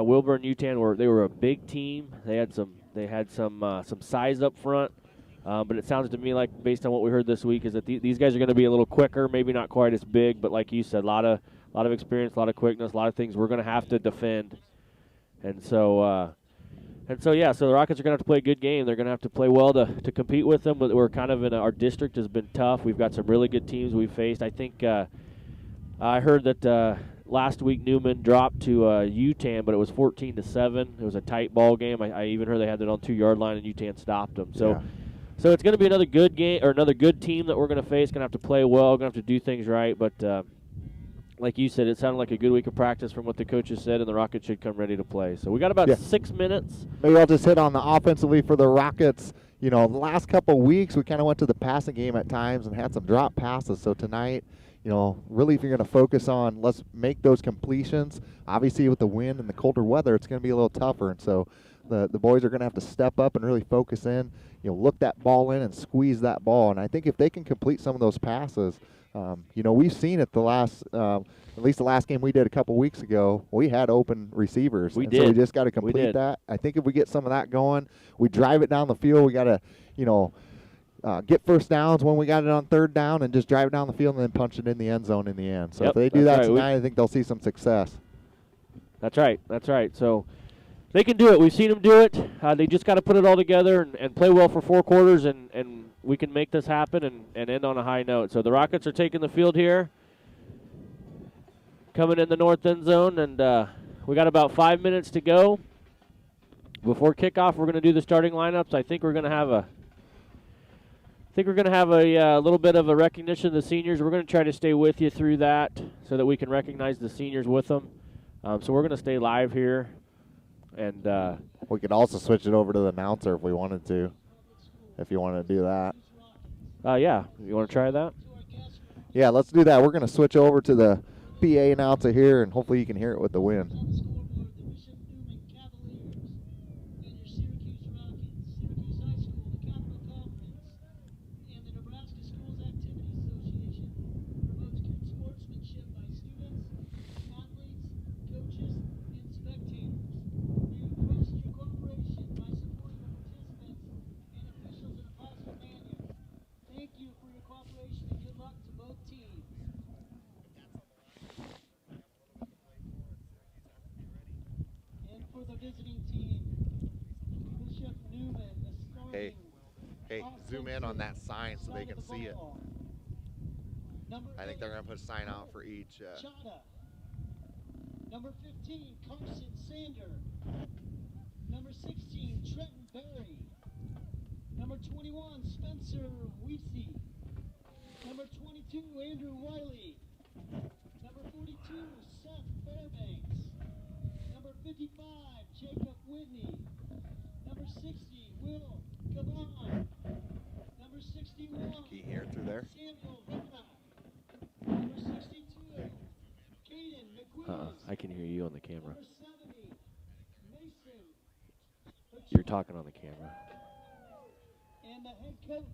Wilbur and Utan were a big team. They had some size up front. But it sounds to me like, based on what we heard this week, is that these guys are going to be a little quicker, maybe not quite as big, but like you said, a lot of experience, a lot of quickness, a lot of things we're going to have to defend. And so the Rockets are going to have to play a good game. They're going to have to play well to compete with them. But we're kind of our district has been tough. We've got some really good teams we've faced. I think I heard that last week Neumann dropped to UTAN, but it was 14-7. It was a tight ball game. I even heard they had it on 2-yard line, and UTAN stopped them. So. Yeah. So it's going to be another good game or another good team that we're going to face. Going to have to play well. Going to have to do things right. But like you said, it sounded like a good week of practice from what the coaches said, and the Rockets should come ready to play. So we got about 6 minutes. Maybe I'll just hit on the offensively for the Rockets. You know, the last couple of weeks we kind of went to the passing game at times and had some drop passes. So tonight, you know, really if you're going to focus on let's make those completions. Obviously with the wind and the colder weather, it's going to be a little tougher. And so the boys are going to have to step up and really focus in. You know, look that ball in and squeeze that ball. And I think if they can complete some of those passes, you know, we've seen it the last, at least the last game we did a couple weeks ago, we had open receivers. We did. So we just got to complete that. I think if we get some of that going, we drive it down the field. We got to, you know, get first downs when we got it on third down and just drive it down the field and then punch it in the end zone in the end. So if they do that tonight, I think they'll see some success. That's right. That's right. So they can do it. We've seen them do it. They just got to put it all together and play well for 4 quarters, and we can make this happen and end on a high note. So the Rockets are taking the field here, coming in the north end zone, and we got about 5 minutes to go before kickoff. We're going to do the starting lineups. I think we're going to have a little bit of a recognition of the seniors. We're going to try to stay with you through that so that we can recognize the seniors with them. So we're going to stay live here. And we could also switch it over to the announcer if we wanted to, if you want to do that. Yeah. You want to try that? Yeah, let's do that. We're going to switch over to the PA announcer here, and hopefully you can hear it with the wind. Hey, zoom in on that sign so they can see it. I think they're going to put a sign out for each. Number 15, Carson Sander. Number 16, Trenton Berry. Number 21, Spencer Weesey. Number 22, Andrew Wiley. Number 42, Seth Fairbanks. Number 55, Jacob Whitney. Number 60, Will Caban. Number 61, can you hear it through there? Samuel Rana. Number 62, Caden McQueen. I can hear you on the camera. Number 70, Mason. You're talking on the camera. And the head coach,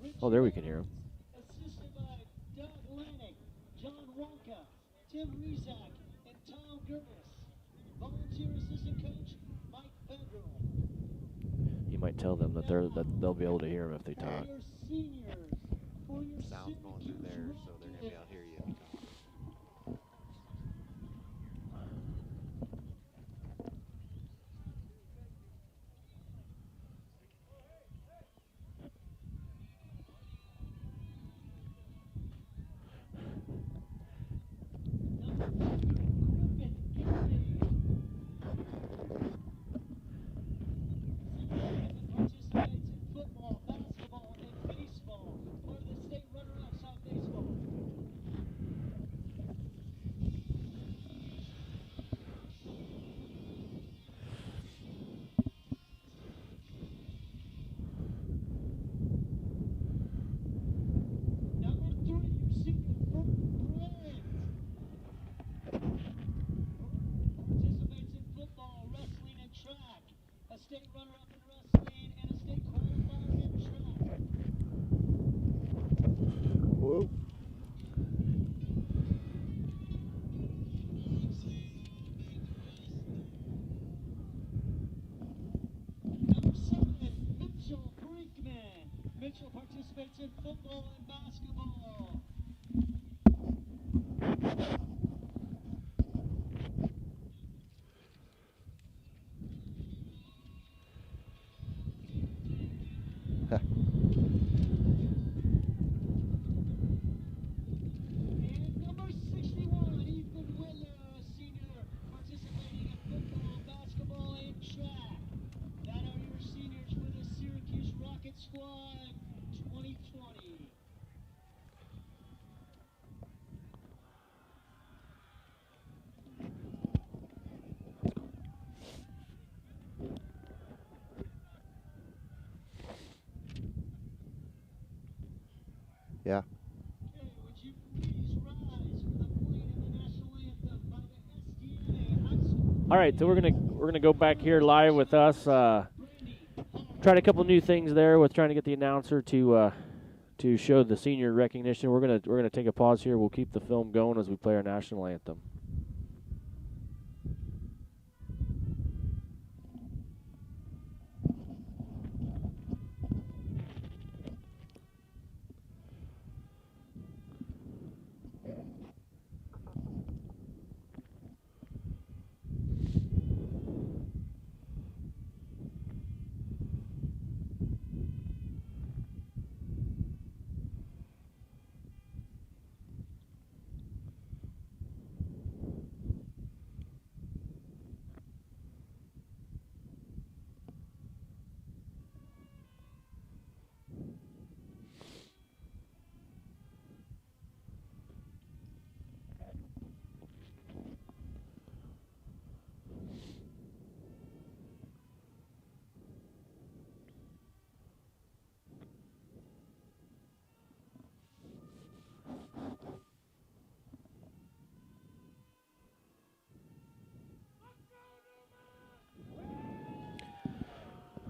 Richard. Oh, there we can hear him. Assisted by Doug Lannick, John Wonka, Tim Rizak, and Tom Gervis. Volunteer assistant coach, Mike Federal. You might tell them that they'll be able to hear him if they talk. Your seniors for your Sound's going through there, so they're going to be able to hear you. Participates in football, basketball, and baseball. Part of the state runner-ups on baseball. Number 3, your senior, Brent. Participates in football, wrestling, and track. A state runner-up in wrestling and a state qualifier in track. Whoa. Mitchell participates in football and basketball. And number 61, Ethan Whitler, a senior participating in football, basketball, and track. That are your seniors for the Syracuse Rocket Squad 2020. Yeah. Okay, would you please rise for the playing of the national anthem by the SDA High School? All right, so we're gonna go back here live with us. Tried a couple new things there with trying to get the announcer to show the senior recognition. We're gonna take a pause here. We'll keep the film going as we play our national anthem.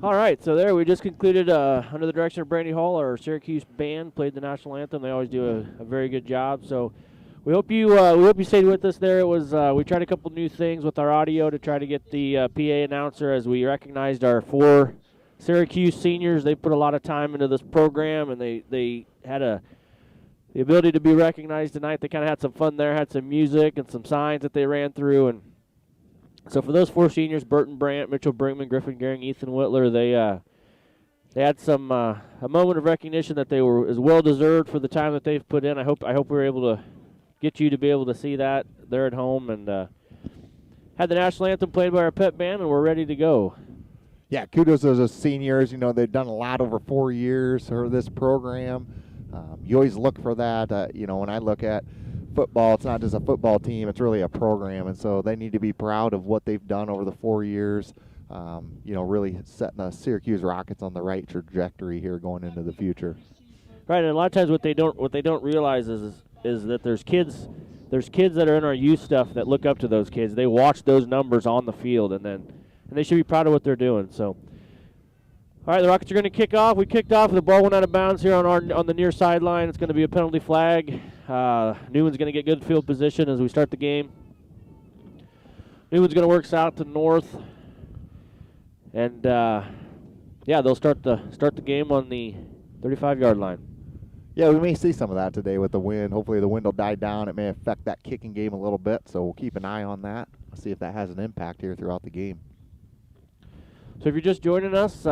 All right, so there we just concluded under the direction of Brandy Hall. Our Syracuse band played the national anthem. They always do a very good job. So we hope you stayed with us there. It was we tried a couple new things with our audio to try to get the PA announcer as we recognized our 4 Syracuse seniors. They put a lot of time into this program, and they had the ability to be recognized tonight. They kind of had some fun there, had some music and some signs that they ran through. And so for those 4 seniors, Burton Brandt, Mitchell Brinkman, Griffin Gehring, Ethan Whitler, they had some a moment of recognition that they were as well deserved for the time that they've put in. I hope we were able to get you to be able to see that there at home, and had the national anthem played by our pep band, and we're ready to go. Yeah, kudos to those seniors. You know, they've done a lot over 4 years for this program. You always look for that. You know, when I look at football, it's not just a football team, it's really a program, and so they need to be proud of what they've done over the 4 years. You know, really setting the Syracuse Rockets on the right trajectory here going into the future. Right, and a lot of times what they don't realize is that there's kids that are in our youth stuff that look up to those kids. They watch those numbers on the field, and they should be proud of what they're doing. So, all right, the Rockets are going to kick off. We kicked off. The ball went out of bounds here on the near sideline. It's going to be a penalty flag. Newman's going to get good field position as we start the game. Newman's going to work south to north, and yeah, they'll start the game on the 35-yard line. Yeah, we may see some of that today with the wind. Hopefully the wind will die down. It may affect that kicking game a little bit, so we'll keep an eye on that. See if that has an impact here throughout the game. So if you're just joining us,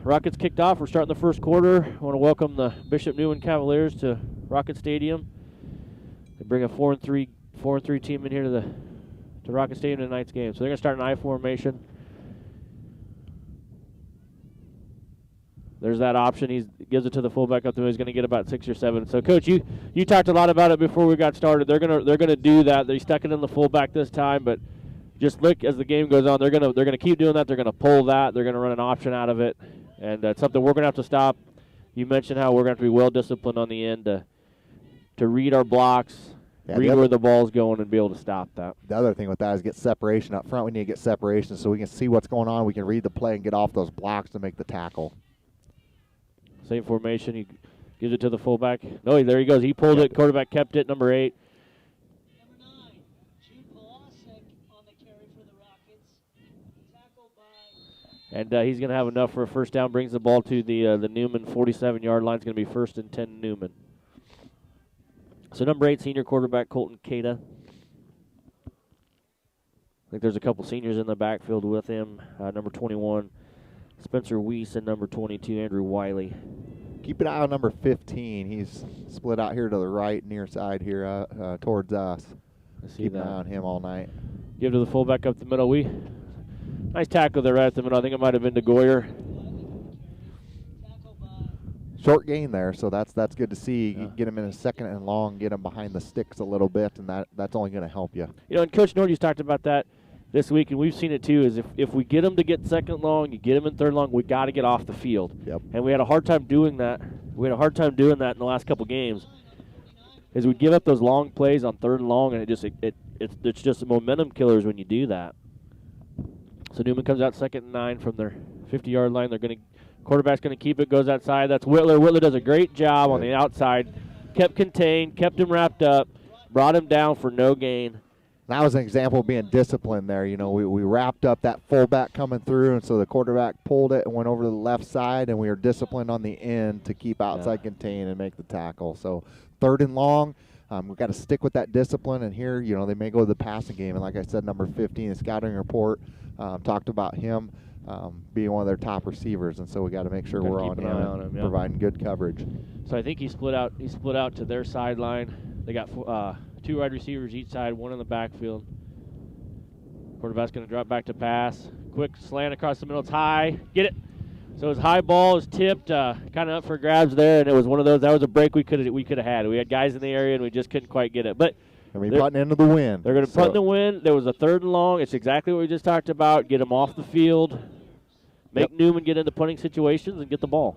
Rockets kicked off. We're starting the first quarter. I want to welcome the Bishop Neumann Cavaliers to Rocket Stadium. They bring a 4-3 team in here to Rocket Stadium in tonight's game. So they're going to start an I formation. There's that option. He gives it to the fullback up there. He's going to get about 6 or 7. So, Coach, you talked a lot about it before we got started. They're gonna do that. They stuck it in the fullback this time, but just look as the game goes on. They're gonna keep doing that. They're gonna pull that. They're gonna run an option out of it, and that's something we're gonna have to stop. You mentioned how we're gonna have to be well disciplined on the end to read our blocks, read where the ball's going, and be able to stop that. The other thing with that is get separation up front. We need to get separation so we can see what's going on. We can read the play and get off those blocks to make the tackle. Same formation. He gives it to the fullback. No, there he goes. He pulled it. Quarterback kept it. Number 8. Number 9, Jude Polasek on the carry for the Rockets. Tackled by And he's going to have enough for a first down. Brings the ball to the Neumann 47-yard line. It's going to be 1st and 10 Neumann. So number 8, senior quarterback Colton Cada. I think there's a couple seniors in the backfield with him. Number 21, Spencer Weiss, and number 22, Andrew Wiley. Keep an eye on number 15. He's split out here to the right, near side here towards us. Keep an eye on him all night. Give to the fullback up the middle. Nice tackle there right at the middle. I think it might have been DeGoyer. Short gain there, so that's good to see. Yeah. Get him in a 2nd and long, get him behind the sticks a little bit, and that's only going to help you. You know, and Coach Nordy's talked about that this week, and we've seen it too, is if we get them to get 2nd long, you get them in 3rd long, we got to get off the field. Yep. And we had a hard time doing that. We had a hard time doing that in the last couple games, is we give up those long plays on 3rd and long, and it's just momentum killers when you do that. So Neumann comes out 2nd and 9 from their 50-yard line. Quarterback's going to keep it, goes outside. That's Whitler. Whitler does a great job on the outside. Kept contained, kept him wrapped up, brought him down for no gain. That was an example of being disciplined there. You know, we wrapped up that fullback coming through, and so the quarterback pulled it and went over to the left side, and we were disciplined on the end to keep outside contained and make the tackle. So 3rd and long, we've got to stick with that discipline, and here, you know, they may go to the passing game. And like I said, number 15, the scouting report talked about him being one of their top receivers, and so we got to make sure we're on him, providing good coverage. So I think he split out to their sideline. They got 2 wide receivers each side, 1 in the backfield. Quarterback's going to drop back to pass. Quick slant across the middle. It's high. Get it. So his high ball is tipped, kind of up for grabs there, and it was one of those. That was a break we could have had. We had guys in the area, and we just couldn't quite get it. But putting into the wind. They're going to punt in the wind. There was a 3rd and long. It's exactly what we just talked about. Get them off the field. Make Neumann get into punting situations and get the ball.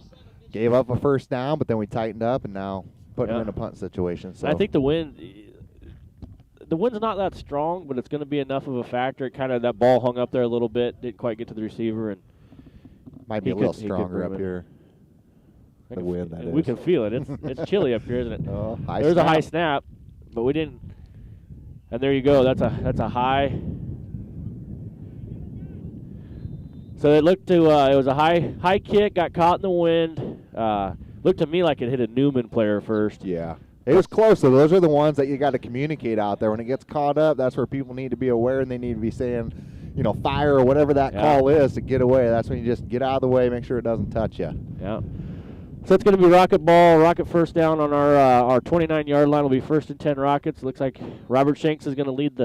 Gave up a first down, but then we tightened up, and now putting him in a punt situation. So I think the wind's not that strong, but it's going to be enough of a factor. It kind of, that ball hung up there a little bit, didn't quite get to the receiver, and might be a little stronger up here. The wind, that is. We can feel it. It's chilly up here, isn't it? Oh, There's a high snap, but we didn't. And there you go. That's a high. So it looked to it was a high kick, got caught in the wind. Looked to me like it hit a Neumann player first. Yeah. It was close, so those are the ones that you got to communicate out there. When it gets caught up, that's where people need to be aware, and they need to be saying, you know, fire or whatever that call is to get away. That's when you just get out of the way, make sure it doesn't touch you. Yeah. So it's going to be rocket ball, rocket first down on our 29-yard line. Will be 1st and 10 Rockets. Looks like Robert Shanks is going to lead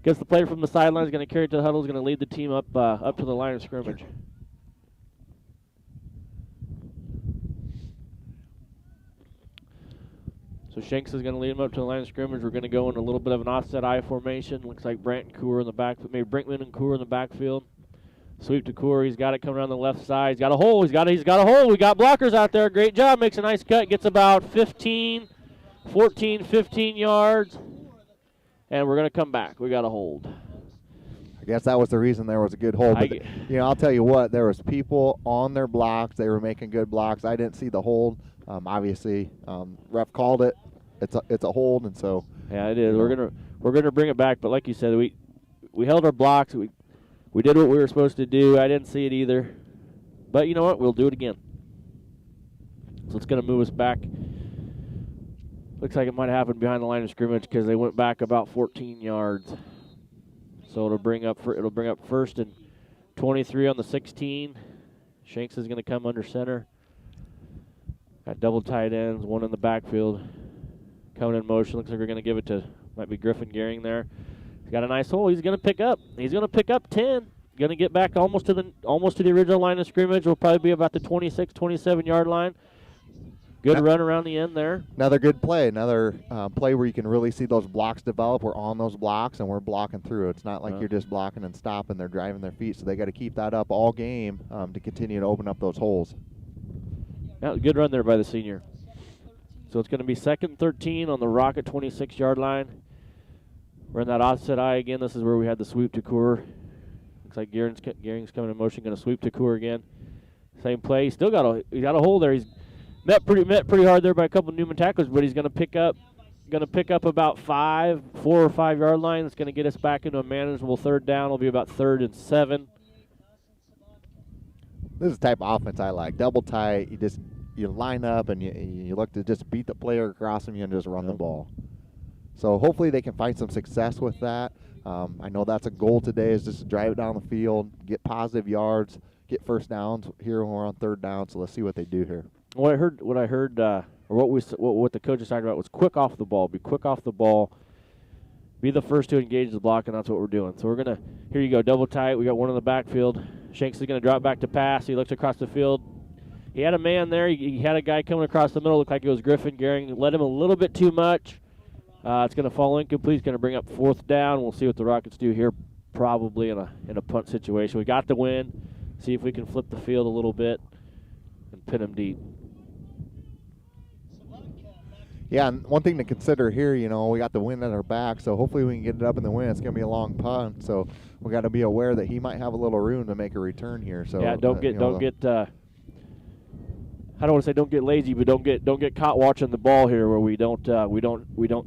gets the player from the sideline, is going to carry it to the huddle, is going to lead the team up to the line of scrimmage. So Shanks is going to lead him up to the line of scrimmage. We're going to go in a little bit of an offset I formation. Looks like Brant and Coor in the back, maybe Brinkman and Coor in the backfield. Sweep to Coor. He's got it coming around the left side. He's got a hole. He's got a hole. We got blockers out there. Great job. Makes a nice cut. Gets about 15 yards. And we're going to come back. We got a hold. I guess that was the reason there was a good hold. But, you know, I'll tell you what, there was people on their blocks. They were making good blocks. I didn't see the hold. Obviously, ref called it. It's a hold, and so. Yeah, it is. We're gonna bring it back. But like you said, we held our blocks. We did what we were supposed to do. I didn't see it either. But you know what? We'll do it again. So it's going to move us back. Looks like it might have happened behind the line of scrimmage because they went back about 14 yards. So it'll bring up 1st and 23 on the 16. Shanks is going to come under center. Got double tight ends, one in the backfield. Coming in motion. Looks like we're going to give it to, might be Griffin Gehring there. He's got a nice hole. He's going to pick up. He's going to pick up 10. Going to get back almost to the original line of scrimmage. Will probably be about the 26, 27-yard line. Good run around the end there. Another good play. Another play where you can really see those blocks develop. We're on those blocks, and we're blocking through. It's not like you're just blocking and stopping. They're driving their feet, so they got to keep that up all game to continue to open up those holes. Yeah, good run there by the senior. So it's going to be 2nd and 13 on the Rocket 26-yard line. We're in that offset I again. This is where we had the sweep to Coor. Looks like Gehring's coming in motion. Going to sweep to Coor again. Same play. He's got a hole there. He's met pretty hard there by a couple of Neumann tacklers, but he's going to pick up about 4 or 5 yard line. It's going to get us back into a manageable 3rd down. It'll be about 3rd and 7. This is the type of offense I like. Double tight. You line up and you look to just beat the player across from you and just run the ball. So hopefully they can find some success with that. I know that's a goal today, is just to drive it down the field, get positive yards, get first downs here when we're on third down. So let's see what they do here. What I heard, or what the coach was talking about was quick off the ball. Be quick off the ball. Be the first to engage the block, and that's what we're doing. So we're gonna, here you go, double tight. We got one in the backfield. Shanks is gonna drop back to pass. He looks across the field. He had a man there. He had a guy coming across the middle. Looked like it was Griffin Gehring. Led him a little bit too much. It's going to fall incomplete. It's going to bring up fourth down. We'll see what the Rockets do here, probably in a punt situation. We got the win. See if we can flip the field a little bit and pin him deep. Yeah, and one thing to consider here, we got the wind at our back, so hopefully we can get it up in the wind. It's going to be a long punt, so we got to be aware that he might have a little room to make a return here. So yeah, don't get. I don't want to say don't get lazy, but don't get caught watching the ball here where we don't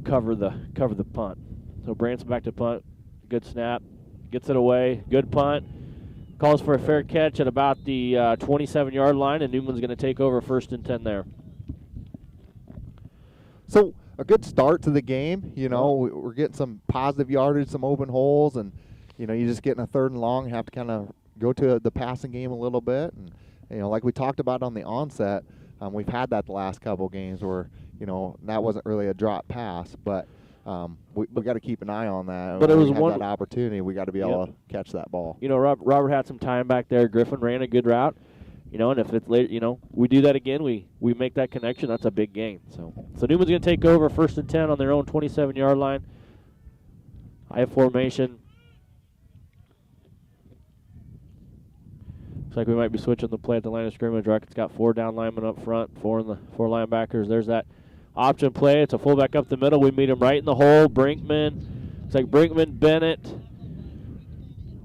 cover the punt. So Branson back to punt, good snap, gets it away, good punt, calls for a fair catch at about the 27-yard line, and Newman's going to take over 1st and 10 there. So a good start to the game. We're getting some positive yardage, some open holes, and you just getting a 3rd and long, have to kind of go to the passing game a little bit. And like we talked about on the onset, we've had that the last couple games where, that wasn't really a drop pass, but we got to keep an eye on that. But when it was we have one that opportunity. We got to be able to catch that ball. Robert had some time back there. Griffin ran a good route, and if it's late, we do that again. We make that connection. That's a big gain. So Newman's going to take over 1st and 10 on their own 27-yard line. I formation. Looks like we might be switching the play at the line of scrimmage. Rockets got 4 down linemen up front, 4 linebackers. There's that option play. It's a fullback up the middle. We meet him right in the hole. Brinkman. It's like Brinkman, Bennett,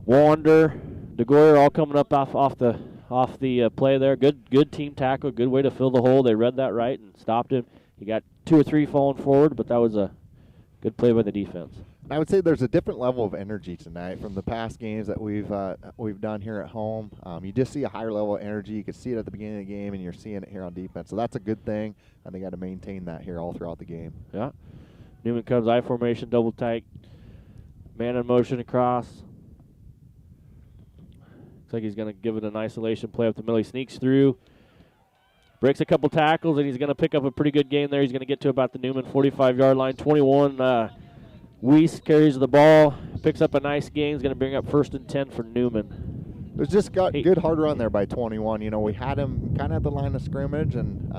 Wander, DeGoyer all coming up off the play there. Good team tackle. Good way to fill the hole. They read that right and stopped him. He got 2 or 3 falling forward, but that was a good play by the defense. I would say there's a different level of energy tonight from the past games that we've done here at home. You just see a higher level of energy. You could see it at the beginning of the game, and you're seeing it here on defense. So that's a good thing, and they got to maintain that here all throughout the game. Yeah. Neumann comes I formation, double tight, man in motion across. Looks like he's going to give it an isolation play up the middle. He sneaks through, breaks a couple tackles, and he's going to pick up a pretty good gain there. He's going to get to about the Neumann 45-yard line. 21. Weiss carries the ball, picks up a nice gain. He's going to bring up 1st and 10 for Neumann. It was just got good hard run there by 21. We had him kind of at the line of scrimmage, and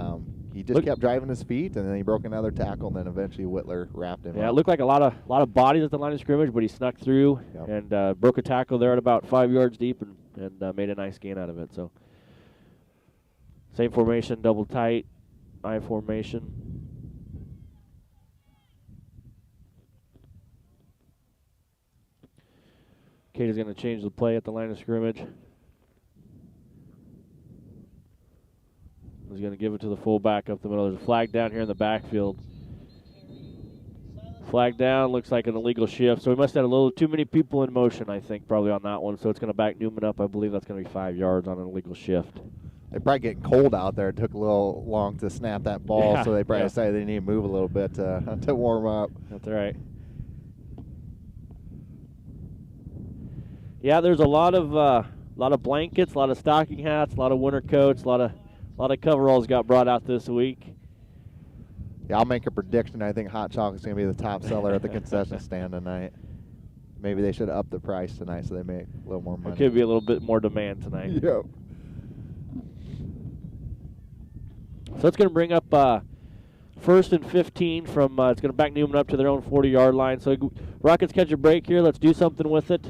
he just kept driving his feet, and then he broke another tackle, and then eventually Whitler wrapped him up. It looked like a lot of bodies at the line of scrimmage, but he snuck through and broke a tackle there at about 5 yards deep and made a nice gain out of it. So same formation, double tight, I formation. Katie's going to change the play at the line of scrimmage. He's going to give it to the fullback up the middle. There's a flag down here in the backfield. Flag down, looks like an illegal shift. So we must have had a little too many people in motion, I think, probably on that one. So it's going to back Neumann up. I believe that's going to be 5 yards on an illegal shift. They're probably getting cold out there. It took a little long to snap that ball, so they probably decided they need to move a little bit to warm up. That's right. Yeah, there's a lot of blankets, a lot of stocking hats, a lot of winter coats, a lot of coveralls got brought out this week. Yeah, I'll make a prediction. I think hot chocolate's going to be the top seller at the concession stand tonight. Maybe they should up the price tonight so they make a little more money. There could be a little bit more demand tonight. Yep. So it's going to bring up 1st and 15 from, it's going to back Neumann up to their own 40-yard line. So Rockets catch a break here. Let's do something with it.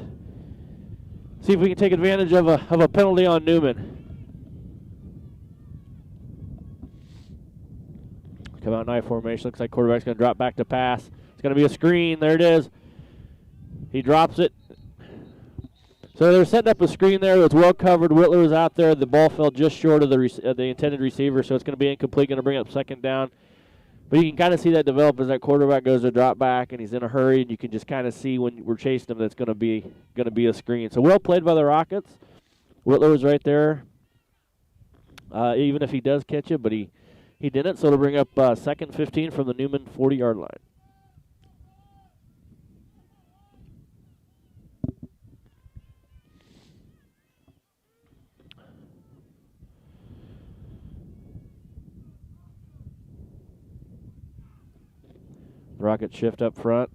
See if we can take advantage of a penalty on Neumann. Come out in I formation. Looks like quarterback's going to drop back to pass. It's going to be a screen. There it is. He drops it. So they're setting up a screen there. It's well covered. Whitler was out there. The ball fell just short of the intended receiver, so it's going to be incomplete. Going to bring up 2nd down. But you can kind of see that develop as that quarterback goes to drop back, and he's in a hurry, and you can just kind of see when we're chasing him that's going to be a screen. So well played by the Rockets. Whitler was right there. even if he does catch it, but he didn't. So it'll bring up 2nd 15 from the Neumann 40-yard line. The Rockets shift up front.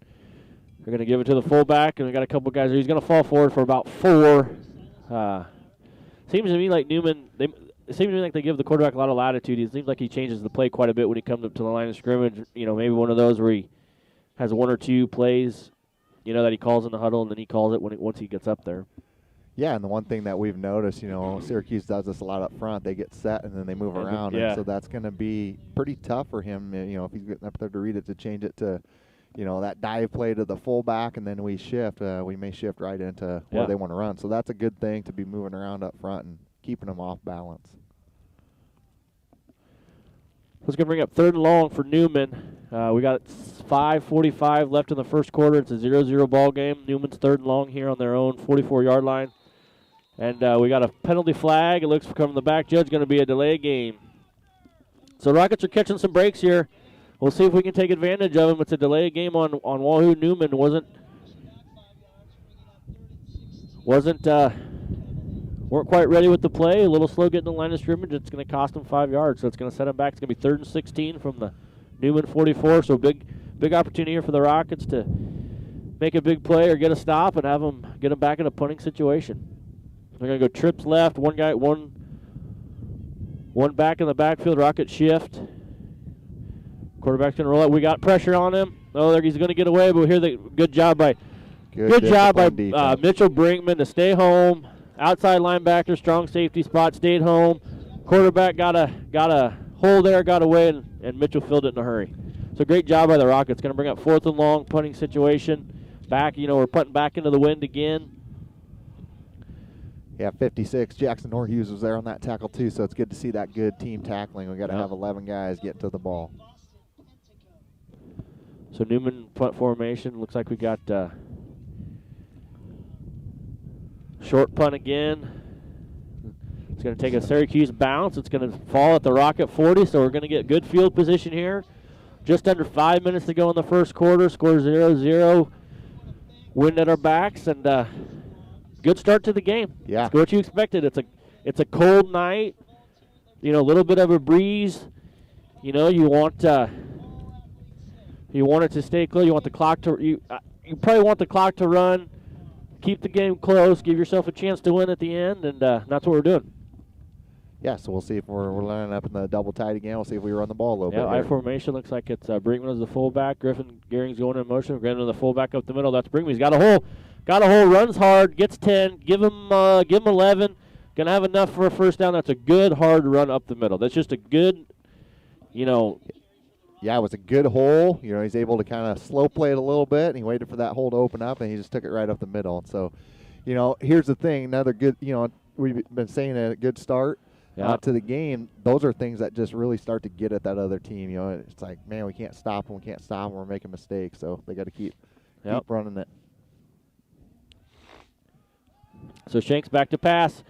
They're going to give it to the fullback, and we got a couple guys. He's going to fall forward for about 4. Seems to me like Neumann. It seems to me like they give the quarterback a lot of latitude. It seems like he changes the play quite a bit when he comes up to the line of scrimmage. Maybe one of those where he has 1 or 2 plays, that he calls in the huddle, and then he calls it once he gets up there. Yeah, and the one thing that we've noticed, Syracuse does this a lot up front. They get set and then they move around, yeah. and so that's going to be pretty tough for him. If he's getting up there to read it, to change it to, that dive play to the fullback, and then we shift. We may shift right into where they want to run. So that's a good thing to be moving around up front and keeping them off balance. Let's go bring up 3rd and long for Neumann. We got 5:45 left in the first quarter. It's a 0-0 ball game. Neumann's 3rd and long here on their own 44-yard line. And we got a penalty flag. It looks from the back judge going to be a delay game. So Rockets are catching some breaks here. We'll see if we can take advantage of them. It's a delay game on Wahoo. Neumann weren't quite ready with the play. A little slow getting the line of scrimmage. It's going to cost them 5 yards, so it's going to set them back. It's going to be 3rd and 16 from the Neumann 44. So big opportunity here for the Rockets to make a big play or get a stop and get them back in a punting situation. They're going to go trips left. One back in the backfield. Rocket shift. Quarterback's going to roll out. We got pressure on him. Oh, he's going to get away, but we hear the good job by Mitchell Brinkman to stay home. Outside linebacker, strong safety spot, stayed home. Quarterback got a hole there, got away, and Mitchell filled it in a hurry. So great job by the Rockets. Going to bring up 4th and long, punting situation. Back, we're putting back into the wind again. Yeah, 56. Jackson Norhughes was there on that tackle too, so it's good to see that good team tackling. We got to have 11 guys get to the ball. So Neumann punt formation. Looks like we got short punt again. It's going to take a Syracuse bounce. It's going to fall at the Rocket 40, so we're going to get good field position here. Just under 5 minutes to go in the first quarter. Score 0-0. Wind at our backs, and good start to the game. Yeah. It's what you expected. It's a cold night. A little bit of a breeze. You want it to stay close. You want the clock to you probably want the clock to run. Keep the game close. Give yourself a chance to win at the end, and that's what we're doing. Yeah, so we'll see if we're lining up in the double tight again. We'll see if we run the ball a little bit. Yeah, I formation looks like it's Brinkman as the fullback. Griffin Gehring's going in motion. Griffin the fullback up the middle. That's Brinkman. He's got a hole. Runs hard. Gets 10. Give him 11. Gonna have enough for a first down. That's a good hard run up the middle. That's just a good, Yeah, it was a good hole. He's able to kind of slow play it a little bit, and he waited for that hole to open up, and he just took it right up the middle. So, here's the thing. Another good, we've been saying a good start to the game. Those are things that just really start to get at that other team. It's like, man, we can't stop them. We can't stop them. We're making mistakes. So they got to keep running it. So Shanks back to pass.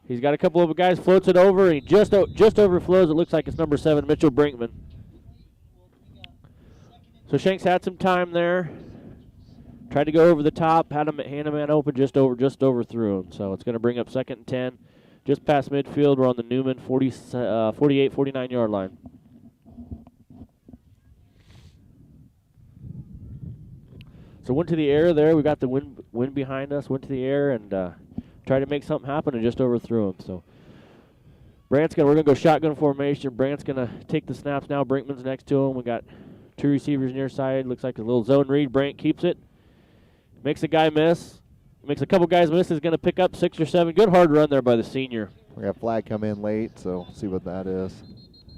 He's got a couple of guys, floats it over, and he just overflows. It looks like it's number 7, Mitchell Brinkman. So Shanks had some time there. Tried to go over the top, had a man open, just overthrew him. So it's going to bring up 2nd and 10. Just past midfield, we're on the Neumann 48, 49-yard line. So went to the air there. We got the wind behind us, went to the air, and tried to make something happen and just overthrew him. So we're going to go shotgun formation. Brant's going to take the snaps now. Brinkman's next to him. We got 2 receivers near side. Looks like a little zone read. Brant keeps it. Makes a guy miss. Makes a couple guys miss. Is going to pick up 6 or 7. Good hard run there by the senior. We got a flag come in late, so see what that is.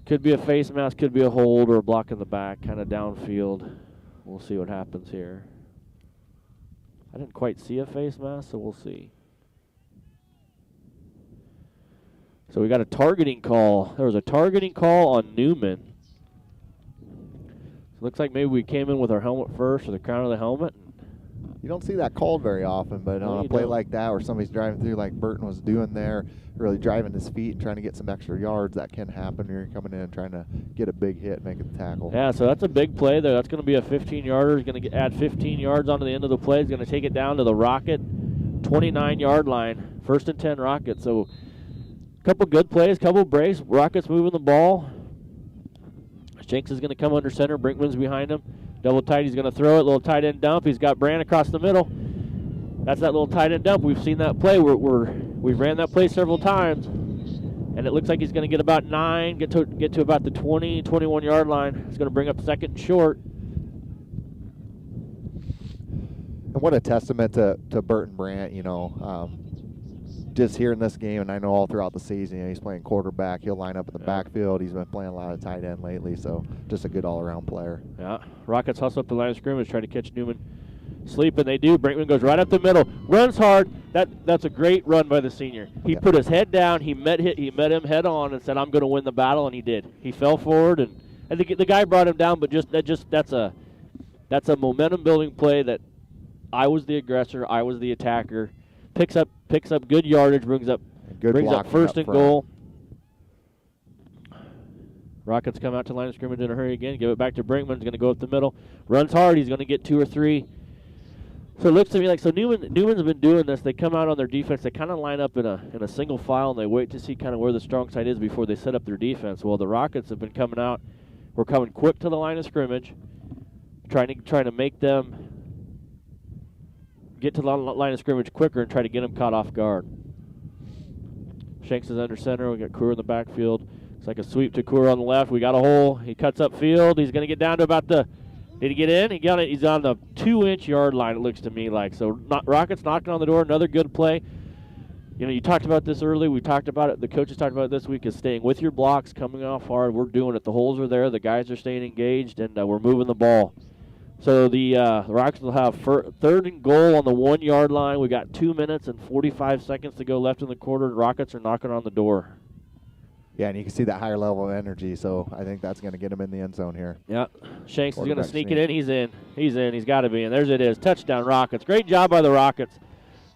Could be a face mask, could be a hold or a block in the back, kind of downfield. We'll see what happens here. I didn't quite see a face mask, so we'll see. So we got a targeting call. There was a targeting call on Neumann. So looks like maybe we came in with our helmet first, or the crown of the helmet. You don't see that called very often, but No, on a you play don't. like that where somebody's driving through like Burton was doing there, really driving his feet and trying to get some extra yards, that can happen when you're coming in and trying to get a big hit, make the tackle. Yeah, so that's a big play there. That's going to be a 15-yarder. He's going to add 15 yards onto the end of the play. He's going to take it down to the Rocket 29-yard line. 1st and 10 Rocket. So a couple good plays, couple breaks. Rockets moving the ball. Shanks is going to come under center. Brinkman's behind him. Double tight. He's going to throw it. Little tight end dump. He's got Brand across the middle. That's that little tight end dump. We've seen that play. We've ran that play several times. And it looks like he's going to get about 9, get to about the 20, 21-yard line. He's going to bring up 2nd and short. And what a testament to Burton Brandt, just here in this game, and I know all throughout the season, he's playing quarterback. He'll line up in the backfield. He's been playing a lot of tight end lately, so just a good all-around player. Yeah, Rockets hustle up the line of scrimmage, trying to catch Neumann sleeping. They do. Brinkman goes right up the middle, runs hard. That's a great run by the senior. He put his head down. He met him head on and said, "I'm going to win the battle," and he did. He fell forward, and the guy brought him down. But that's a momentum building play. That I was the aggressor, I was the attacker. Picks up good yardage, brings up 1st and goal. Rockets come out to line of scrimmage in a hurry again. Give it back to Brinkman. He's going to go up the middle. Runs hard. He's going to get 2 or 3. So it looks to me like Newman's been doing this. They come out on their defense. They kind of line up in a single file, and they wait to see kind of where the strong side is before they set up their defense. Well, the Rockets have been coming out. We're coming quick to the line of scrimmage, trying to make them get to the line of scrimmage quicker and try to get them caught off guard. Shanks is under center. We got Coor in the backfield. It's like a sweep to Coor on the left. We got a hole. He cuts up field. He's going to get down to about the. Did he get in? He got it. He's on the 2-inch yard line. It looks to me like so. Rockets knocking on the door. Another good play. You talked about this early. We talked about it. The coaches talked about it this week. Is staying with your blocks, coming off hard. We're doing it. The holes are there. The guys are staying engaged, and we're moving the ball. So the Rockets will have 3rd and goal on the 1-yard line. We got 2 minutes and 45 seconds to go left in the quarter. Rockets are knocking on the door. Yeah, and you can see that higher level of energy, so I think that's going to get him in the end zone here. Yeah, Shanks is going to sneak it in. He's in. He's got to be in. There's it is. Touchdown Rockets. Great job by the Rockets.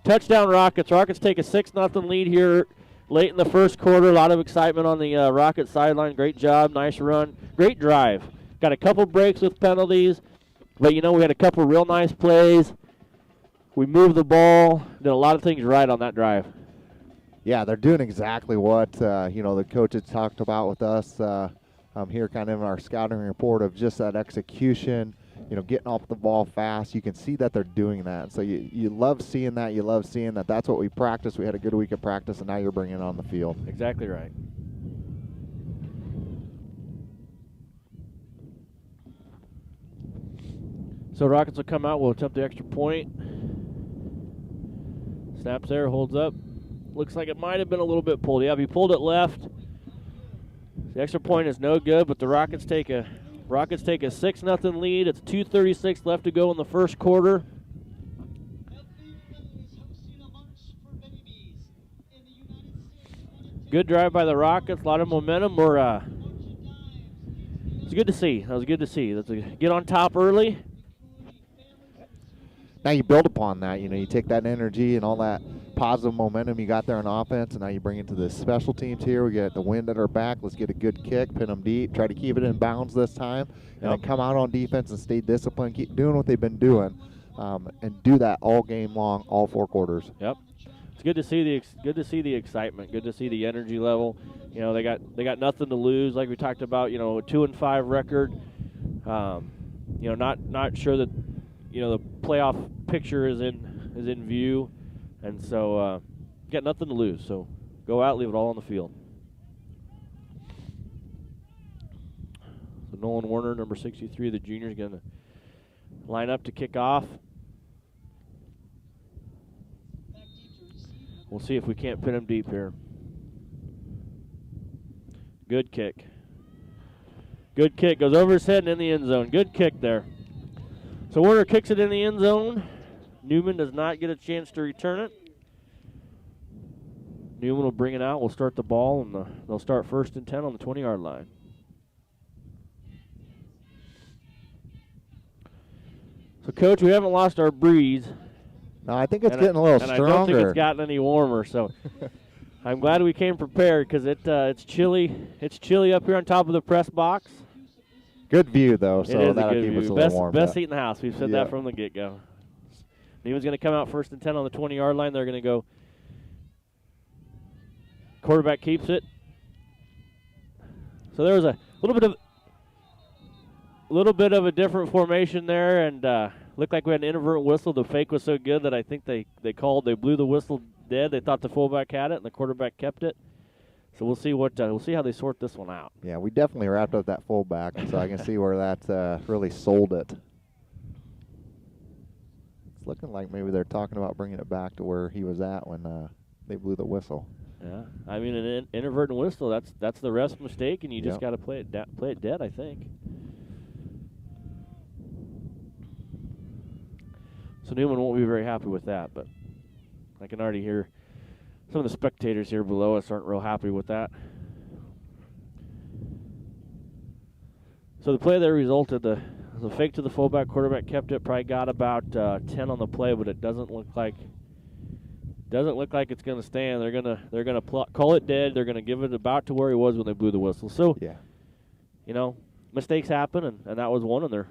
Touchdown Rockets. Rockets take a 6-0 lead here late in the first quarter. A lot of excitement on the Rockets sideline. Great job. Nice run. Great drive. Got a couple breaks with penalties. But, we had a couple real nice plays. We moved the ball. Did a lot of things right on that drive. Yeah, they're doing exactly what, the coaches talked about with us here kind of in our scouting report of just that execution, getting off the ball fast. You can see that they're doing that. So you love seeing that. You love seeing that. That's what we practiced. We had a good week of practice, and now you're bringing it on the field. Exactly right. So Rockets will come out. We'll attempt the extra point. Snaps there, holds up. Looks like it might have been a little bit pulled. Yeah, he pulled it left. The extra point is no good, but the Rockets take a 6-0 lead. It's 2:36 left to go in the first quarter. Good drive by the Rockets. A lot of momentum. It's good to see. That was good to see. Get on top early. Now you build upon that. You take that energy and all that positive momentum you got there on offense, and now you bring it to the special teams here. We get the wind at our back. Let's get a good kick, pin them deep, try to keep it in bounds this time, and then come out on defense and stay disciplined, keep doing what they've been doing, and do that all game long, all 4 quarters. Yep. It's good to see the excitement. Good to see the energy level. They got nothing to lose, like we talked about. A 2-5 record. Not sure that the playoff picture is in view, and so got nothing to lose. So go out, leave it all on the field. So Nolan Warner, number 63, the junior, is going to line up to kick off. We'll see if we can't pin him deep here. Good kick. Good kick. Goes over his head and in the end zone. Good kick there. So Warner kicks it in the end zone. Neumann does not get a chance to return it. Neumann will bring it out. We'll start the ball, and they'll start 1st and 10 on the 20-yard line. So So, Coach, we haven't lost our breeze. No, I think it's getting a little and stronger. I don't think it's gotten any warmer. So, I'm glad we came prepared because it's chilly. It's chilly up here on top of the press box. Good view, though, so it is that'll a good keep view. us a little warm. Best seat in the house. We've said that from the get-go. Neumann's going to come out 1st and 10 on the 20-yard line. They're going to go. Quarterback keeps it. So there was a little bit of a different formation there, and looked like we had an inadvertent whistle. The fake was so good that I think they blew the whistle dead. They thought the fullback had it, and the quarterback kept it. So we'll see we'll see how they sort this one out. Yeah, we definitely wrapped up that fullback, so I can see where that's really sold it. It's looking like maybe they're talking about bringing it back to where he was at when they blew the whistle. Yeah, I mean an inadvertent whistle. That's the ref's mistake, and you just got to play it dead. I think. So Neumann won't be very happy with that, but I can already hear some of the spectators here below us aren't real happy with that. So the play there resulted the fake to the fullback. Quarterback kept it. Probably got about 10 on the play, but it doesn't look like it's going to stand. They're gonna call it dead. They're going to give it about to where he was when they blew the whistle. So mistakes happen, and that was one, and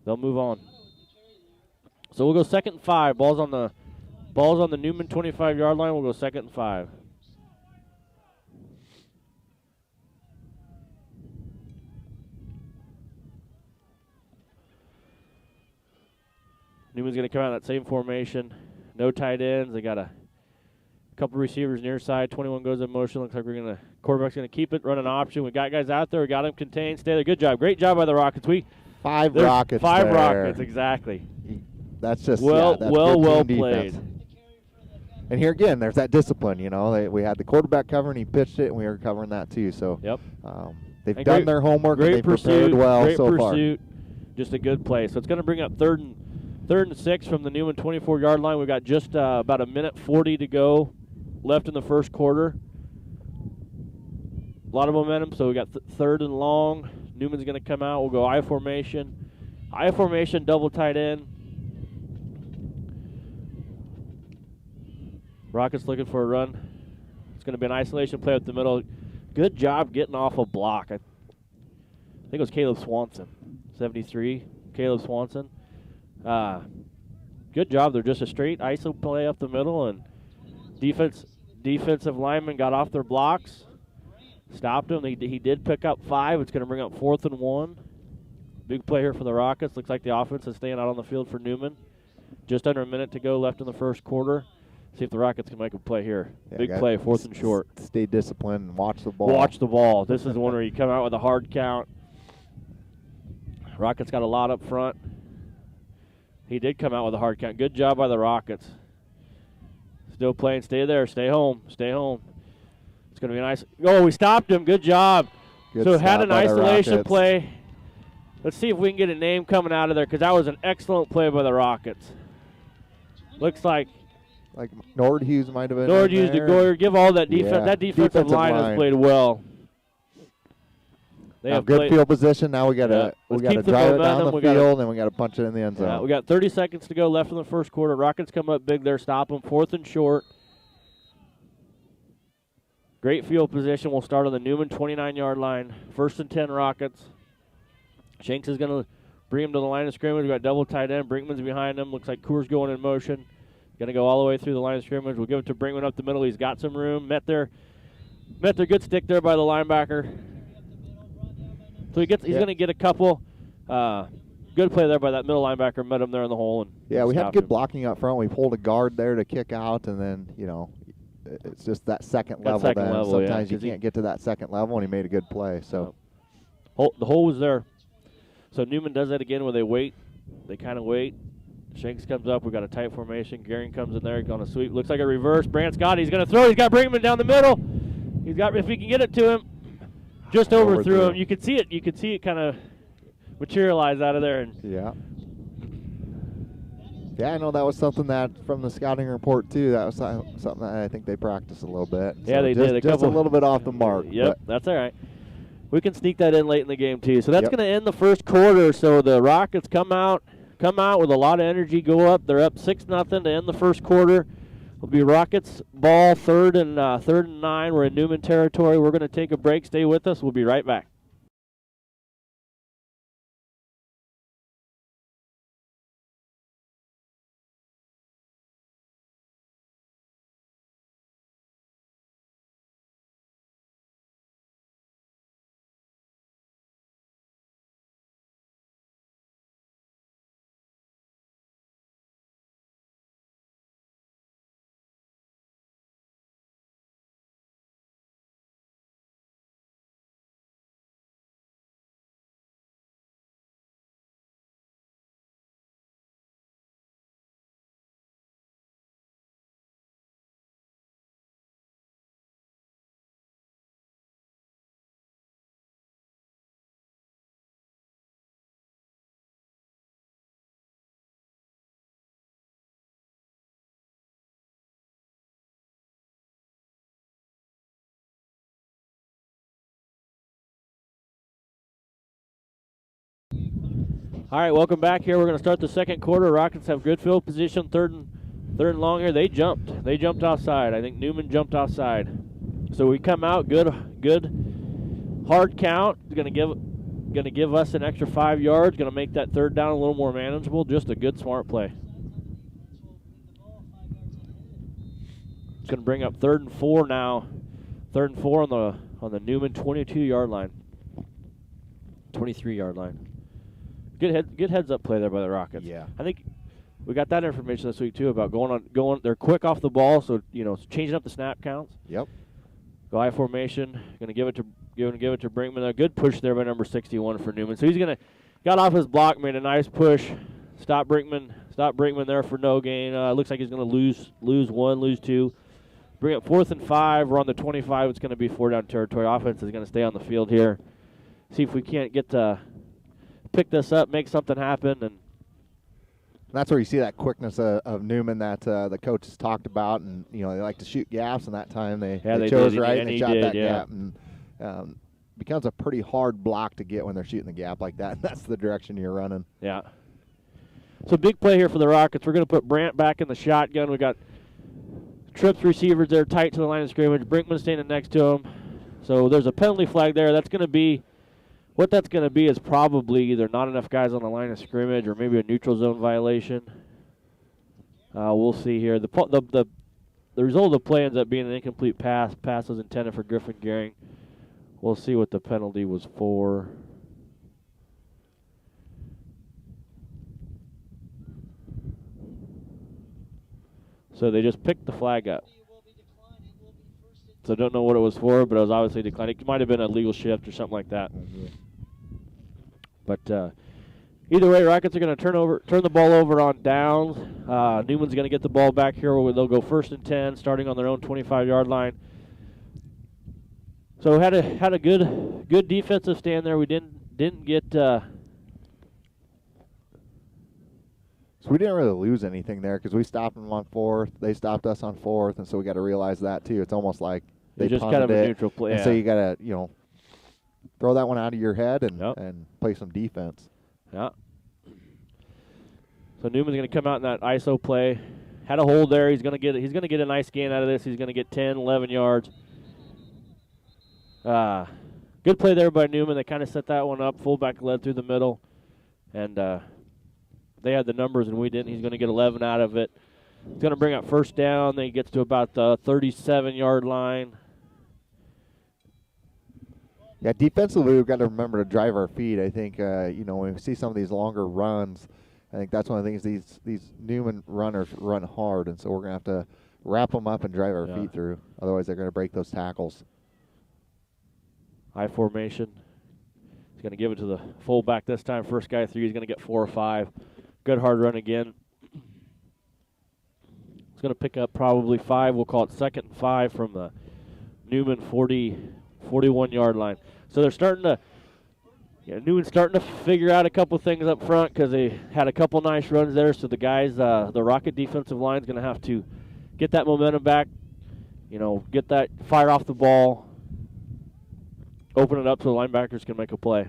they'll move on. So we'll go 2nd and 5. Ball's on the Neumann 25-yard line. We'll go 2nd and 5. Neumann's going to come out in that same formation. No tight ends. They got a couple receivers near side. 21 goes in motion. Looks like quarterback's going to keep it, run an option. We got guys out there. We got them contained. Stay there. Good job. Great job by the Rockets. Five Rockets. Exactly. That's just well good team played. Defense. And here again, there's that discipline. We had the quarterback covering, he pitched it, and we were covering that too. So they've done their homework, and they've prepared well so far. Great pursuit, just a good play. So it's going to bring up 3rd and 6 from the Neumann 24-yard line. We've got just about 1:40 to go left in the first quarter. A lot of momentum, so we got 3rd and long. Neumann's going to come out. We'll go I formation. I formation, double tight end. Rockets looking for a run. It's going to be an isolation play up the middle. Good job getting off a block. I think it was Caleb Swanson, 73. Caleb Swanson. Good job. They're just a straight ISO play up the middle, and defensive linemen got off their blocks, stopped him. He did pick up 5. It's going to bring up 4th and 1. Big play here for the Rockets. Looks like the offense is staying out on the field for Neumann. Just under a minute to go left in the first quarter. See if the Rockets can make a play here. Big play, 4th and short. Stay disciplined and watch the ball. Watch the ball. This is one where you come out with a hard count. Rockets got a lot up front. He did come out with a hard count. Good job by the Rockets. Still playing. Stay there. Stay home. Stay home. It's going to be nice. Oh, we stopped him. Good job. So it had an isolation play. Let's see if we can get a name coming out of there, because that was an excellent play by the Rockets. Looks like Nordhughes might have been. Nordhughes, DeGoyer, give all that defense. Yeah. That defensive line has played well. They have good field position. Now we got to drive it down the field, and we got to punch it in the end zone. Yeah, we got 30 seconds to go left in the first quarter. Rockets come up big there, stop them. 4th and short. Great field position. We'll start on the Neumann 29-yard line. 1st and 10 Rockets. Shanks is going to bring him to the line of scrimmage. We got double tight end. Brinkman's behind him. Looks like Coors going in motion. Going to go all the way through the line of scrimmage. We'll give it to Brinkman up the middle. He's got some room. Met their good stick there by the linebacker. So he's going to get a couple. Good play there by that middle linebacker. Met him there in the hole. And we had good blocking up front. We pulled a guard there to kick out, and then, it's just that second level. Sometimes you can't get to that second level, and he made a good play. So the hole was there. So Neumann does that again where they wait. They kind of wait. Shanks comes up. We've got a tight formation. Garing comes in there. Going to sweep. Looks like a reverse. Brant Scott. He's going to throw. He's got Brinkman down the middle. He's got, if he can get it to him, just overthrew him. You could see it. You could see it kind of materialize out of there. And I know that was something that from the scouting report too. That was something that I think they practiced a little bit. Yeah, they did. Just a little bit off the mark. Yep, that's all right. We can sneak that in late in the game too. So that's Yep. going to end the first quarter. So the Rockets come out with a lot of energy, go up. They're up 6-0 to end the first quarter. It'll be Rockets ball, third and 9. We're in Neumann territory. We're going to take a break. Stay with us. We'll be right back. All right, welcome back here. We're going to start the second quarter. Rockets have good field position, third and long here. They jumped. They jumped offside. I think Neumann jumped offside. So we come out good hard count. Going to give us an extra 5 yards. Going to make that third down a little more manageable. Just a good smart play. It's going to bring up 3rd and 4 now. 3rd and 4 on the Neumann 22-yard line. 23-yard line. Good heads up play there by the Rockets. Yeah. I think we got that information this week too about going. They're quick off the ball, so changing up the snap counts. Yep. Go I formation. Going to give it to Brinkman. A good push there by number 61 for Neumann. So he's got off his block, made a nice push. Stop Brinkman there for no gain. Looks like he's going to lose 1, lose 2. Bring up 4th and 5. We're on the 25. It's going to be 4-down territory. Offense is going to stay on the field here. See if we can't get to pick this up, make something happen, and that's where you see that quickness of Neumann that the coaches talked about, and they like to shoot gaps, and that time they chose did, right and they he shot did, that yeah. gap, and becomes a pretty hard block to get when they're shooting the gap like that. That's the direction you're running. Yeah. So big play here for the Rockets. We're going to put Brandt back in the shotgun. We got Tripp's receivers there tight to the line of scrimmage. Brinkman standing next to him. So there's a penalty flag there. That's going to be. What that's going to be is probably either not enough guys on the line of scrimmage or maybe a neutral zone violation. We'll see here. The result of the play ends up being an incomplete pass. Pass was intended for Griffin Gehring. We'll see what the penalty was for. So they just picked the flag up. So don't know what it was for, but it was obviously declined. It might have been a legal shift or something like that. Mm-hmm. But either way, Rockets are going to turn the ball over on downs. Newman's going to get the ball back here. They'll go 1st and 10, starting on their own 25-yard line. So had a good defensive stand there. We didn't get. So we didn't really lose anything there because we stopped them on 4th. They stopped us on 4th, and so we got to realize that too. It's almost like they just punted kind of a it, neutral play. and Yeah. so you got to throw that one out of your head and Yep. and play some defense. Yeah. So Newman's going to come out in that ISO play. Had a hold there. He's going to get a nice gain out of this. He's going to get 10, 11 yards. Good play there by Neumann. They kind of set that one up. Fullback led through the middle, and they had the numbers and we didn't. He's going to get 11 out of it. He's going to bring up 1st down. Then he gets to about the 37-yard line. Yeah, defensively, we've got to remember to drive our feet. I think, when we see some of these longer runs, I think that's one of the things these Neumann runners run hard, and so we're going to have to wrap them up and drive our feet through. Otherwise, they're going to break those tackles. I formation. He's going to give it to the fullback this time. First guy through, he's going to get 4 or 5. Good hard run again. He's going to pick up probably 5. We'll call it 2nd and 5 from the Neumann 41-yard line. So they're starting to, Newman's starting to figure out a couple things up front because they had a couple nice runs there. So the guys, the Rocket defensive line is going to have to get that momentum back, get that fire off the ball. open it up so the linebackers can make a play.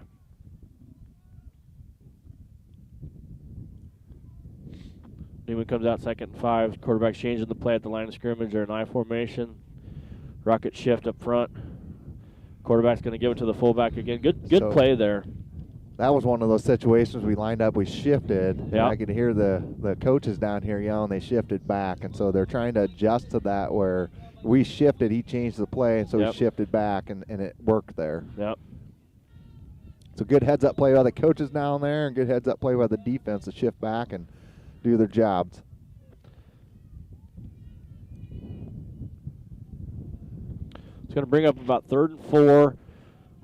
Neumann comes out 2nd and 5. Quarterback's changing the play at the line of scrimmage. They're in I formation. Rocket shift up front. Quarterback's going to give it to the fullback again. Good play there. That was one of those situations we lined up, we shifted. Yep. And I could hear the coaches down here yelling they shifted back. And so they're trying to adjust to that where we shifted, he changed the play, and so he shifted back, and it worked there. Yep. So good heads-up play by the coaches down there and good heads-up play by the defense to shift back and do their jobs. It's going to bring up about 3rd and 4.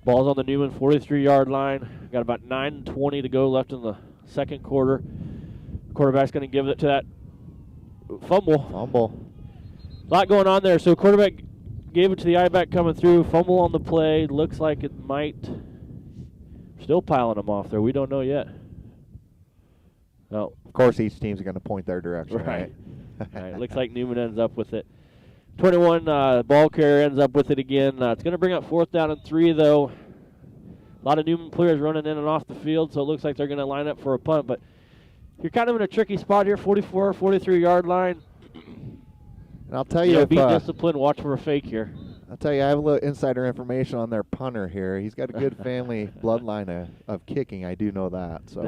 Ball's on the Neumann 43-yard line. Got about 9:20 to go left in the second quarter. Quarterback's going to give it to that fumble. A lot going on there. So quarterback gave it to the I-back coming through. Fumble on the play. Looks like it might. Still piling them off there. We don't know yet. No. Of course, each team's going to point their direction, right? Right. Looks like Neumann ends up with it. 21, ball carrier ends up with it again. It's going to bring up 4th down and 3, though. A lot of Neumann players running in and off the field, so it looks like they're going to line up for a punt. But you're kind of in a tricky spot here, 44, 43-yard line. And I'll tell you, be disciplined, watch for a fake here. I'll tell you, I have a little insider information on their punter here. He's got a good family bloodline of kicking. I do know that. So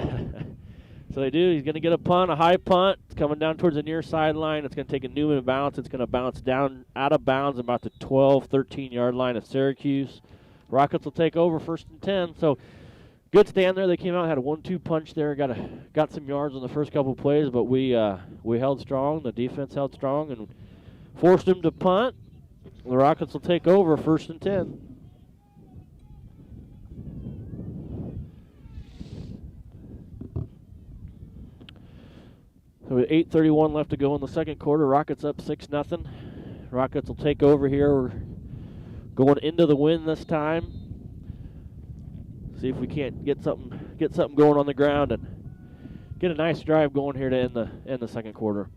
So they do. He's going to get a punt, a high punt. It's coming down towards the near sideline. It's going to take a Neumann bounce. It's going to bounce down out of bounds about the 12, 13-yard line of Syracuse. Rockets will take over 1st and 10. So good stand there. They came out, had a 1-2 punch there. Got some yards on the first couple plays, but we held strong. The defense held strong and forced them to punt. The Rockets will take over 1st and 10. So with 8:31 left to go in the second quarter, Rockets up 6-0. Rockets will take over here. We're going into the win this time. See if we can't get something going on the ground and get a nice drive going here to end the second quarter.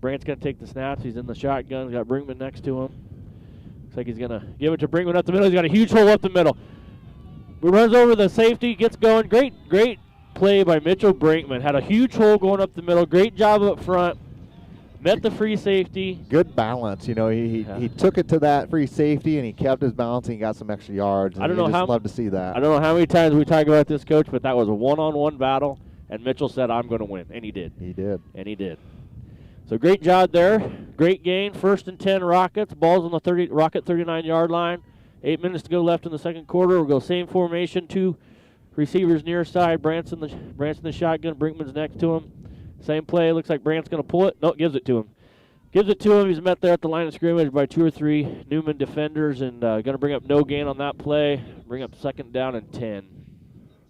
Brandt's going to take the snaps. He's in the shotgun. He's got Brinkman next to him. Looks like he's going to give it to Brinkman up the middle. He's got a huge hole up the middle. He runs over the safety, gets going. Great play by Mitchell Brinkman. Had a huge hole going up the middle. Great job up front. Met the free safety. Good balance. You know, he took it to that free safety, and he kept his balance, and he got some extra yards. I don't know how. Love to see that. I don't know how many times we talk about this, Coach, but that was a one-on-one battle, and Mitchell said, I'm going to win, and he did. He did. And he did. So great job there. Great gain. 1st and 10 Rockets. Ball's on the Rocket 39-yard line. 8 minutes to go left in the second quarter. We'll go same formation. 2 receivers near side. Brandt's in the shotgun. Brinkman's next to him. Same play. Looks like Brandt's going to pull it. No, gives it to him. He's met there at the line of scrimmage by 2 or 3 Neumann defenders, and going to bring up no gain on that play. Bring up 2nd down and 10.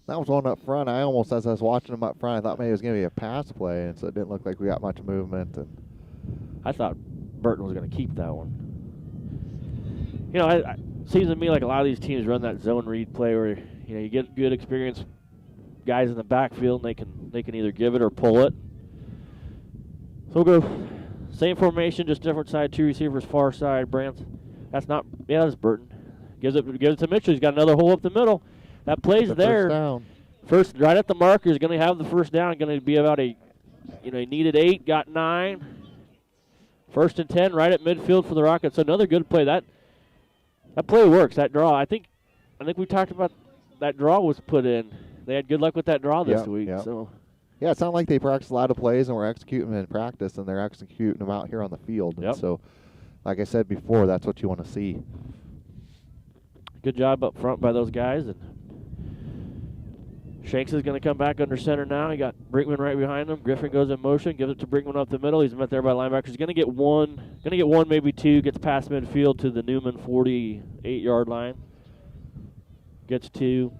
That was one up front. I almost, as I was watching him up front, I thought maybe it was going to be a pass play, and so it didn't look like we got much movement. And I thought Burton was going to keep that one. You know, it seems to me like a lot of these teams run that zone read play where you get good experienced guys in the backfield, and they can either give it or pull it. So we'll go same formation, just different side. 2 receivers far side. Brandt's. That's Burton. Gives it to Mitchell. He's got another hole up the middle. That play's there. First down. First, right at the marker, is going to have the first down. Going to be about he needed 8, got 9. 1st and 10, right at midfield for the Rockets. So another good play. That play works. That draw. I think we talked about that draw was put in. They had good luck with that draw this week. Yep. So. Yeah, it's not like they practice a lot of plays and we're executing them in practice, and they're executing them out here on the field. Yep. And so, like I said before, that's what you want to see. Good job up front by those guys. And Shanks is going to come back under center now. He got Brinkman right behind him. Griffin goes in motion, gives it to Brinkman up the middle. He's met there by linebackers. He's going to get one, maybe 2. Gets past midfield to the Neumann 48-yard line. Gets 2.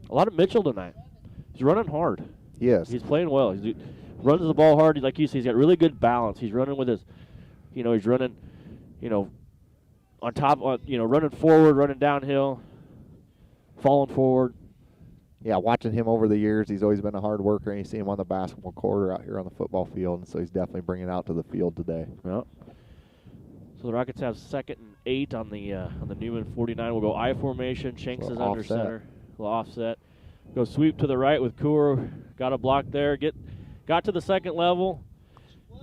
A lot of Mitchell tonight. He's running hard. Yes. He's playing well. He runs the ball hard. Like you said, he's got really good balance. He's running with his, he's running, on top, running forward, running downhill, falling forward. Yeah, watching him over the years, he's always been a hard worker, and you see him on the basketball court or out here on the football field, and so he's definitely bringing it out to the field today. Well, So the Rockets have 2nd and 8 on the Neumann 49. We'll go I formation. Shanks is under center. A little offset. Go sweep to the right with Kaur. Got a block there. Got to the second level.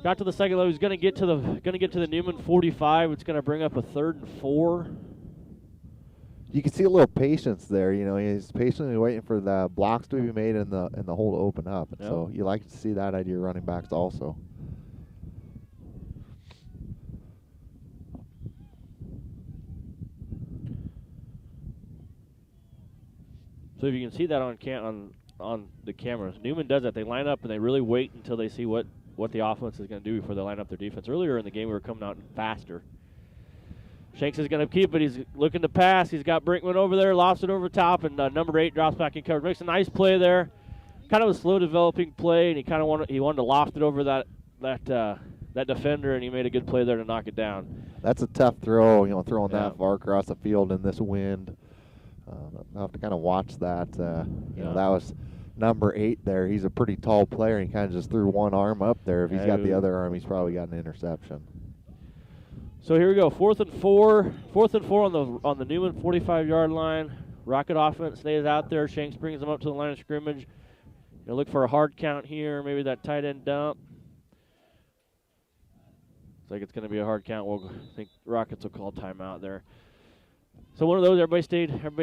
Got to the second level. He's going to get to the Neumann 45. It's going to bring up a 3rd and 4. You can see a little patience there. You know, he's patiently waiting for the blocks to be made and the hole to open up. And so you like to see that out of your running backs also. So if you can see that on the cameras, Neumann does that. They line up and they really wait until they see what the offense is going to do before they line up their defense. Earlier in the game, we were coming out faster. Shanks is going to keep it. He's looking to pass. He's got Brinkman over there, lofts it over top, and number 8 drops back in coverage. Makes a nice play there. Kind of a slow developing play, and he wanted to loft it over that defender, and he made a good play there to knock it down. That's a tough throw. You know, throwing that far across the field in this wind. I'll have to kind of watch that. You know, that was number 8 there. He's a pretty tall player. He kind of just threw one arm up there. If he's got the other arm, he's probably got an interception. So here we go, 4th and 4. 4th and 4 on the Neumann 45-yard line. Rocket offense stays out there. Shanks brings them up to the line of scrimmage. Gonna look for a hard count here. Maybe that tight end dump. Looks like it's going to be a hard count. I think Rockets will call timeout there. So one of those, everybody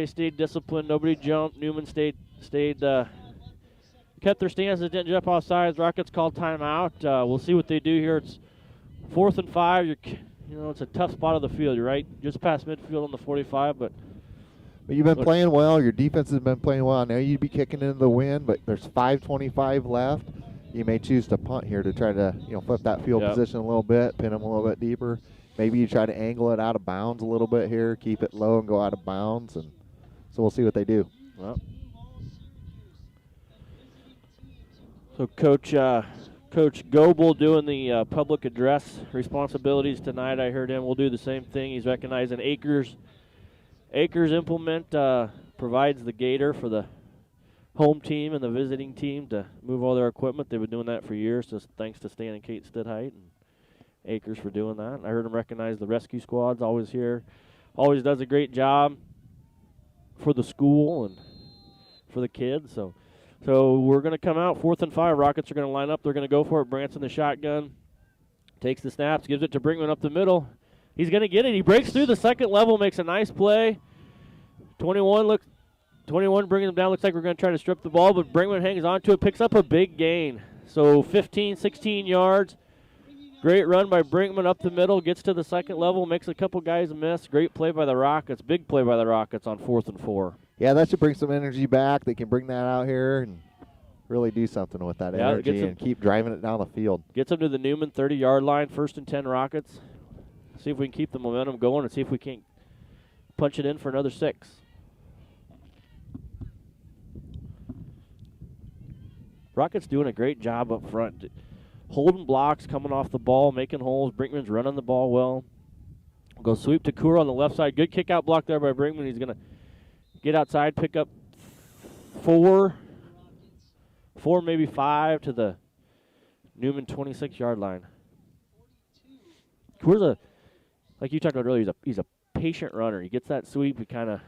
stayed disciplined. Nobody jumped. Neumann kept their stances, didn't jump off sides. Rockets called timeout. We'll see what they do here. It's 4th and 5. It's a tough spot of the field. You're right, just past midfield on the 45, but you've been playing well. Your defense has been playing well. Now you'd be kicking into the wind, but there's 5:25 left. You may choose to punt here to try to flip that field position a little bit, pin them a little bit deeper. Maybe you try to angle it out of bounds a little bit here, keep it low and go out of bounds, and so we'll see what they do. Well, so Coach Goebel doing the public address responsibilities tonight. I heard him. We'll do the same thing. He's recognizing Acres Implement provides the gator for the home team and the visiting team to move all their equipment. They've been doing that for years, just thanks to Stan and Kate Stidheit and Acres for doing that. I heard him recognize the rescue squad's always here. Always does a great job for the school and for the kids. So we're going to come out 4th and 5. Rockets are going to line up. They're going to go for it. Branson, the shotgun, takes the snaps, gives it to Brinkman up the middle. He's going to get it. He breaks through the second level, makes a nice play. 21 bringing him down. Looks like we're going to try to strip the ball, but Brinkman hangs on to it, picks up a big gain. So 15, 16 yards. Great run by Brinkman up the middle, gets to the second level, makes a couple guys miss. Great play by the Rockets. Big play by the Rockets on 4th and 4. Yeah, that should bring some energy back. They can bring that out here and really do something with that energy and keep driving it down the field. Gets them to the Neumann 30-yard line, 1st and 10 Rockets. See if we can keep the momentum going and see if we can't punch it in for another 6. Rockets doing a great job up front. Holding blocks, coming off the ball, making holes. Brinkman's running the ball well. Go sweep to Kura on the left side. Good kick out block there by Brinkman. He's going to get outside, pick up 4, maybe 5 to the Neumann 26-yard line. Kura's like you talked about earlier, he's a patient runner. He gets that sweep, he kind of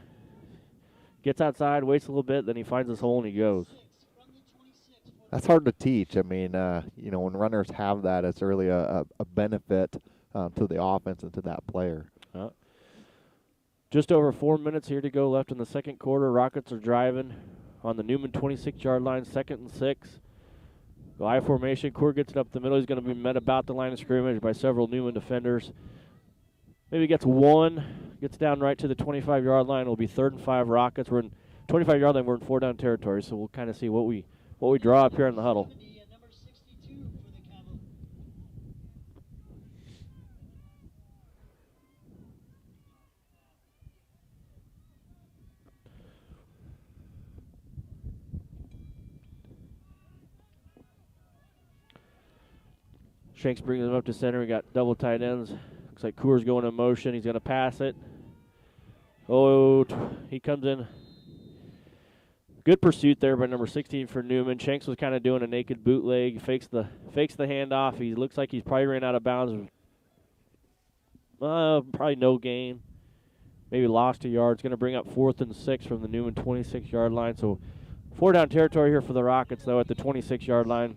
gets outside, waits a little bit, then he finds his hole and he goes. That's hard to teach. I mean, when runners have that, it's really a benefit to the offense and to that player. Just over 4 minutes here to go left in the second quarter. Rockets are driving on the Neumann 26-yard line, 2nd and 6. Go I formation. Coor gets it up the middle. He's going to be met about the line of scrimmage by several Neumann defenders. Maybe gets one, gets down right to the 25-yard line. It'll be 3rd and 5 Rockets. We're in 25-yard line. We're in 4-down territory, so we'll kind of see what we draw up here in the huddle. Shanks brings him up to center. We got double tight ends. Looks like Coors going in motion. He's going to pass it. He comes in. Good pursuit there by number 16 for Neumann. Shanks was kind of doing a naked bootleg. Fakes the handoff. He looks like he's probably ran out of bounds. Probably no gain. Maybe lost a yard. It's going to bring up 4th and 6 from the Neumann 26-yard line. So 4-down territory here for the Rockets, though, at the 26-yard line.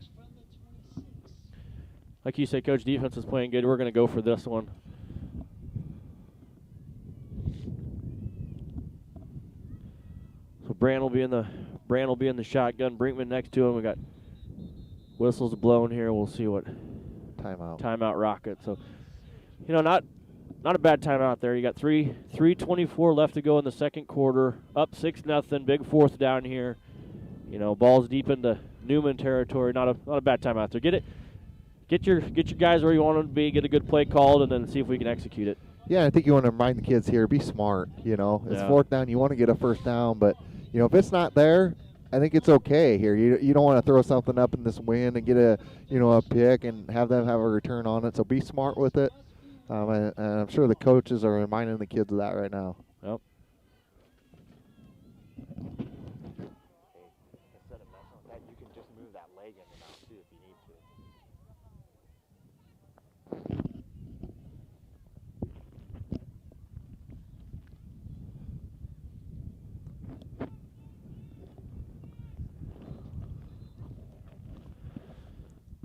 Like you say, Coach, defense is playing good. We're going to go for this one. So Brand will be in the shotgun. Brinkman next to him. We got whistles blowing here. We'll see what timeout Rockets. So not a bad timeout there. You got 3:24 left to go in the second quarter. Up 6-0. Big 4th down here. Ball's deep into Neumann territory. Not a bad timeout there. Get your guys where you want them to be. Get a good play called, and then see if we can execute it. Yeah, I think you want to remind the kids here, be smart. It's 4th down. You want to get a first down, but if it's not there, I think it's okay here. You don't want to throw something up in this wind and get a pick and have them have a return on it. So be smart with it. And I'm sure the coaches are reminding the kids of that right now. Yep. You can just move that leg in and out too if you need to.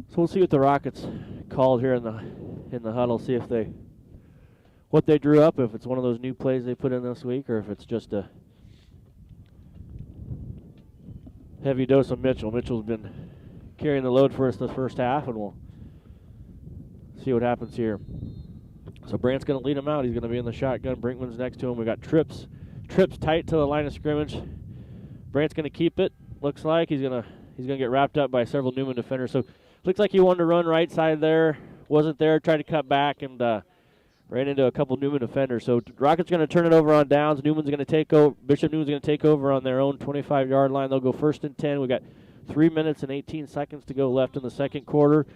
So we'll see what the Rockets called here in the huddle. See if what they drew up. If it's one of those new plays they put in this week, or if it's just a heavy dose of Mitchell. Mitchell's been carrying the load for us the first half, and we'll see what happens here. So Brandt's going to lead him out. He's going to be in the shotgun. Brinkman's next to him. We got Trips tight to the line of scrimmage. Brandt's going to keep it. Looks like he's going to get wrapped up by several Neumann defenders. So looks like he wanted to run right side there. Wasn't there. Tried to cut back and ran into a couple Neumann defenders. So Rockets going to turn it over on downs. Newman's going to take over. Bishop Newman's going to take over on their own 25-yard line. They'll go 1st and 10. We got 3 minutes and 18 seconds to go left in the second quarter.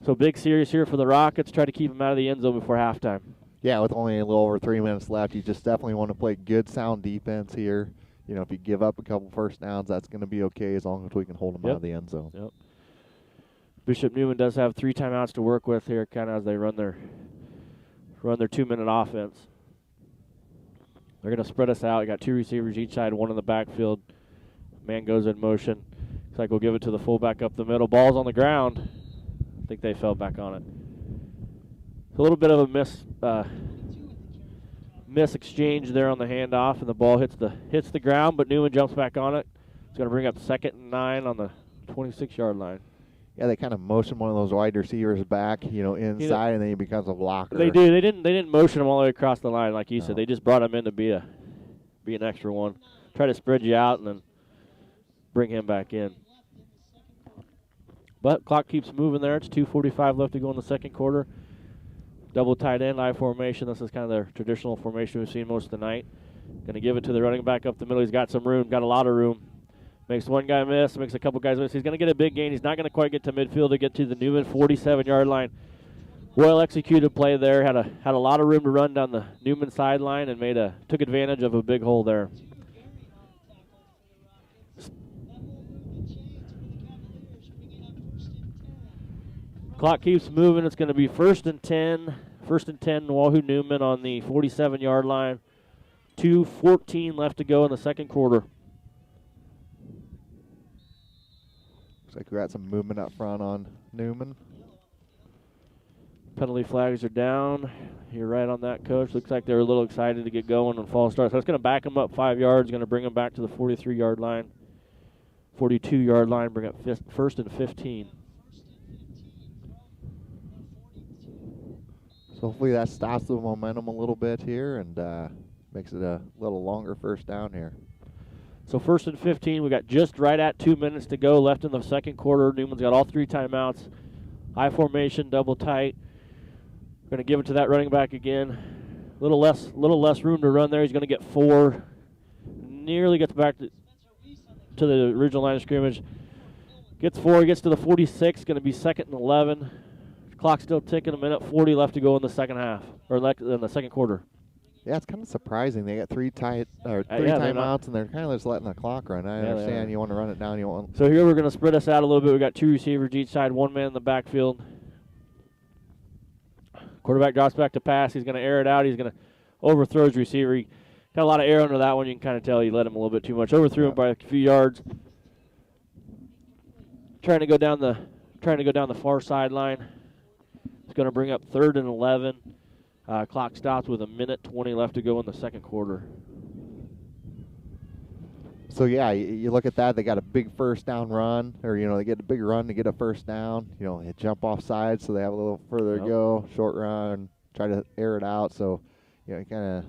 So big series here for the Rockets. Try to keep them out of the end zone before halftime. Yeah, with only a little over 3 minutes left, you just definitely want to play good, sound defense here. If you give up a couple first downs, that's going to be okay as long as we can hold them out of the end zone. Yep. Bishop Neumann does have 3 timeouts to work with here, kind of as they run their 2-minute offense. They're going to spread us out. You got 2 receivers each side, 1 in the backfield. Man goes in motion. Looks like we'll give it to the fullback up the middle. Ball's on the ground. I think they fell back on it. A little bit of a miss exchange there on the handoff, and the ball hits the ground, but Neumann jumps back on it. It's going to bring up 2nd and 9 on the 26-yard line. Yeah, they kind of motion one of those wide receivers back, inside, and then he becomes a blocker. They do. They didn't motion him all the way across the line like you said. They just brought him in to be an extra one. Try to spread you out and then bring him back in. But clock keeps moving there. It's 2:45 left to go in the second quarter. Double tight end, I formation. This is kind of their traditional formation we've seen most of the night. Going to give it to the running back up the middle. He's got some room, got a lot of room. Makes one guy miss, makes a couple guys miss. He's going to get a big gain. He's not going to quite get to midfield to get to the Neumann 47-yard line. Well executed play there. Had a lot of room to run down the Neumann sideline and took advantage of a big hole there. Clock keeps moving. It's going to be 1st and 10. 1st and 10, Wahoo Neumann on the 47-yard line. 2:14 left to go in the second quarter. Looks like we got some movement up front on Neumann. Penalty flags are down. You're right on that, Coach. Looks like they're a little excited to get going on false start. So it's going to back them up 5 yards. Going to bring them back to the 43-yard line. 42-yard line. Bring up 1st and 15. So hopefully that stops the momentum a little bit here and makes it a little longer first down here. So 1st and 15, we got just right at 2 minutes to go left in the second quarter. Newman's got all 3 timeouts. High formation, double tight. We're going to give it to that running back again. Little less room to run there. He's going to get 4. Nearly gets back to the original line of scrimmage. Gets 4, gets to the 46. Going to be 2nd and 11. Clock's still ticking. 1:40 left to go in the second half, or in the second quarter. Yeah, it's kind of surprising. They got 3 timeouts, and they're kind of just letting the clock run. I understand you want to run it down. So here we're going to spread us out a little bit. We got 2 receivers each side, 1 man in the backfield. Quarterback drops back to pass. He's going to air it out. He's going to overthrow his receiver. He got a lot of air under that one. You can kind of tell he let him a little bit too much. Overthrew him by a few yards. Trying to go down the far sideline. It's going to bring up 3rd and 11. Clock stops with 1:20 left to go in the second quarter. So, yeah, you look at that. They got a big first down run, or, they get a big run to get a first down. They jump off sides, so they have a little further to go. Short run, try to air it out. So, kind of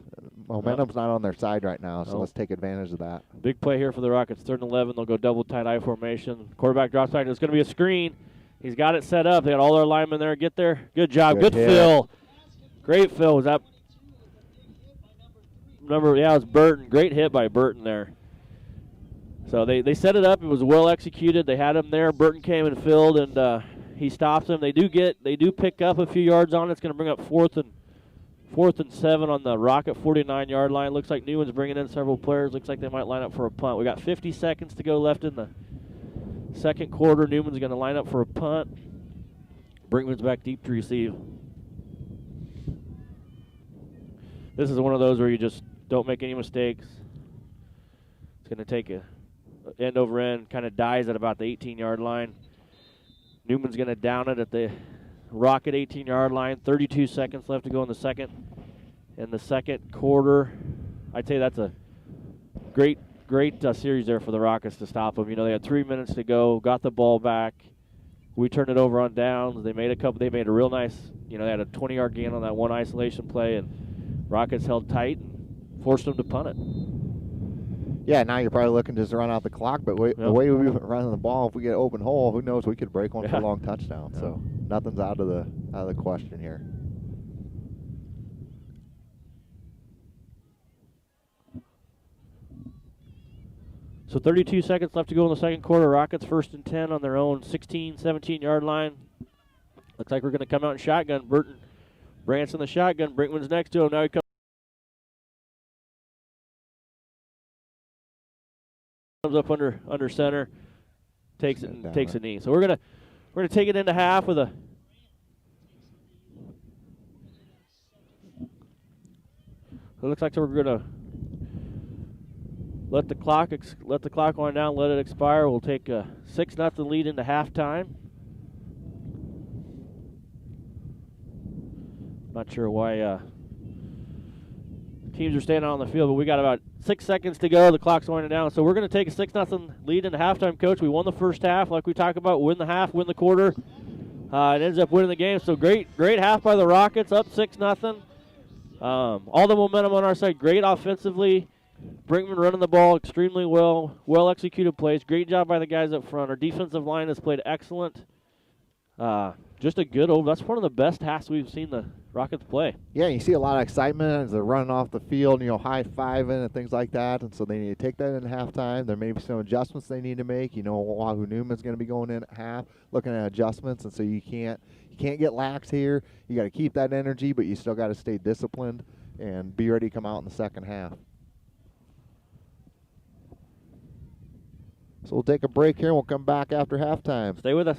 momentum's not on their side right now, so let's take advantage of that. Big play here for the Rockets. 3rd and 11. They'll go double tight I formation. Quarterback drops back. It's going to be a screen. He's got it set up. They got all their linemen there. Get there. Good job. Good fill. Great fill. Was that number? Yeah, it was Burton. Great hit by Burton there. So they set it up. It was well executed. They had him there. Burton came and filled, and he stops him. They do pick up a few yards on it. It's going to bring up 4th and 7 on the Rocket 49-yard line. Looks like Neumann's bringing in several players. Looks like they might line up for a punt. We got 50 seconds to go left in the second quarter. Neumann's going to line up for a punt. Brinkman's back deep to receive. This is one of those where you just don't make any mistakes. It's going to take a end over end, kind of dies at about the 18-yard line. Neumann's going to down it at the Rocket 18-yard line. 32 seconds left to go in the second quarter. I'd say that's a great series there for the Rockets to stop them. They had 3 minutes to go, got the ball back. We turned it over on downs. They made a real nice, they had a 20-yard gain on that one isolation play, and Rockets held tight and forced them to punt it. Yeah, now you're probably looking just to run out the clock, but the way we've been running the ball, if we get an open hole, who knows, we could break one for a long touchdown. So nothing's out of the question here. So 32 seconds left to go in the second quarter. Rockets 1st and 10 on their own 16, 17-yard line. Looks like we're going to come out in shotgun. Burton, Branson the shotgun. Brinkman's next to him. Now he comes up under center, takes a knee. So we're gonna take it into half with a. It looks like we're gonna let the clock wind down, let it expire. We'll take a 6-0 lead into halftime. Not sure why teams are staying out on the field, but we got about 6 seconds to go. The clock's winding down. So we're going to take a 6-0 lead into halftime, Coach. We won the first half, like we talked about. Win the half, win the quarter. It ends up winning the game. So great half by the Rockets, up 6-0. All the momentum on our side. Great offensively. Brinkman running the ball extremely well. Well-executed plays. Great job by the guys up front. Our defensive line has played excellent. Just a good that's one of the best halves we've seen the Rockets play. Yeah, you see a lot of excitement as they're running off the field, high-fiving and things like that. And so they need to take that into halftime. There may be some adjustments they need to make. Wahoo Newman's going to be going in at half, looking at adjustments. And so you can't get lax here. You got to keep that energy, but you still got to stay disciplined and be ready to come out in the second half. So we'll take a break here, and we'll come back after halftime. Stay with us.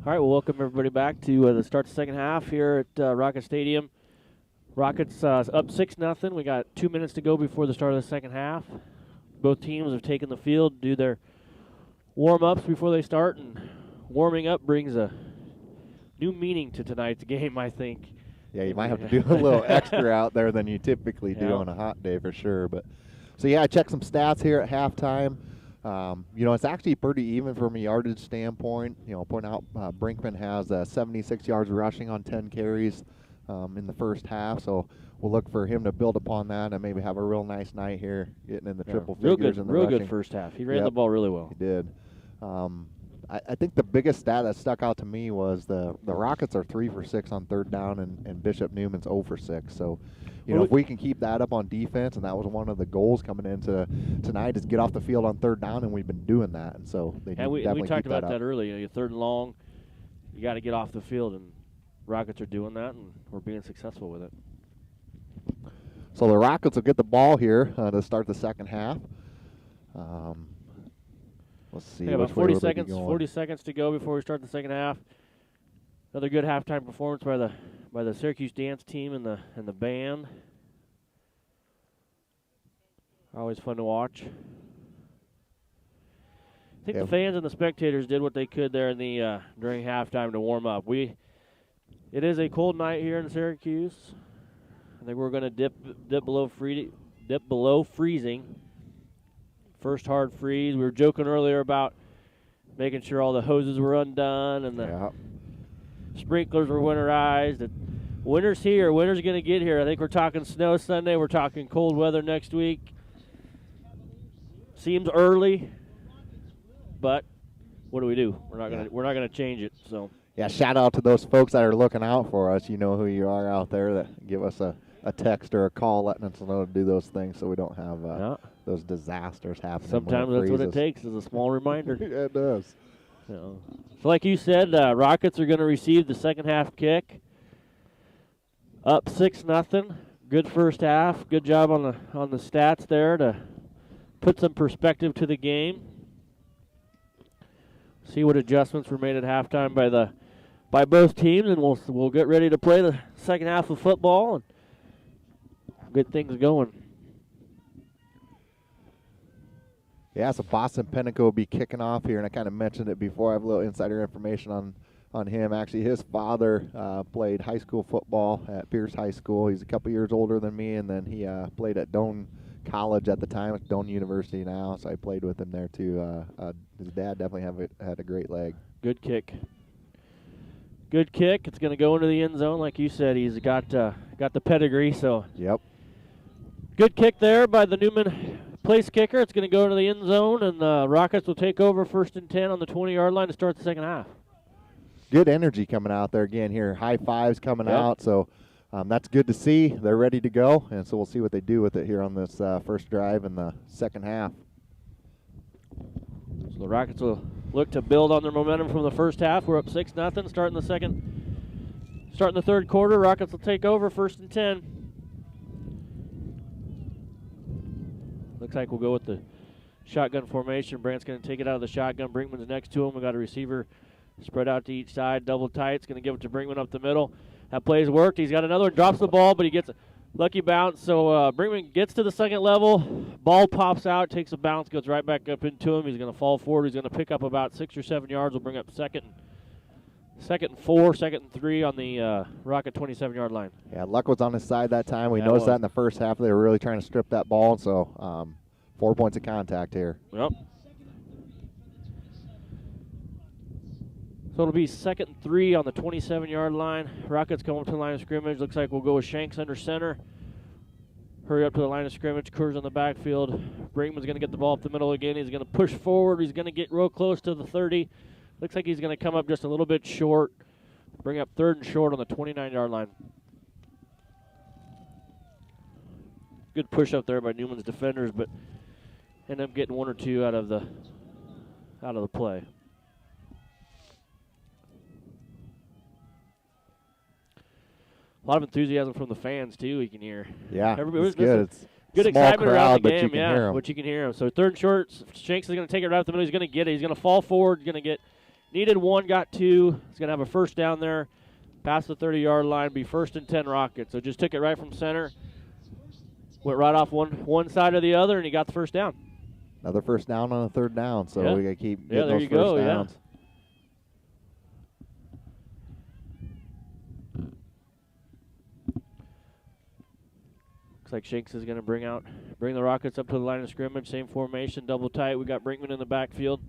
All right, well, welcome everybody back to the start of the second half here at Rocket Stadium. Rockets up 6-0. We got 2 minutes to go before the start of the second half. Both teams have taken the field, do their warm-ups before they start, and warming up brings a new meaning to tonight's game, I think. Yeah, you might have to do a little extra out there than you typically do on a hot day for sure. But so yeah, I checked some stats here at halftime. It's actually pretty even from a yardage standpoint. Point out Brinkman has 76 yards rushing on 10 carries in the first half. So we'll look for him to build upon that and maybe have a real nice night here, getting in the triple figures in the real rushing. Good first half. He ran the ball really well. He did. I think the biggest stat that stuck out to me was the Rockets are 3 for 6 on third down, and Bishop Neuman's 0 for 6. So, if we can keep that up on defense, and that was one of the goals coming into tonight, is get off the field on third down, and we've been doing that. And so they definitely we talked keep about that earlier. You're third and long, you got to get off the field, and Rockets are doing that, and we're being successful with it. So the Rockets will get the ball here to start the second half. Let's see. About 40 seconds. 40 seconds to go before we start the second half. Another good halftime performance by the Syracuse dance team and the band. Always fun to watch. I think the fans and the spectators did what they could there in the during halftime to warm up. It is a cold night here in Syracuse. I think we're going to dip below freezing. First hard freeze. We were joking earlier about making sure all the hoses were undone and the sprinklers were winterized. And winter's here. Winter's going to get here. I think we're talking snow Sunday. We're talking cold weather next week. Seems early, but what do we do? We're not gonna change it. So yeah, shout out to those folks that are looking out for us. You know who you are out there that give us a text or a call letting us know to do those things so we don't have those disasters happening. Sometimes that's what it takes, is a small reminder. Yeah, it does. So like you said, Rockets are going to receive the second half kick. Up 6-0. Good first half. Good job on the stats there to put some perspective to the game. See what adjustments were made at halftime by both teams, and we'll get ready to play the second half of football and get things going. Yeah, so Boston Pennico will be kicking off here, and I kind of mentioned it before. I have a little insider information on him. Actually, his father played high school football at Pierce High School. He's a couple years older than me, and then he played at Doane College at the time. It's Doane University now, so I played with him there too. His dad definitely had a great leg. Good kick. Good kick. It's going to go into the end zone, like you said. He's got the pedigree. So yep. Good kick there by the Neumann place kicker. It's going to go into the end zone, and the Rockets will take over 1st and 10 on the 20-yard line to start the second half. Good energy coming out there again here. High fives coming out. So that's good to see. They're ready to go, and so we'll see what they do with it here on this first drive in the second half. So the Rockets will look to build on their momentum from the first half. We're up 6-0, starting the third quarter. Rockets will take over 1st and 10. Looks like we'll go with the shotgun formation. Brandt's going to take it out of the shotgun. Brinkman's next to him. We got a receiver spread out to each side, double tight. It's going to give it to Brinkman up the middle. That play's worked. He's got another one, drops the ball, but he gets a lucky bounce. So Brinkman gets to the second level. Ball pops out, takes a bounce, goes right back up into him. He's going to fall forward. He's going to pick up about 6 or 7 yards. We'll bring up second and 4, second and 3 on the Rocket 27-yard line. Yeah, luck was on his side that time. We noticed that in the first half. They were really trying to strip that ball, so 4 points of contact here. Yep. So it'll be 2nd and 3 on the 27-yard line. Rockets come up to the line of scrimmage. Looks like we'll go with Shanks under center. Hurry up to the line of scrimmage. Kerr's on the backfield. Brinkman's going to get the ball up the middle again. He's going to push forward. He's going to get real close to the 30. Looks like he's going to come up just a little bit short. Bring up 3rd and short on the 29-yard line. Good push up there by Neumann's defenders, but end up getting 1 or 2 out of the play. A lot of enthusiasm from the fans too. You can hear. Yeah, everybody's good. It's good excitement around the game. But you can hear 'em. But you can hear him. So 3rd and short. Shanks is going to take it right up the middle. He's going to get it. He's going to fall forward. He's going to get Needed 1, got 2. He's going to have a first down there. Past the 30-yard line, be 1st and 10 Rockets. So just took it right from center. Went right off one side or the other, and he got the first down. Another first down on a 3rd down, so Yeah. we got to keep Yeah, getting there those you first go, downs. Looks like Shanks is going to bring the Rockets up to the line of scrimmage. Same formation, double tight. We got Brinkman in the backfield.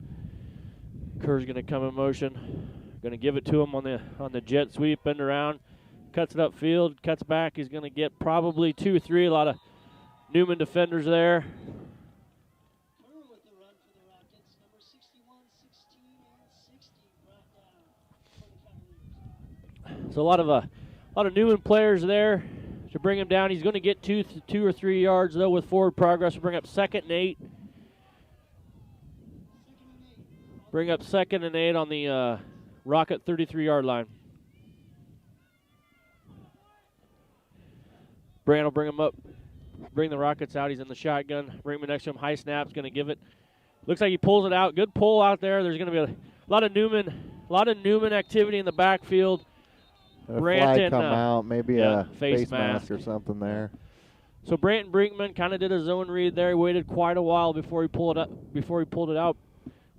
Kerr's going to come in motion. Going to give it to him on the jet sweep, bend around, cuts it upfield, cuts back. He's going to get probably 2 or 3. A lot of Neumann defenders there. Kerr with the run for the Rockets. Number 61, 16, and 60 brought down for the Cavaliers. So a lot of Neumann players there to bring him down. He's going to get 2 or 3 yards though with forward progress. We'll bring up 2nd and 8. Bring up 2nd and 8 on the Rocket 33-yard line. Brand will bring him up, bring the Rockets out. He's in the shotgun. Bring him next to him. High snap's going to give it. Looks like he pulls it out. Good pull out there. There's going to be a lot of Neumann activity in the backfield. A Branton, flag come out, maybe a face mask mask or something there. So Branton Brinkman kind of did a zone read there. He waited quite a while before he pulled it out.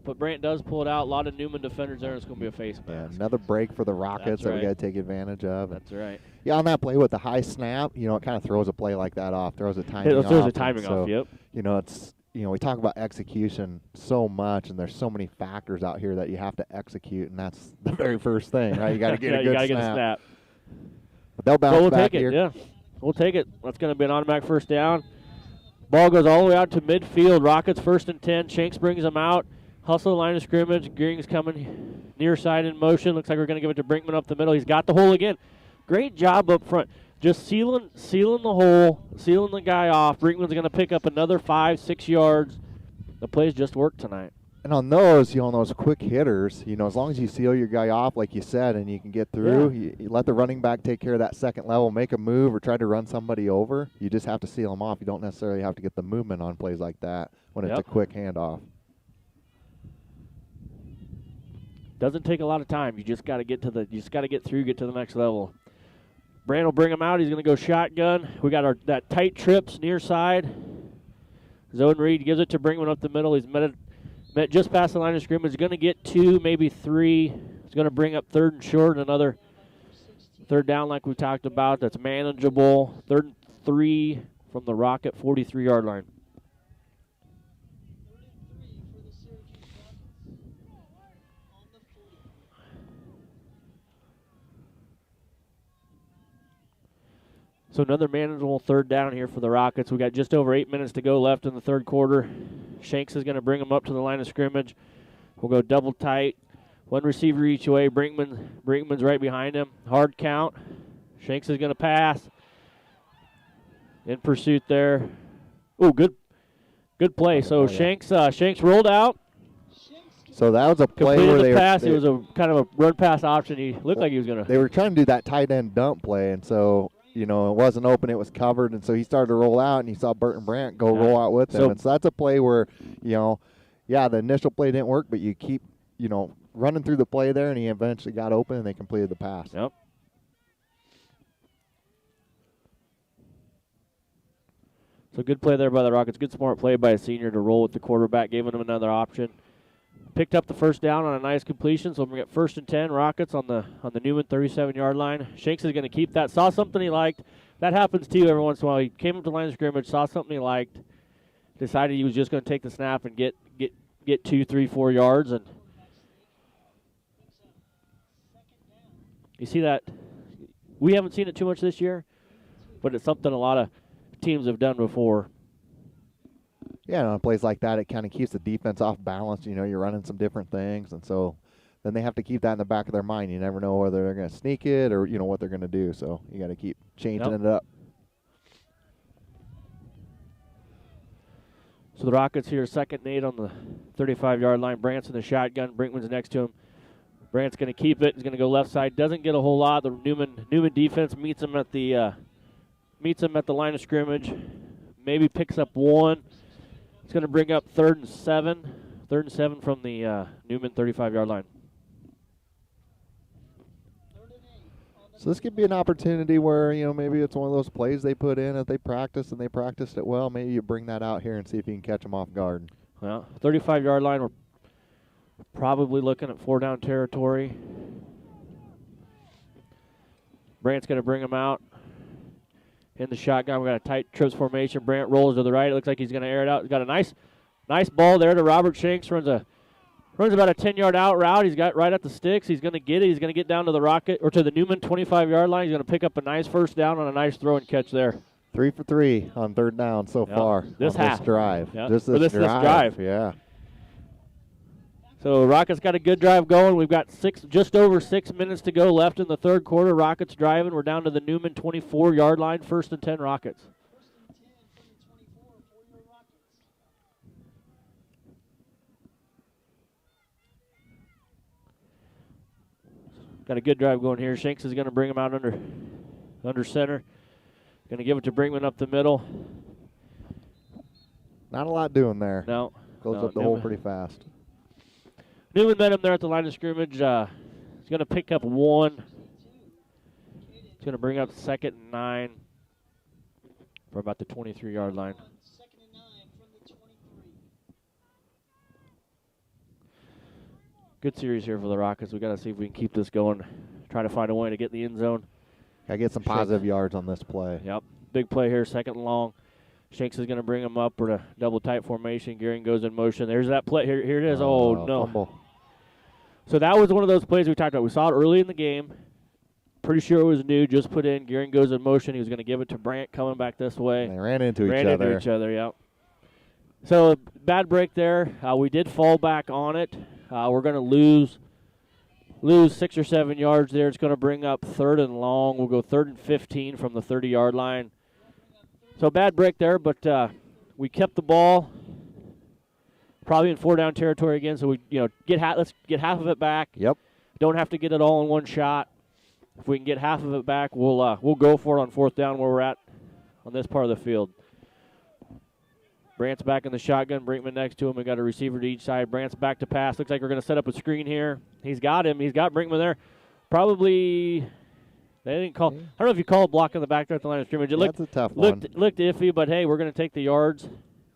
But Branton does pull it out. A lot of Neumann defenders there. It's going to be a face mask. Yeah, another break for the Rockets That's that we right. got to take advantage of. That's right. Yeah, on that play with the high snap, it kind of throws a play like that off, throws a timing off. It throws the and timing so, off, yep. It's we talk about execution so much, and there's so many factors out here that you have to execute, and that's the very first thing, right? You got to get a good you gotta snap. get a snap. But they'll bounce So we'll back take it, here. yeah. We'll take it. That's going to be an automatic first down. Ball goes all the way out to midfield. Rockets 1st and 10. Shanks brings them out. Hustle line of scrimmage. Gearing's coming near side in motion. Looks like we're going to give it to Brinkman up the middle. He's got the hole again. Great job up front. Just sealing the hole, sealing the guy off. Brinkman's going to pick up another 5-6 yards. The plays just worked tonight. And on those, on those quick hitters, as long as you seal your guy off, like you said, and you can get through, you let the running back take care of that second level, make a move, or try to run somebody over. You just have to seal them off. You don't necessarily have to get the movement on plays like that when it's a quick handoff. Doesn't take a lot of time. You just got to get through, get to the next level. Brand will bring him out. He's going to go shotgun. We got that tight trips near side. Zone read gives it to Brinkman up the middle. He's met just past the line of scrimmage. He's going to get 2, maybe 3. He's going to bring up 3rd and short, another 3rd down like we talked about. That's manageable. 3rd and 3 from the Rocket 43-yard line. 3rd and 3 for the Syracuse Rockets on the 40. So another manageable 3rd down here for the Rockets. We got just over 8 minutes to go left in the 3rd quarter. Shanks is going to bring them up to the line of scrimmage. We'll go double tight. 1 receiver each way. Brinkman's right behind him. Hard count. Shanks is going to pass. In pursuit there. Oh, good play. So Shanks rolled out. So that was a play Completed where the pass. It was a kind of a run pass option. He looked like he was going to. They were trying to do that tight end dump play, and so it wasn't open, it was covered, and so he started to roll out, and he saw Burton Brandt roll out with him. And so that's a play where, the initial play didn't work, but you keep, running through the play there, and he eventually got open, and they completed the pass. Yep. So good play there by the Rockets. Good smart play by a senior to roll with the quarterback, giving him another option. Picked up the first down on a nice completion, so we're going to get 1st and 10. Rockets on the Neumann 37-yard line. Shanks is going to keep that. Saw something he liked. That happens too every once in a while. He came up to the line of scrimmage, saw something he liked, decided he was just going to take the snap and get 2, 3, 4 yards. And you see that? We haven't seen it too much this year, but it's something a lot of teams have done before. Yeah, on plays like that, it kind of keeps the defense off balance. You're running some different things, and so then they have to keep that in the back of their mind. You never know whether they're going to sneak it or, what they're going to do. So you got to keep changing it up. So the Rockets here, 2nd and 8 on the 35-yard line. Brandt's in the shotgun. Brinkman's next to him. Brandt's going to keep it. He's going to go left side. Doesn't get a whole lot. The Neumann defense meets him at the line of scrimmage. Maybe picks up 1. It's going to bring up 3rd and 7. 3rd and 7 from the Neumann 35-yard line. So this could be an opportunity where, maybe it's one of those plays they put in if they practice and they practiced it well. Maybe you bring that out here and see if you can catch them off guard. Well, 35-yard line, we're probably looking at 4-down territory. Brant's going to bring him out in the shotgun. We got a tight trips formation. Brant rolls to the right. It looks like he's going to air it out. He's got a nice ball there to Robert Shanks. Runs about a 10-yard out route. He's got right at the sticks. He's going to get it. He's going to get down to the Rocket or to the Neumann 25-yard line. He's going to pick up a nice first down on a nice throw and catch there. 3 for 3 on 3rd down so far. This on this drive. Yep. Just this drive. Yeah. So Rockets got a good drive going. We've got just over 6 minutes to go left in the third quarter. Rockets driving. We're down to the Neumann 24-yard line. 1st and 10 Rockets. Got a good drive going here. Shanks is going to bring him out under center. Going to give it to Brinkman up the middle. Not a lot doing there. No. Goes up the hole pretty fast. Neumann met him there at the line of scrimmage. He's going to pick up 1. He's going to bring up 2nd and 9 for about the 23-yard line. Good series here for the Rockets. We got to see if we can keep this going. Try to find a way to get in the end zone. Got to get some positive yards on this play. Yep. Big play here, 2nd and long. Shanks is going to bring him up for the double tight formation. Gearing goes in motion. There's that play. Here it is. Oh, no. Fumble. So that was one of those plays we talked about. We saw it early in the game. Pretty sure it was new. Just put in. Gearing goes in motion. He was going to give it to Brant coming back this way. And they ran into each other, yep. So bad break there. We did fall back on it. We're going to lose 6 or 7 yards there. It's going to bring up 3rd and long. We'll go 3rd and 15 from the 30-yard line. So bad break there, but we kept the ball. Probably in 4-down territory again. So let's get half of it back. Yep. Don't have to get it all in one shot. If we can get half of it back, we'll go for it on 4th down where we're at on this part of the field. Brant's back in the shotgun. Brinkman next to him. We got a receiver to each side. Brant's back to pass. Looks like we're going to set up a screen here. He's got him. He's got Brinkman there. Probably they didn't call. I don't know if you call a block on the back there at the line of scrimmage. That's a tough one. Looked iffy, but hey, we're going to take the yards.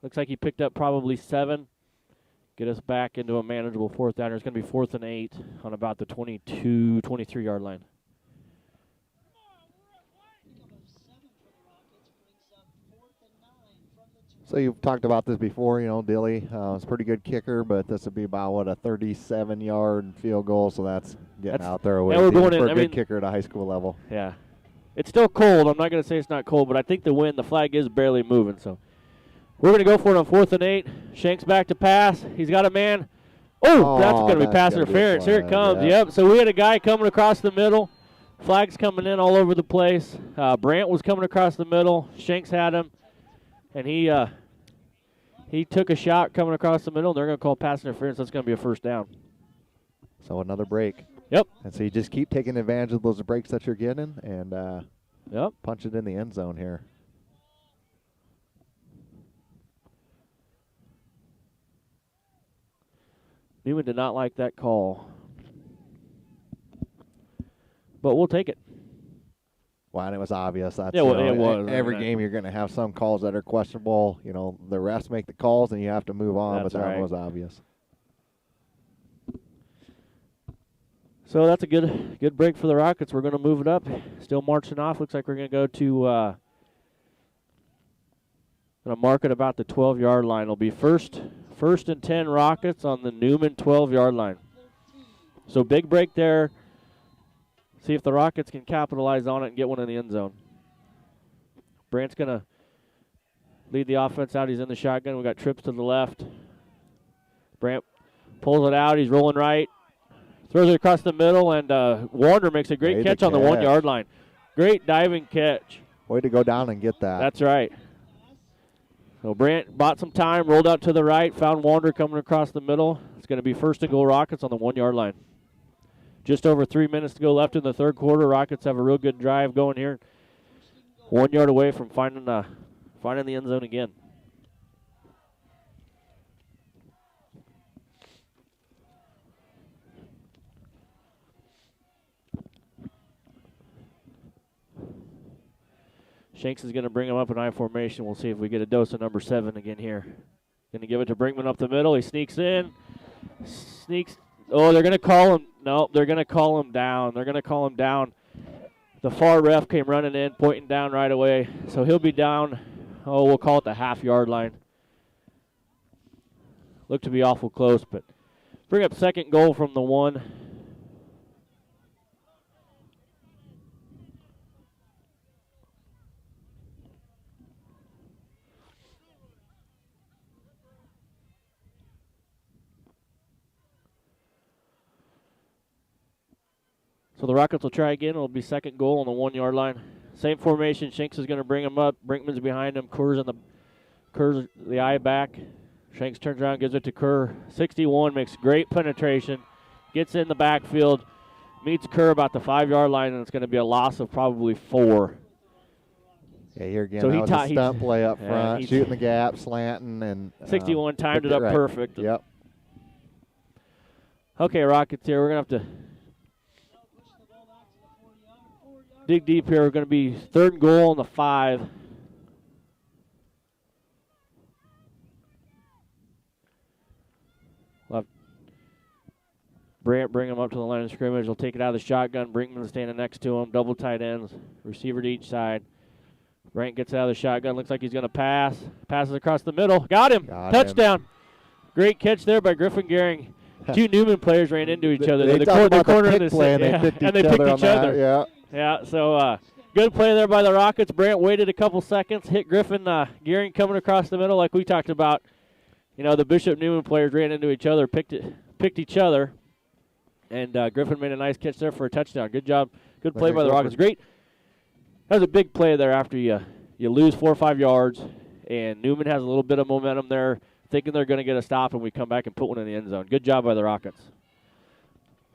Looks like he picked up probably 7. Get us back into a manageable 4th down. It's going to be 4th and 8 on about the 22, 23-yard line. So you've talked about this before, Dilly. It's a pretty good kicker, but this would be about, a 37-yard field goal, so that's getting out there we're going for in, a good kicker at a high school level. Yeah. It's still cold. I'm not going to say it's not cold, but I think the flag is barely moving. So we're going to go for it on 4th and 8. Shanks back to pass. He's got a man. Oh, that's going to be pass interference. Here it comes. Yeah. Yep. So we had a guy coming across the middle. Flags coming in all over the place. Brant was coming across the middle. Shanks had him. And he took a shot coming across the middle, and they're going to call pass interference. That's going to be a 1st down. So another break. Yep. And so you just keep taking advantage of those breaks that you're getting and punch it in the end zone here. Neumann did not like that call. But we'll take it. Well, and it was obvious. That's, it was. Every game you're going to have some calls that are questionable. The refs make the calls, and you have to move on, but that one was obvious. So that's a good break for the Rockets. We're going to move it up. Still marching off. Looks like we're going to go to going to mark it about the 12-yard line. It'll be first and 10 Rockets on the Neumann 12-yard line. So big break there. See if the Rockets can capitalize on it and get one in the end zone. Brant's going to lead the offense out. He's in the shotgun. We got trips to the left. Brant pulls it out. He's rolling right. Throws it across the middle, and Warner makes a great catch on the 1-yard line. Great diving catch. Way to go down and get that. That's right. So Brant bought some time, rolled out to the right, found Wander coming across the middle. It's going to be 1st and goal Rockets on the 1-yard line. Just over 3 minutes to go left in the third quarter. Rockets have a real good drive going here. 1 yard away from finding the end zone again. Shanks is going to bring him up in I formation. We'll see if we get a dose of number 7 again here. Going to give it to Brinkman up the middle. He sneaks in. Oh, they're going to call him. No, they're going to call him down. They're going to call him down. The far ref came running in, pointing down right away. So he'll be down. Oh, we'll call it the half-yard line. Looked to be awful close, but bring up second goal from the 1. So the Rockets will try again. It'll be second goal on the 1-yard line. Same formation. Shanks is going to bring him up. Brinkman's behind him. Kerr's the eye back. Shanks turns around, gives it to Kerr. 61 makes great penetration. Gets in the backfield. Meets Kerr about the 5-yard line, and it's going to be a loss of probably 4. Yeah, here again, So that was a stunt play up front, shooting the gap, slanting, and 61 timed it up right. perfect. Yep. Okay, Rockets here. We're going to have to dig deep here. We're going to be third and goal on the 5. We'll have Brant bring him up to the line of scrimmage. He'll take it out of the shotgun. Brinkman standing next to him. Double tight ends. Receiver to each side. Brant gets out of the shotgun. Looks like he's going to pass. Passes across the middle. Got him. Touchdown. Great catch there by Griffin Gehring. 2 Neumann players ran into each other. They the corner of the play, and they picked each other. Yeah. Yeah, so good play there by the Rockets. Brant waited a couple seconds, hit Griffin Gehring coming across the middle like we talked about. You know, the Bishop Neumann players ran into each other, picked each other, and Griffin made a nice catch there for a touchdown. Good job. Good play by the Rockets. Great. That was a big play there after you lose 4 or 5 yards, and Neumann has a little bit of momentum there, thinking they're going to get a stop, and we come back and put one in the end zone. Good job by the Rockets.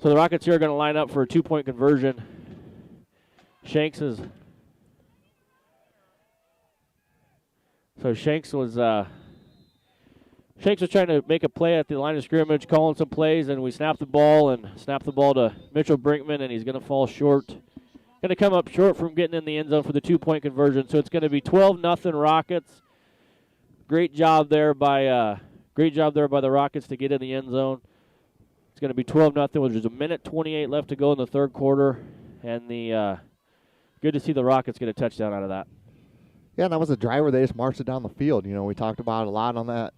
So the Rockets here are going to line up for a 2-point conversion. Shanks was trying to make a play at the line of scrimmage, calling some plays, and we snapped the ball to Mitchell Brinkman, and he's going to fall short. Going to come up short from getting in the end zone for the 2-point conversion. So it's going to be 12-0 Rockets. Great job there by the Rockets to get in the end zone. It's going to be 12-0 with just 1:28 left to go in the third quarter, and good to see the Rockets get a touchdown out of that. Yeah, and that was a drive where they just marched it down the field. You know, we talked about a lot on that,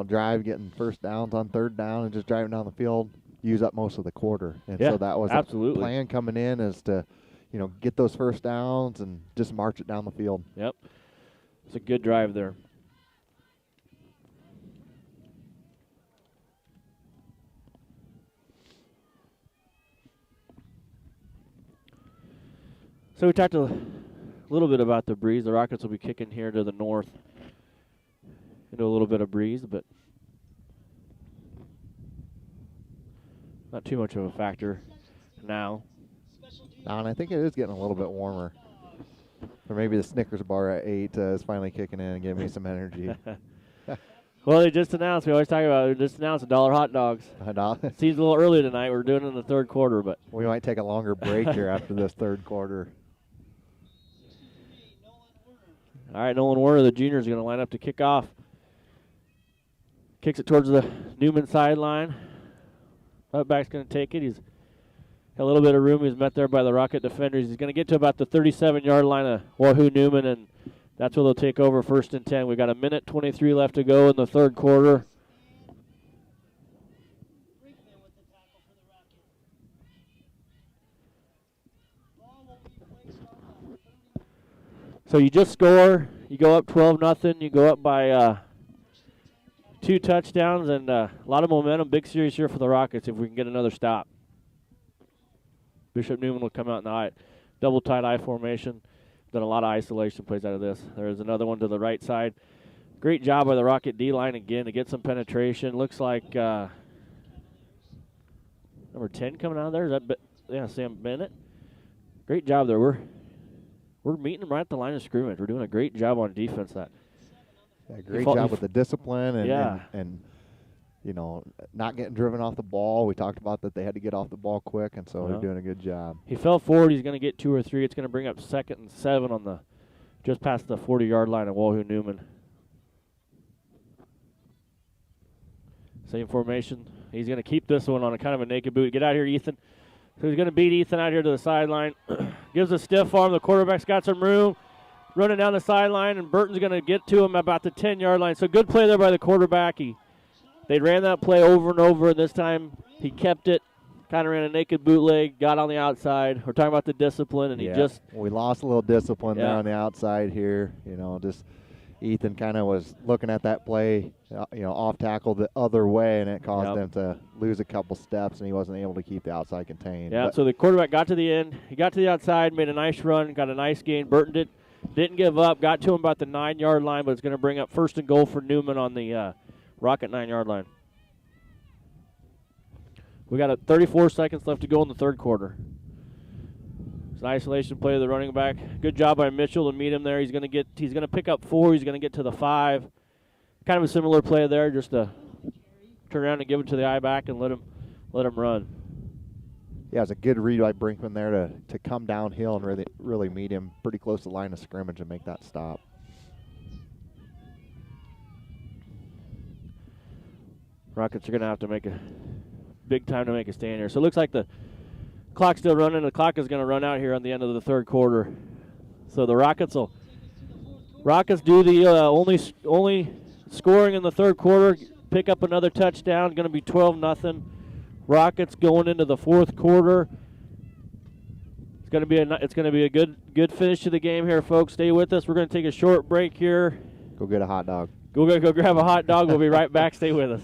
drive, getting first downs on third down and just driving down the field, use up most of the quarter. And so that was absolutely a plan coming in, is to, get those first downs and just march it down the field. Yep. It's a good drive there. So we talked a little bit about the breeze. The Rockets will be kicking here to the north into a little bit of breeze, but not too much of a factor now. And I think it is getting a little bit warmer. Or maybe the Snickers bar at 8 is finally kicking in and giving me some energy. Well, they just announced, we always talk about it, they just announced $1 hot dogs. It seems a little early tonight. We're doing it in the third quarter, but we might take a longer break here after this third quarter. All right, Nolan Werner, the junior, is going to line up to kick off. Kicks it towards the Neumann sideline. Back's going to take it. He's got a little bit of room. He's met there by the Rocket defenders. He's going to get to about the 37-yard line of Wahoo Neumann, and that's where they'll take over 1st and 10. We've got 1:23 left to go in the third quarter. So you just score, you go up 12-0, you go up by 2 touchdowns, and a lot of momentum. Big series here for the Rockets if we can get another stop. Bishop Neumann will come out in the double tight eye formation. Done a lot of isolation plays out of this. There's another one to the right side. Great job by the Rocket D-line again to get some penetration. Looks like number 10 coming out of there. Is that Sam Bennett? Great job there. We're meeting them right at the line of scrimmage. We're doing a great job on defense. Great job with the discipline and not getting driven off the ball. We talked about that they had to get off the ball quick, and so they're doing a good job. He fell forward. He's going to get 2 or 3. It's going to bring up 2nd and 7 on the just past the 40-yard line of Wahoo Neumann. Same formation. He's going to keep this one on a kind of a naked boot. Get out here, Ethan. So he's going to beat Ethan out here to the sideline. Gives a stiff arm. The quarterback's got some room. Running down the sideline, and Burton's going to get to him about the 10-yard line. So good play there by the quarterback. They ran that play over and over, and this time he kept it. Kind of ran a naked bootleg, got on the outside. We're talking about the discipline, and we lost a little discipline there Yeah. on the outside here. Just Ethan kind of was looking at that play, off tackle the other way, and it caused them to lose a couple steps, and he wasn't able to keep the outside contained. Yeah, so the quarterback got to the end. He got to the outside, made a nice run, got a nice gain. Burton didn't give up, got to him about the 9-yard line, but it's going to bring up 1st and goal for Neumann on the Rocket 9-yard line. We got 34 seconds left to go in the third quarter. It's an isolation play to the running back. Good job by Mitchell to meet him there. He's going to pick up 4. He's going to get to the 5. Kind of a similar play there, just to turn around and give it to the eye back and let him run. Yeah, it's a good read by Brinkman there to come downhill and really meet him pretty close to the line of scrimmage and make that stop. Rockets are going to have to make a big time to make a stand here. So it looks like the clock's still running. The clock is going to run out here on the end of the third quarter. So the Rockets do the only scoring in the third quarter, pick up another touchdown, going to be 12-0. Rockets going into the fourth quarter. It's going to be a good finish to the game here, folks. Stay with us. We're going to take a short break here. Go get a hot dog. Go grab a hot dog. We'll be right back. Stay with us.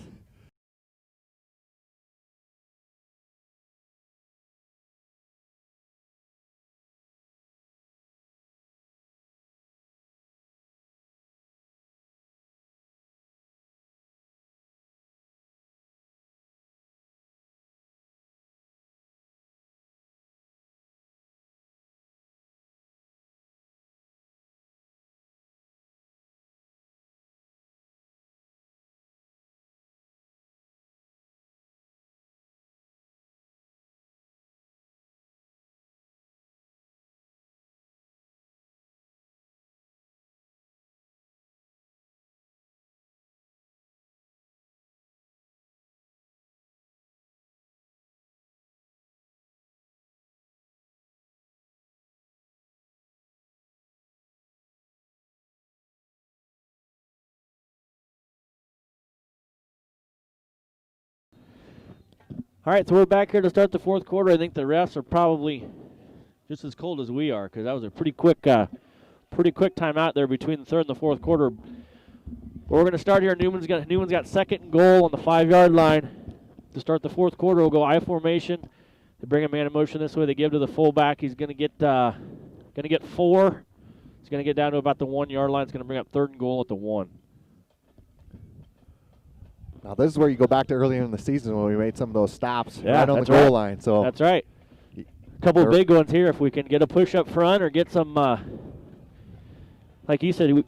All right, so we're back here to start the fourth quarter. I think the refs are probably just as cold as we are because that was a pretty quick timeout there between the third and the fourth quarter. But we're going to start here. Newman's got 2nd and goal on the 5-yard line to start the fourth quarter. We'll go I formation. They bring a man in motion this way. They give to the fullback. He's going to get 4. He's going to get down to about the 1-yard line. It's going to bring up 3rd and goal at the 1. Now, this is where you go back to earlier in the season when we made some of those stops Yeah, right on the goal line. So that's right. A couple of big ones here. If we can get a push up front or get some, like you said,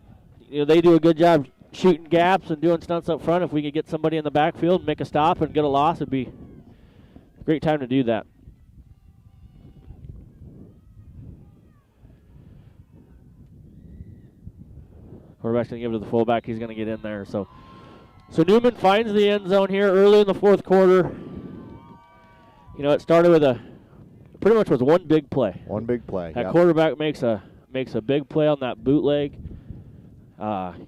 they do a good job shooting gaps and doing stunts up front. If we could get somebody in the backfield, make a stop, and get a loss, it'd be a great time to do that. Quarterback's going to give it to the fullback. He's going to get in there. So Neumann finds the end zone here early in the fourth quarter. It started with pretty much was one big play. One big play. That quarterback makes a big play on that bootleg.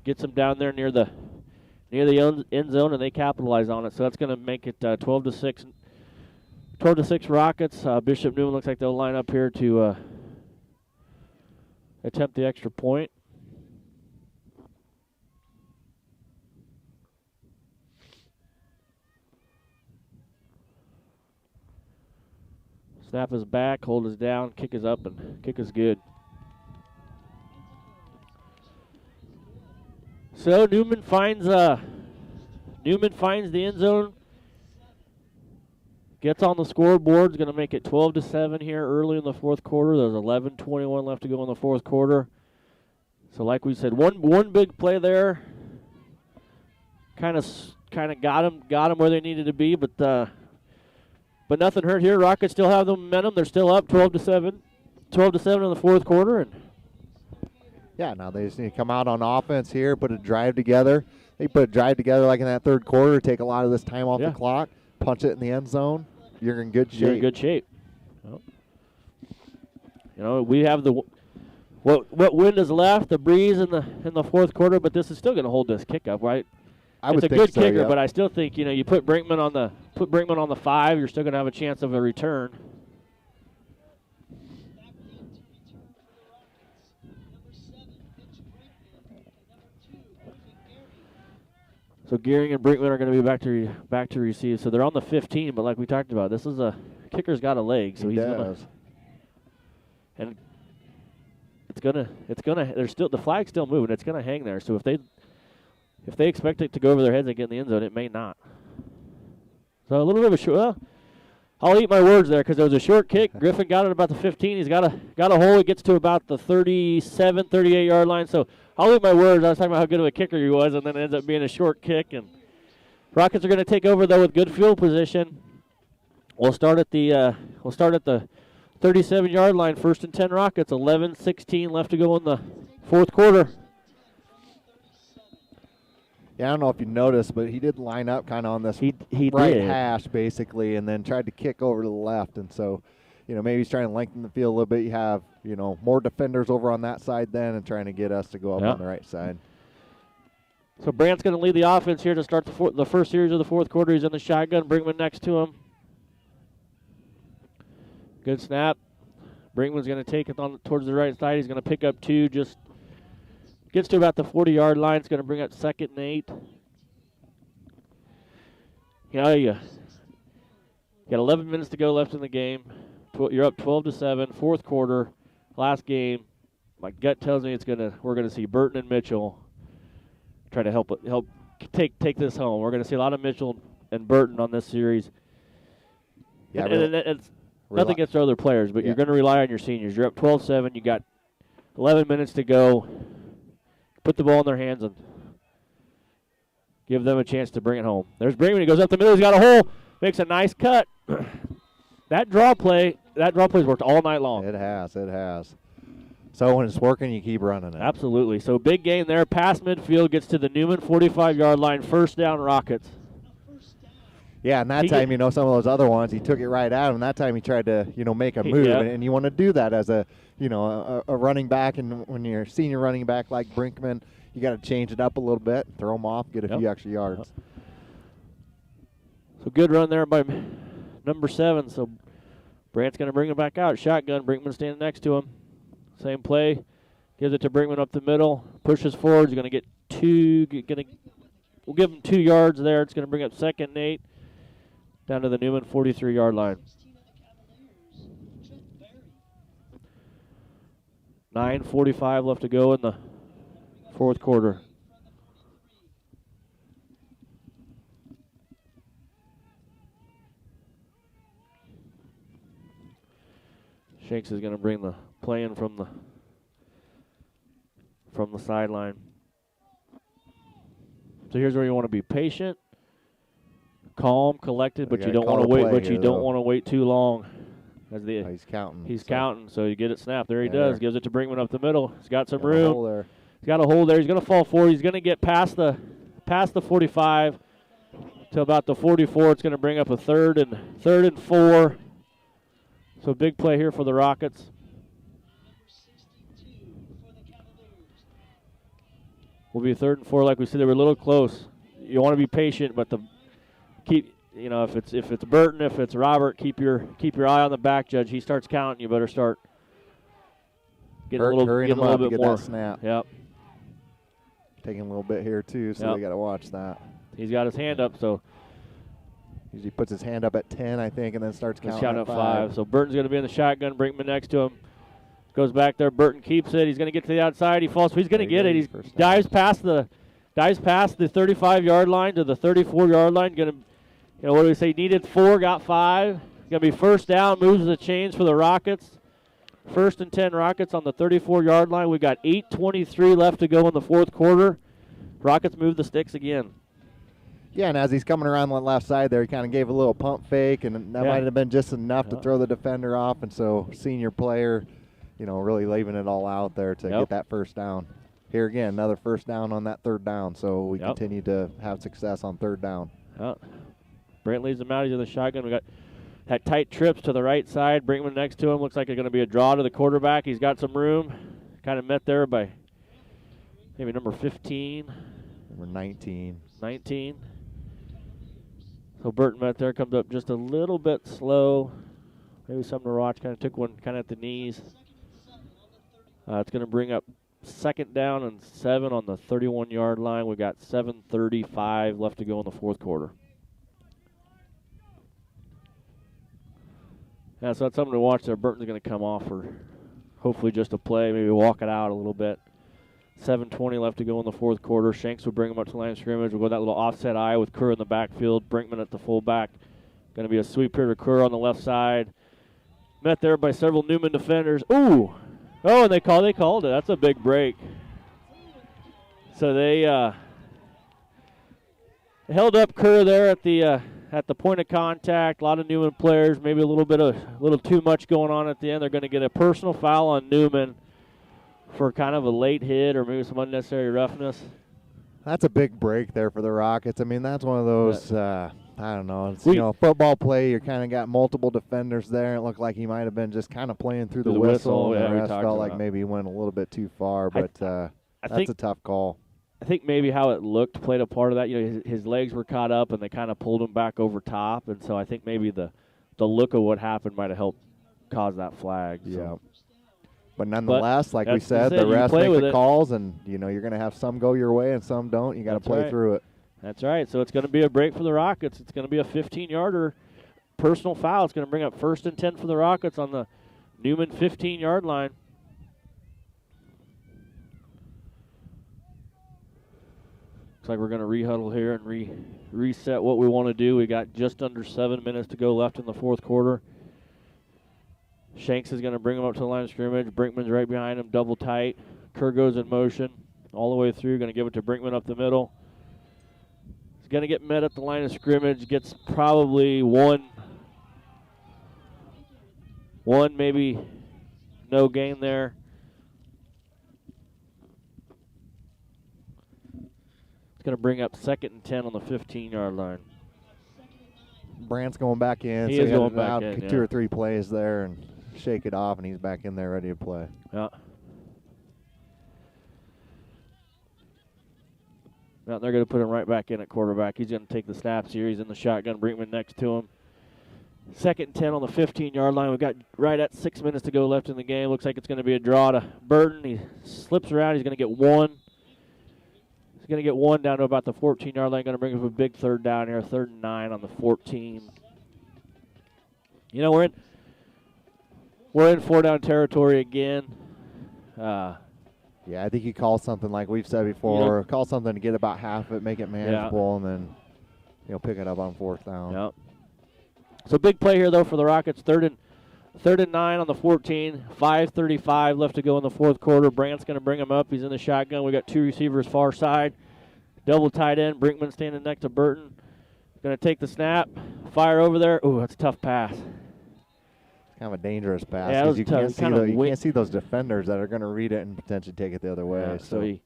Gets him down there near the end zone, and they capitalize on it. So that's going to make it 12-6. 12-6 Rockets. Bishop Neumann looks like they'll line up here to attempt the extra point. Snap is back, hold is down, kick is up, and kick is good. So Neumann finds the end zone, gets on the scoreboard. Is going to make it 12-7 here early in the fourth quarter. There's 11:21 left to go in the fourth quarter. So like we said, one big play there, kind of got them where they needed to be, but nothing hurt here. Rockets still have the momentum. They're still up 12-7. 12-7 in the fourth quarter, and Yeah, now they just need to come out on offense here, put a drive together. They put a drive together like in that third quarter, take a lot of this time off the clock, punch it in the end zone. You're in good shape. You're in good shape. Well, you know, we have the what wind is left, the breeze in the fourth quarter, but this is still going to hold this kick up, right? It's a good kicker, but I still think, you know, you put Brinkman on the 5, you're still going to have a chance of a return. So Gearing and Brinkman are going to be back to receive. So they're on the 15, but like we talked about, this is a kicker's got a leg, so he's gonna, and it's gonna. There's still the flag's still moving. It's gonna hang there. So if they expect it to go over their heads and get in the end zone, it may not. So a little bit of a short. Well, I'll eat my words there because there was a short kick. Griffin got it about the 15. He's got a hole. It gets to about the 37, 38-yard line. So I'll eat my words. I was talking about how good of a kicker he was, and then it ends up being a short kick. And Rockets are going to take over though with good field position. We'll start at the 37-yard line. 1st and 10 Rockets. 11:16 left to go in the fourth quarter. Yeah, I don't know if you noticed, but he did line up kind of on this he right did. hash, basically, and then tried to kick over to the left. And so, you know, maybe he's trying to lengthen the field a little bit. You have, you know, more defenders over on that side then and trying to get us to go up on the right side. So Brandt's going to lead the offense here to start the first series of the fourth quarter. He's in the shotgun. Brinkman next to him. Good snap. Brinkman's going to take it on towards the right side. He's going to pick up 2, just gets to about the 40-yard line. It's going to bring up 2nd and 8. You know, you got 11 minutes to go left in the game. You're up 12-7, fourth quarter, last game. My gut tells me we're going to see Burton and Mitchell try to help take this home. We're going to see a lot of Mitchell and Burton on this series. Yeah, and it's nothing against other players, but you're going to rely on your seniors. You're up 12-7. You got 11 minutes to go. Put the ball in their hands and give them a chance to bring it home. There's Brinkman. He goes up the middle. He's got a hole. Makes a nice cut. That draw play's worked all night long. It has. So when it's working, you keep running it. Absolutely. So big gain there. Past midfield, gets to the Neumann 45-yard line. 1st down Rockets. Yeah, and that time, you know, some of those other ones, he took it right at him. That time he tried to, you know, make a move. And you want to do that as a, you know, a running back. And when you're a senior running back like Brinkman, you got to change it up a little bit, throw him off, get a few extra yards. So good run there by number 7. So Brandt's going to bring it back out. Shotgun. Brinkman standing next to him. Same play. Gives it to Brinkman up the middle. Pushes forward. He's going to get 2. We'll give him 2 yards there. It's going to bring up 2nd and 8. Down to the Neumann 43-yard line. 9:45 left to go in the fourth quarter. Shanks is going to bring the play in from the sideline. So here's where you want to be patient, calm, collected, but you don't want to wait. But you don't want to wait too long. He's counting. He's counting, so you get it snapped. There he does. Gives it to Brinkman up the middle. He's got some got room. A hole there. He's got a hole there. He's going to fall forward. He's going to get past the 45 to about the 44. It's going to bring up a third and 4. So big play here for the Rockets. Will be 3rd and 4. Like we said, they were a little close. You want to be patient, but keep. You know, if it's Burton, if it's Robert, keep your eye on the back judge. He starts counting, you better start getting a little bit more. That snap. Yep. Taking a little bit here too, so we got to watch that. He's got his hand up, so usually puts his hand up at 10, I think, and then starts counting at 5. 5. So Burton's going to be in the shotgun. Brinkman next to him. Goes back there. Burton keeps it. He's going to get to the outside. He falls. He's going to get it. He dives past the 35-yard line to the 34-yard line. Going to. You know, what do we say? Needed 4, got 5. Going to be 1st down, moves the chains for the Rockets. 1st and 10 Rockets on the 34-yard line. We've got 8:23 left to go in the fourth quarter. Rockets move the sticks again. Yeah, and as he's coming around the left side there, he kind of gave a little pump fake, and that might have been just enough to throw the defender off. And so senior player, really leaving it all out there to get that first down. Here again, another first down on that third down, so we continue to have success on third down. Brent leads them out. He's in the shotgun. We got that tight trips to the right side. Brinkman next to him. Looks like it's going to be a draw to the quarterback. He's got some room. Kind of met there by maybe number 15. Number 19. 19. So Burton met there. Comes up just a little bit slow. Maybe something to watch. Kind of took one kind of at the knees. It's going to bring up 2nd down and 7 on the 31-yard line. We've got 7:35 left to go in the fourth quarter. Yeah, so that's something to watch there. Burton's going to come off for hopefully just a play, maybe walk it out a little bit. 7:20 left to go in the fourth quarter. Shanks will bring him up to the line of scrimmage. We'll go that little offset eye with Kerr in the backfield. Brinkman at the fullback. Going to be a sweep here to Kerr on the left side. Met there by several Neumann defenders. Ooh! Oh, and they called it. That's a big break. So they held up Kerr there at the point of contact. A lot of Neumann players, maybe a little too much going on at the end. They're going to get a personal foul on Neumann for kind of a late hit or maybe some unnecessary roughness. That's a big break there for the Rockets. I mean, that's one of those, I don't know. It's, football play, you kind of got multiple defenders there. It looked like he might have been just kind of playing through the whistle. Yeah, the rest felt like maybe he went a little bit too far, but that's a tough call. I think maybe how it looked played a part of that. His legs were caught up, and they kind of pulled him back over top, and so I think maybe the look of what happened might have helped cause that flag. So. Yeah. But nonetheless, like we said, the rest make the calls, and you're going to have some go your way and some don't. You got to play through it. That's right. So it's going to be a break for the Rockets. It's going to be a 15-yarder personal foul. It's going to bring up 1st and 10 for the Rockets on the Neumann 15-yard line. Looks like we're going to rehuddle here and reset what we want to do. We got just under 7 minutes to go left in the fourth quarter. Shanks is going to bring him up to the line of scrimmage. Brinkman's right behind him, double tight. Kerr goes in motion all the way through. Going to give it to Brinkman up the middle. He's going to get met at the line of scrimmage. Gets probably one, maybe no gain there. It's going to bring up 2nd and 10 on the 15-yard line. Brandt's going back in. He is going back in. 2 or 3 plays there and shake it off, and he's back in there ready to play. Yeah. Now they're going to put him right back in at quarterback. He's going to take the snaps here. He's in the shotgun. Brinkman next to him. 2nd and 10 on the 15-yard line. We've got right at 6 minutes to go left in the game. Looks like it's going to be a draw to Burton. He slips around. He's going to get one. He's going to get one down to about the 14-yard line. Going to bring up a big 3rd down here. 3rd and 9 on the 14. We're in 4-down territory again. Yeah, I think you call something like we've said before. Call something to get about half of it, make it manageable, and then pick it up on 4th down. Yep. So big play here though for the Rockets. 3rd and 9 on the 14. 5:35 left to go in the fourth quarter. Brandt's going to bring him up. He's in the shotgun. We got 2 receivers far side. Double tight end. Brinkman standing next to Burton. Going to take the snap. Fire over there. Ooh, that's a tough pass. Kind of a dangerous pass. Yeah, you can't see those defenders that are going to read it and potentially take it the other way. Yeah, so he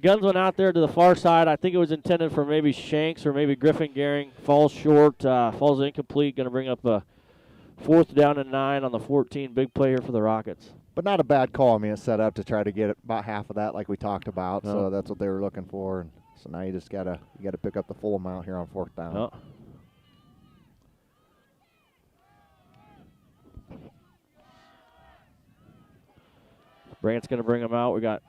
guns one out there to the far side. I think it was intended for maybe Shanks or maybe Griffin Gehring. Falls short, falls incomplete. Going to bring up a 4th down and 9 on the 14. Big play here for the Rockets. But not a bad call. I mean, it's set up to try to get about half of that like we talked about. No. So that's what they were looking for. And so now you just got to pick up the full amount here on 4th down. No. Brandt's going to bring him out. We got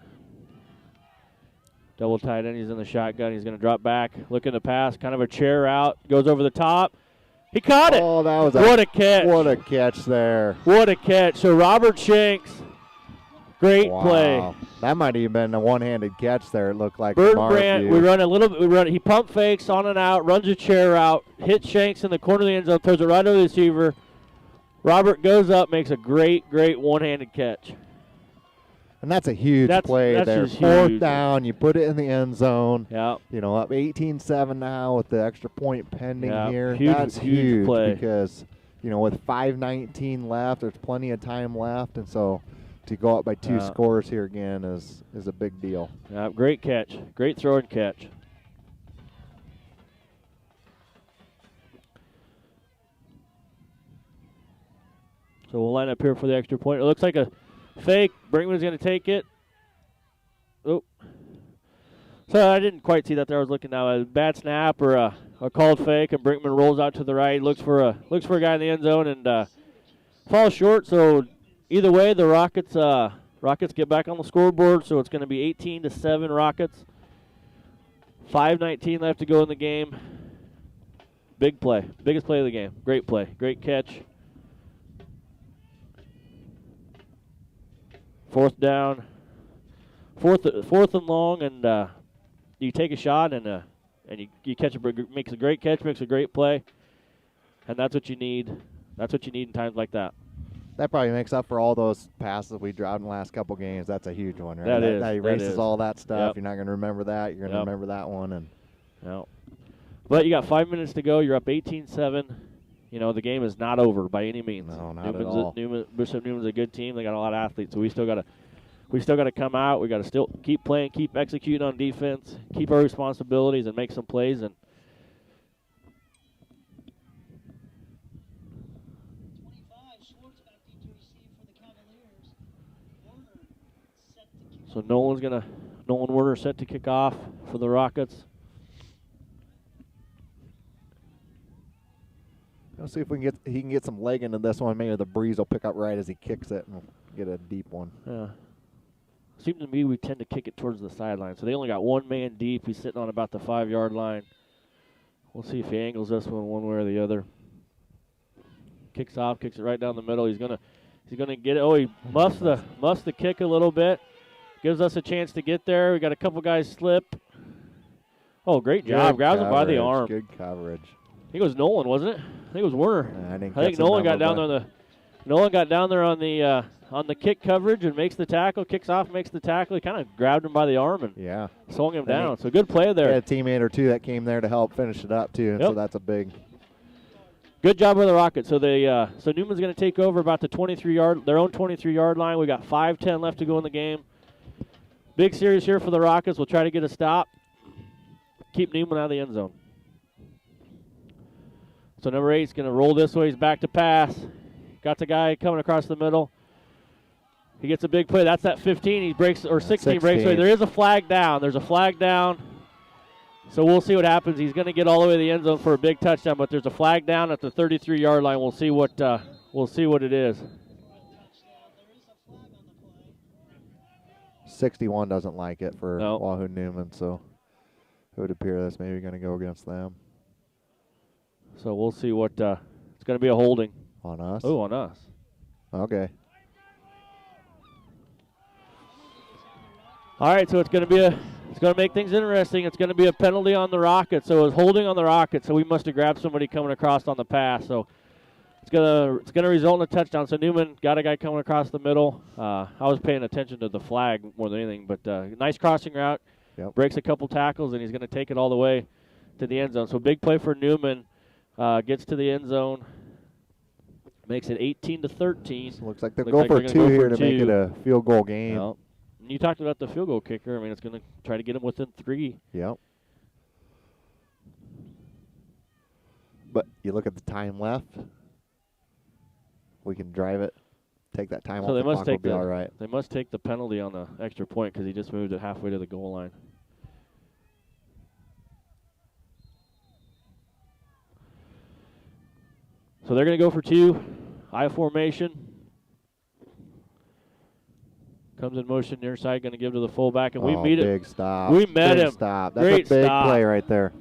double tight end. He's in the shotgun. He's going to drop back, looking to pass, kind of a chair out, goes over the top. He caught it. Oh, that was what a catch. What a catch there. What a catch. So Robert Shanks, great play. That might have been a one-handed catch there, it looked like. Burton Brandt, he pump fakes on and out, runs a chair out, hits Shanks in the corner of the end zone, throws it right over the receiver. Robert goes up, makes a great one-handed catch. And that's a huge play there. 4th down, you put it in the end zone. Yeah. Up 18-7 now with the extra point pending here. That's huge play because, with 5:19 left, there's plenty of time left. And so To go up by 2 Yeah. scores here again is a big deal. Great catch. Great throw and catch. So we'll line up here for the extra point. It looks like a fake. Brinkman's going to take it. Oh. So I didn't quite see that there. I was looking now. A bad snap or a called fake, and Brinkman rolls out to the right. Looks for a guy in the end zone and falls short. So either way, the Rockets get back on the scoreboard. So it's going to be 18-7 Rockets. 5:19 left to go in the game. Big play. Biggest play of the game. Great play. Great catch. Fourth down. Fourth and long, and you take a shot and you catch makes a great catch, makes a great play, and that's what you need. That's what you need in times like that. That probably makes up for all those passes we dropped in the last couple games. That's a huge one, right? That is. That erases all that stuff. Yep. You're not going to remember that. You're going to Yep. remember that one. And No. But you got 5 minutes to go. You're up 18-7. You know, the game is not over by any means. No, not at all. Bishop Newman's a good team. They got a lot of athletes, so we still got to come out. We got to still keep playing, keep executing on defense, keep our responsibilities, and make some plays. And 25, Schwartz back deep to receive for the Cavaliers. Warner set to kick. so Nolan Werner set to kick off for the Rockets. let's see if he can get some leg into this one. Maybe the breeze will pick up right as he kicks it and we'll get a deep one. Yeah. Seems to me we tend to kick it towards the sideline. So they only got one man deep. He's sitting on about the 5-yard line. We'll see if he angles this one way or the other. Kicks off, kicks it right down the middle. He's gonna get it. Oh, he muffs the kick a little bit. Gives us a chance to get there. We got a couple guys slip. Oh, great job. Grabs him by the arm. Good coverage. I think it was Nolan, wasn't it? I think it was Werner. I think Nolan got down there on the kick coverage and makes the tackle. Kicks off, makes the tackle. He kind of grabbed him by the arm and swung him down. So good play there. He had a teammate or two that came there to help finish it up too. And so that's a big. Good job by the Rockets. So so Newman's going to take over about their own 23-yard line. We got 5:10 left to go in the game. Big series here for the Rockets. We'll try to get a stop. Keep Neumann out of the end zone. So number 8 is going to roll this way. He's back to pass. Got the guy coming across the middle. He gets a big play. That's that 15. He breaks, or 16 breaks away. There is a flag down. There's a flag down. So we'll see what happens. He's going to get all the way to the end zone for a big touchdown, but there's a flag down at the 33-yard line. We'll see what it is. 61 doesn't like it for No. Wahoo Neumann, so it would appear that's maybe going to go against them. So we'll see what it's going to be a holding. On us? Oh, on us. Okay. All right, so it's going to make things interesting. It's going to be a penalty on the Rockets. So it's holding on the Rockets. So we must have grabbed somebody coming across on the pass. So it's going to result in a touchdown. So Neumann got a guy coming across the middle. I was paying attention to the flag more than anything, but nice crossing route. Yep. Breaks a couple tackles, and he's going to take it all the way to the end zone. So big play for Neumann. Gets to the end zone. Makes it 18-13. So looks like they'll go for 2 here to make it a field goal game. Well, you talked about the field goal kicker. I mean, it's going to try to get him within 3. Yep. But you look at the time left. We can drive it. Take that time off the clock. We'll be all right. They must take the penalty on the extra point because he just moved it halfway to the goal line. So they're going to go for 2. I formation. Comes in motion near side, going to give to the fullback, and we meet it. Big stop. We met him. Stop. That's Great a big stop. play right there.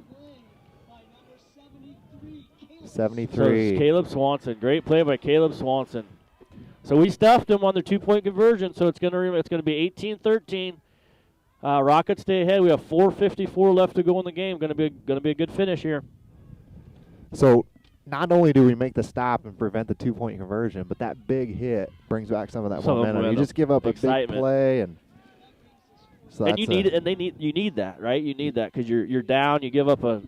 73. So Caleb Swanson. Great play by Caleb Swanson. So we stuffed him on their 2-point conversion, so it's going to be 18-13. Rockets stay ahead. We have 4:54 left to go in the game. Going to be a good finish here. So not only do we make the stop and prevent the 2-point conversion, but that big hit brings back some of that momentum. You just give up a big play, and so and you need it, and you need that, right? You need that because you're down. You give up a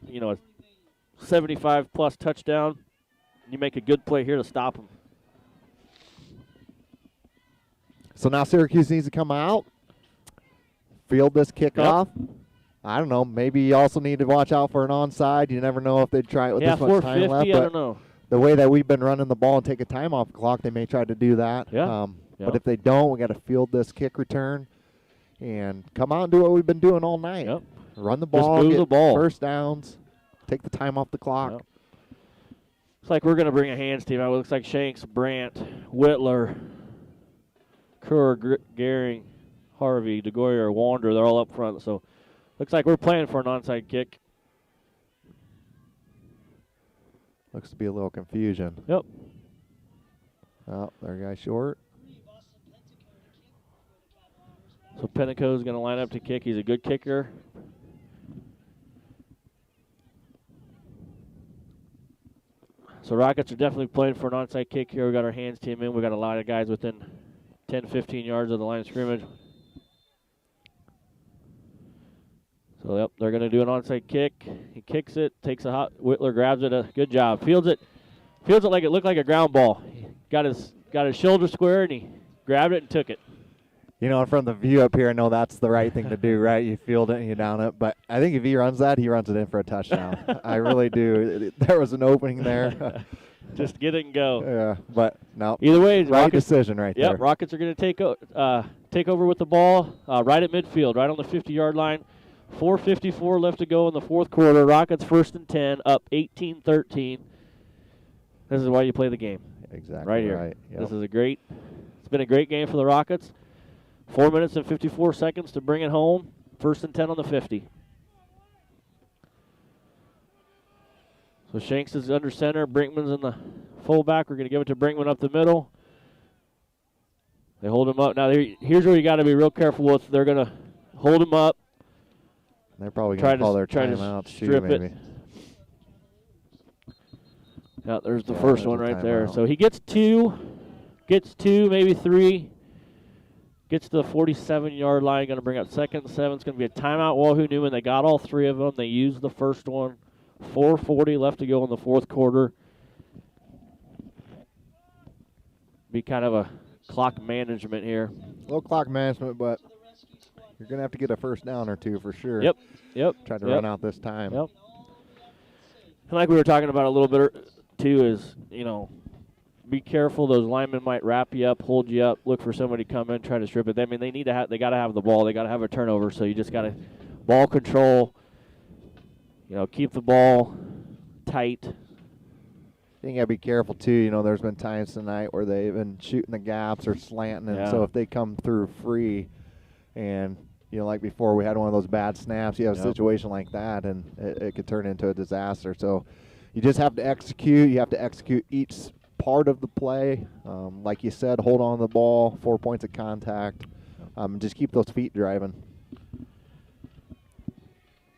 75+ touchdown. You make a good play here to stop them. So now Syracuse needs to come out, field this kickoff. I don't know. Maybe you also need to watch out for an onside. You never know if they'd try it with this much time left. I don't know. The way that we've been running the ball and take a time off the clock, they may try to do that. Yeah. But if they don't, we got to field this kick return and come out and do what we've been doing all night. Yep. Run the ball, Just move get the ball. first downs, take the time off the clock. Yep. Looks like we're going to bring a hands team out. It looks like Shanks, Brandt, Whitler, Kerr, Gehring, Harvey, DeGoyer, Wander, they're all up front. So looks like we're playing for an onside kick. Looks to be a little confusion. Yep. Oh, their guy short. So Penteco's going to line up to kick. He's a good kicker. So Rockets are definitely playing for an onside kick here. We got our hands team in. We got a lot of guys within 10, 15 yards of the line of scrimmage. So, yep, they're going to do an onside kick. He kicks it, takes a hot. Whitler grabs it. Good job. Fields it like it looked like a ground ball. He got his shoulder square, and he grabbed it and took it. You know, from the view up here, I know that's the right thing to do, right? You field it and you down it. But I think if he runs that, he runs it in for a touchdown. I really do. There was an opening there. Just get it and go. Yeah, but no. Either way, right decision right there. Yep, Rockets are going to take over with the ball right at midfield, right on the 50-yard line. 4:54 left to go in the fourth quarter. Rockets 1st and 10, up 18-13. This is why you play the game. Exactly right here. Right. Yep. This is it's been a great game for the Rockets. 4 minutes and 54 seconds to bring it home. 1st and 10 on the 50. So Shanks is under center. Brinkman's in the fullback. We're going to give it to Brinkman up the middle. They hold him up. Now, here's where you got to be real careful with. They're going to hold him up. They're probably going to call their timeout too, maybe. Yeah, there's the first one right there. So he gets two, maybe three. Gets to the 47-yard line. Going to bring up 2nd and 7. It's going to be a timeout. Wahoo Neumann. They got all three of them. They used the first one. 4:40 left to go in the fourth quarter. Be kind of a clock management here. Low clock management, but you're going to have to get a first down or two for sure. Yep. Try to run out this time. Yep. And like we were talking about a little bit too is, be careful. Those linemen might wrap you up, hold you up, look for somebody to come in, try to strip it. I mean, they got to have the ball. They got to have a turnover. So you just got to ball control. Keep the ball tight. I think you got to be careful too. There's been times tonight where they've been shooting the gaps or slanting, and so if they come through free, and like before, we had one of those bad snaps. You have a situation like that, and it could turn into a disaster. So you just have to execute. You have to execute each part of the play. Like you said, hold on to the ball, 4 points of contact. Just keep those feet driving.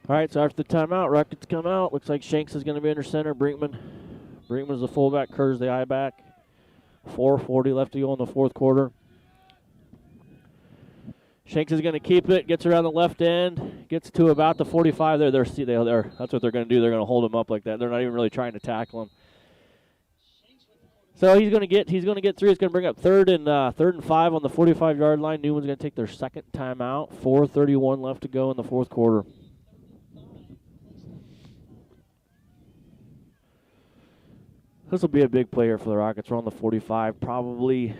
All right, so after the timeout, Rockets come out. Looks like Shanks is going to be under center. Brinkman's the fullback. Kerr's the eye back. 4:40 left to go in the fourth quarter. Shanks is going to keep it. Gets around the left end. Gets to about the 45. That's what they're going to do. They're going to hold him up like that. They're not even really trying to tackle him. So he's going to get 3. He's going to bring up 3rd and 5 on the 45-yard line. Newman's going to take their second timeout. 4:31 left to go in the fourth quarter. This will be a big play here for the Rockets. We're on the 45. Probably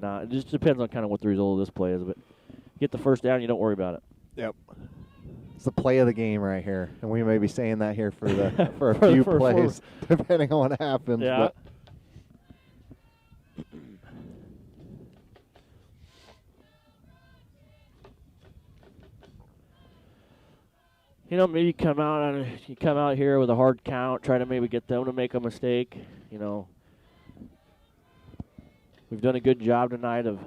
not. It just depends on kind of what the result of this play is. But get the first down, you don't worry about it. Yep. It's the play of the game right here, and we may be saying that here for a few plays, depending on what happens. Yeah. Maybe you come out here with a hard count, try to maybe get them to make a mistake. We've done a good job tonight of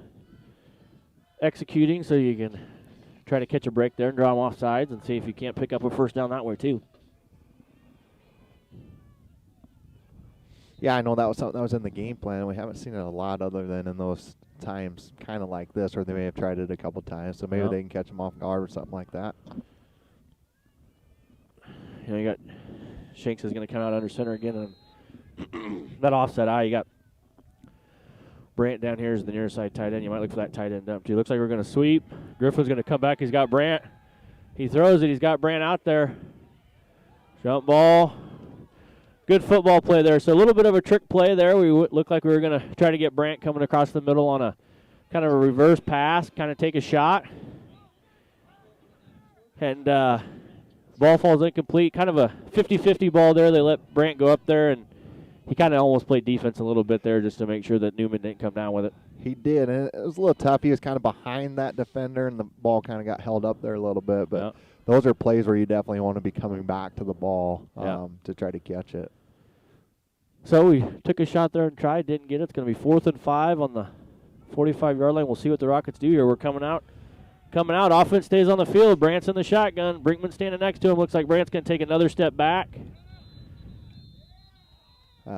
executing, so you can try to catch a break there and draw them off sides and see if you can't pick up a first down that way too. Yeah, I know that was something that was in the game plan. We haven't seen it a lot other than in those times kind of like this, where they may have tried it a couple times, so maybe they can catch them off guard or something like that. You got Shanks is going to come out under center again, and that offset eye, you got Brant down here is the near side tight end. You might look for that tight end dump too. Looks like we're going to sweep. Griffin's going to come back. He's got Brant. He throws it. He's got Brant out there. Jump ball. Good football play there. So a little bit of a trick play there. We looked like we were going to try to get Brant coming across the middle on a kind of a reverse pass, kind of take a shot. And ball falls incomplete. Kind of a 50-50 ball there. They let Brant go up there, and he kind of almost played defense a little bit there just to make sure that Neumann didn't come down with it. He did, and it was a little tough. He was kind of behind that defender, and the ball kind of got held up there a little bit. But those are plays where you definitely want to be coming back to the ball to try to catch it. So we took a shot there and tried, didn't get it. It's going to be 4th and 5 on the 45-yard line. We'll see what the Rockets do here. We're coming out. Offense stays on the field. Brant's in the shotgun. Brinkman standing next to him. Looks like Brant's going to take another step back.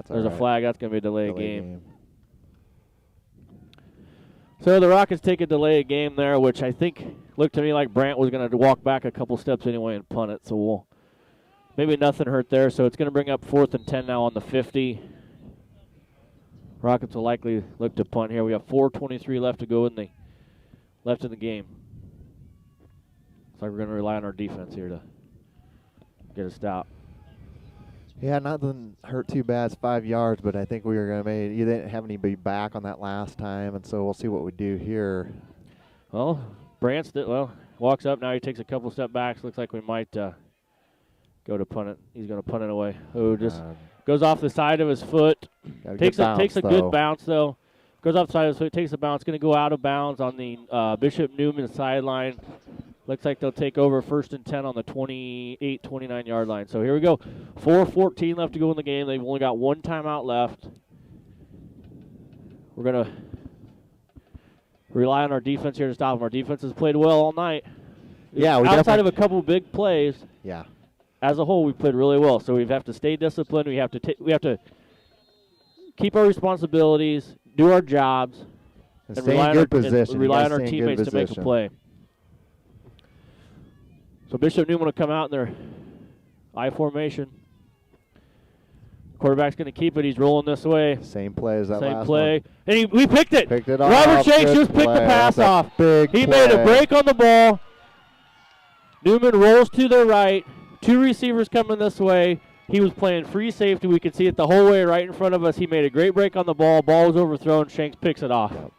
There's a flag. That's going to be a delay of game. So the Rockets take a delay of game there, which I think looked to me like Brant was going to walk back a couple steps anyway and punt it. So maybe nothing hurt there. So it's going to bring up 4th and 10 now on the 50. Rockets will likely look to punt here. We have 4:23 left to go in the game. Looks like we're going to rely on our defense here to get a stop. Yeah, nothing hurt too bad. It's 5 yards, but I think we were going to make. You didn't have anybody back on that last time, and so we'll see what we do here. Well, Brant walks up now. He takes a couple step backs. Looks like we might go to punt it. He's going to punt it away. Just goes off the side of his foot. Takes a good bounce though. Goes off the side of his foot. Takes a bounce. Going to go out of bounds on the Bishop Neumann sideline. Looks like they'll take over 1st and 10 on the 28, 29-yard line. So here we go. 4:14 left to go in the game. They've only got one timeout left. We're going to rely on our defense here to stop them. Our defense has played well all night. Yeah, outside of a couple big plays. Yeah. As a whole, we played really well. So we have to stay disciplined. We have to keep our responsibilities, do our jobs, and rely on our teammates to make a play. So Bishop Neumann will come out in their I formation. Quarterback's going to keep it. He's rolling this way. Same play as that last Same play. one. And we picked it. Picked it off. Robert Shanks just picked the pass off. He made a break on the ball. Neumann rolls to the right. 2 receivers coming this way. He was playing free safety. We could see it the whole way right in front of us. He made a great break on the ball. Ball was overthrown. Shanks picks it off. Yep.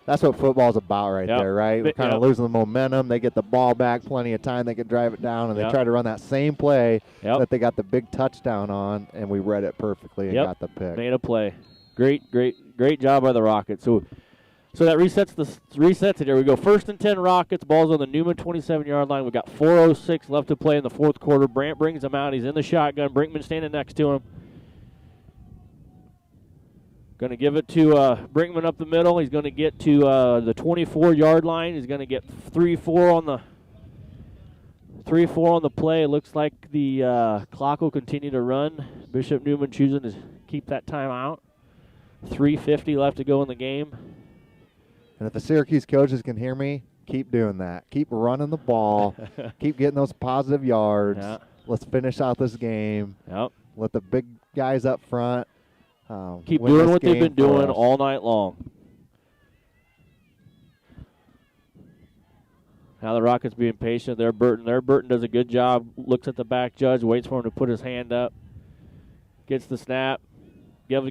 That's what football's about right there, right? We're kind of losing the momentum. They get the ball back plenty of time. They can drive it down, and they try to run that same play that they got the big touchdown on, and we read it perfectly and got the pick. Made a play. Great job by the Rockets. So that resets it. Here we go. 1st and 10 Rockets. Ball's on the Neumann 27-yard line. We've got 4:06 left to play in the 4th quarter. Brant brings him out. He's in the shotgun. Brinkman standing next to him. Going to give it to Brinkman up the middle. He's going to get to the 24-yard line. He's going to get 3-4 on the play. It looks like the clock will continue to run. Bishop Neumann choosing to keep that time out. 3:50 left to go in the game. And if the Syracuse coaches can hear me, keep doing that. Keep running the ball. Keep getting those positive yards. Yeah. Let's finish out this game. Yep. Let the big guys up front keep doing what they've been doing all night long. Now the Rockets being patient. Burton does a good job. Looks at the back judge, waits for him to put his hand up. Gets the snap. Gives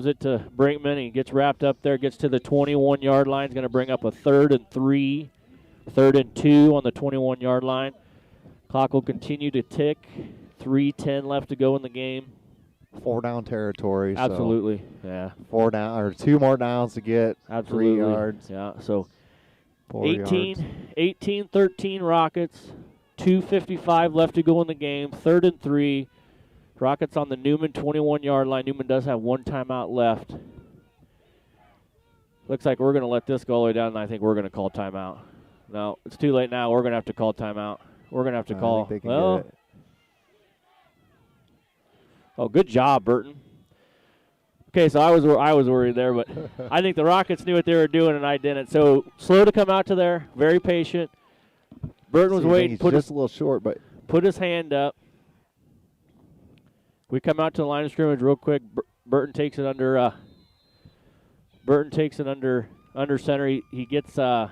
it to Brinkman. He gets wrapped up there. Gets to the 21-yard line. He's going to bring up a 3rd and 3. 3rd and 2 on the 21-yard line. Clock will continue to tick. 3:10 left to go in the game. 4 down territory. Absolutely. So yeah. 4 down or 2 more downs to get 3 yards. Yeah. So 18-13 Rockets. 2:55 left to go in the game. 3rd and 3. Rockets on the Neumann 21-yard line. Neumann does have one timeout left. Looks like we're going to let this go all the way down, and I think we're going to call timeout. No, it's too late now. We're going to have to call timeout. We're going to have to call. Oh, good job, Burton. Okay, so I was worried there, but I think the Rockets knew what they were doing, and I didn't. So slow to come out to there, very patient. Burton was waiting. Just a little short, but put his hand up. We come out to the line of scrimmage real quick. Burton takes it under Burton takes it under center. He gets a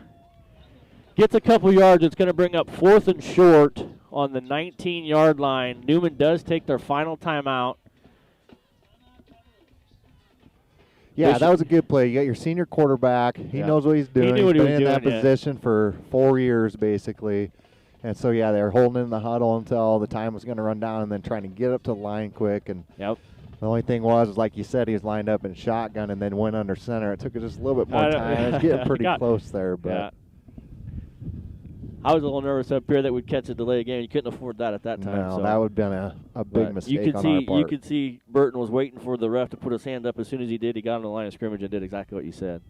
couple yards. It's going to bring up 4th and short on the 19-yard line. Neumann does take their final timeout. Yeah, that was a good play. You got your senior quarterback. He knows what he's doing. He knew what he was been in that doing, yeah. position for 4 years, basically. And so, yeah, they were holding in the huddle until the time was going to run down and then trying to get up to the line quick. And Yep. the only thing was, like you said, he was lined up in shotgun and then went under center. It took just a little bit more time. It was getting pretty close there. But Yeah. I was a little nervous up here that we'd catch a delay game. You couldn't afford that at that time. no, so. that would have been a big mistake on our part. You could see Burton was waiting for the ref to put his hand up. As soon as he did, he got on the line of scrimmage and did exactly what you said.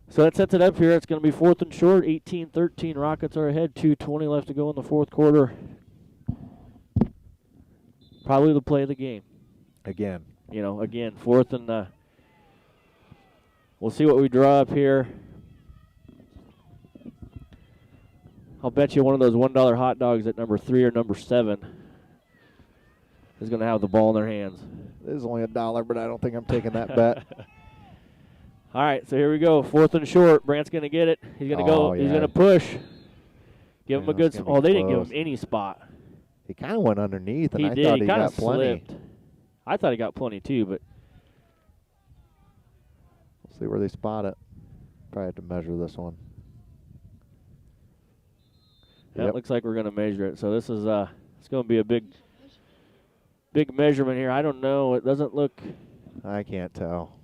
So that sets it up here. It's going to be 4th and short. 18-13. Rockets are ahead. 2:20 left to go in the 4th quarter. Probably the play of the game. Again. Again, 4th and we'll see what we draw up here. I'll bet you one of those $1 hot dogs at number 3 or number 7 is going to have the ball in their hands. This is only $1, but I don't think I'm taking that bet. All right, so here we go. 4th and short. Brant's going to get it. He's going to go. Yeah. He's going to push. Give him a good. They didn't give him any spot. He kind of went underneath, and He I did. thought He he kind got of plenty. slipped. I thought he got plenty too, but We'll see where they spot it. Probably have to measure this one. it looks like we're going to measure it. So this is it's going to be a big measurement here. I don't know. It doesn't look. I can't tell.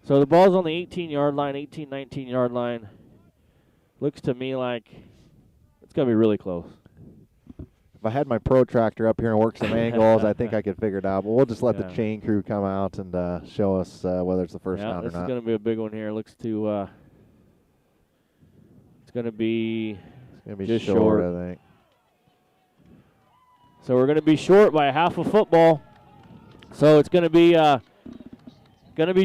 So the ball's on the 18-yard line, 19-yard line. Looks to me like it's going to be really close. If I had my protractor up here and work some angles, I think I could figure it out. But we'll just let the chain crew come out and show us whether it's the first down or this not. is going to be a big one here. Looks to it's going to be just short, I think. So we're going to be short by half a football. So it's going to be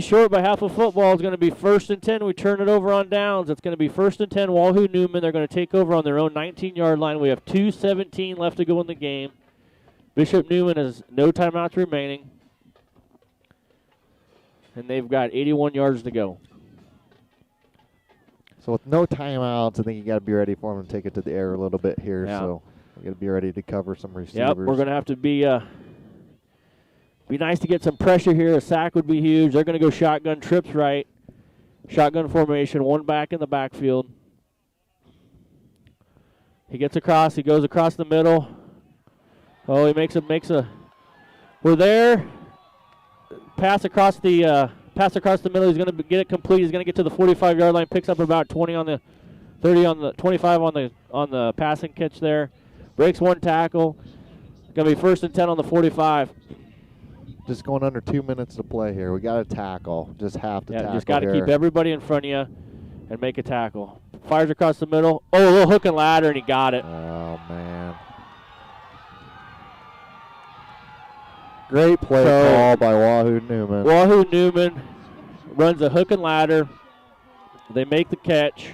short by half a football. It's going to be 1st and 10. We turn it over on downs. It's going to be 1st and 10. Wahoo Neumann. They're going to take over on their own 19-yard line. We have 2:17 left to go in the game. Bishop Neumann has no timeouts remaining. And they've got 81 yards to go. So with no timeouts, I think you got to be ready for them to take it to the air a little bit here. Yeah. So we got to be ready to cover some receivers. Yep, we're going to have to be nice to get some pressure here. A sack would be huge. They're going to go shotgun, trips right. Shotgun formation, one back in the backfield. He gets across. He goes across the middle. Oh, he makes a. We're there. Pass across the middle. He's going to get it complete. He's going to get to the 45-yard line. Picks up about 20 on the 30 on the 25 on the passing catch there. Breaks one tackle. Going to be 1st and 10 on the 45. Just going under 2 minutes to play here. We got to tackle. Just have to tackle. Just got to here. keep everybody in front of you and make a tackle. Fires across the middle. Oh, a little hook and ladder, and he got it. Oh, man. Great play call by Wahoo Neumann. Wahoo Neumann runs a hook and ladder. They make the catch.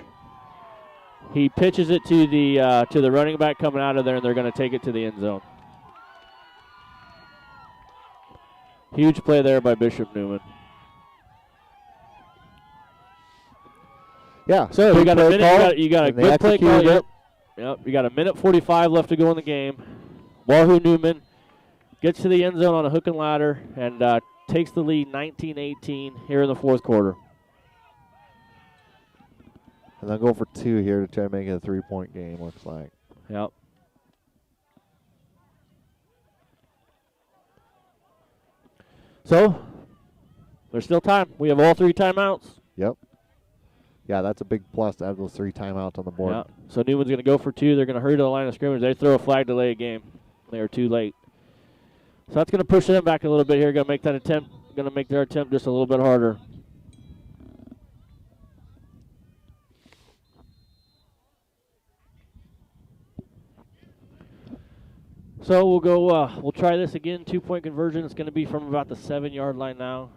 He pitches it to the running back coming out of there, and they're going to take it to the end zone. Huge play there by Bishop Neumann. Yeah. So you got a minute. You got a good play call. Yep. Yep. You got a minute 45 left to go in the game. Wahoo Neumann gets to the end zone on a hook and ladder and takes the lead 19-18 here in the 4th quarter. And they'll go for 2 here to try to make it a 3-point game, looks like. Yep. So, there's still time. We have all 3 timeouts. Yep. Yeah, that's a big plus to have those 3 timeouts on the board. Yep. So Newman's going to go for 2. They're going to hurry to the line of scrimmage. They throw a flag delay a game. They are too late. So that's going to push them back a little bit here. Going to make that attempt. Going to make their attempt just a little bit harder. So we'll go. We'll try this again. 2-point conversion. It's going to be from about the 7-yard line now.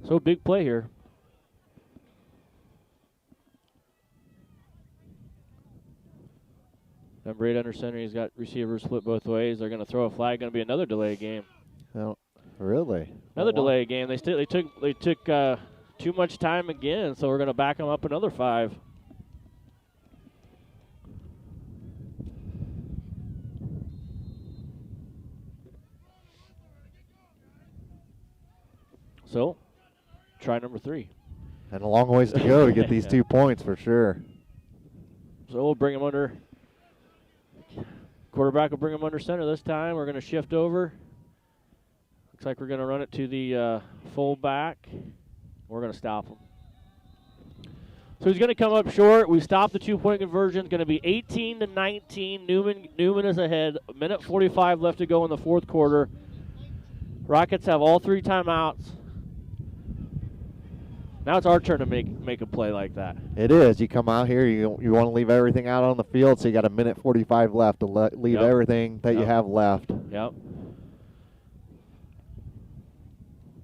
So big play here. Number 8 under center. He's got receivers split both ways. They're going to throw a flag. Going to be another delay game. Oh, really? Another delay game. They took too much time again, so we're going to back them up another 5. So, try number 3. And a long ways to go to get these 2 points for sure. So we'll bring him under. Quarterback will bring him under center this time. We're going to shift over. Looks like we're going to run it to the fullback. We're going to stop him. So he's going to come up short. We stopped the 2-point conversion. It's going to be 18-19. Neumann is ahead. A minute 45 left to go in the 4th quarter. Rockets have all 3 timeouts. Now it's our turn to make a play like that. It is. You come out here, you want to leave everything out on the field, so you got a minute 45 left to leave everything that you have left. Yep.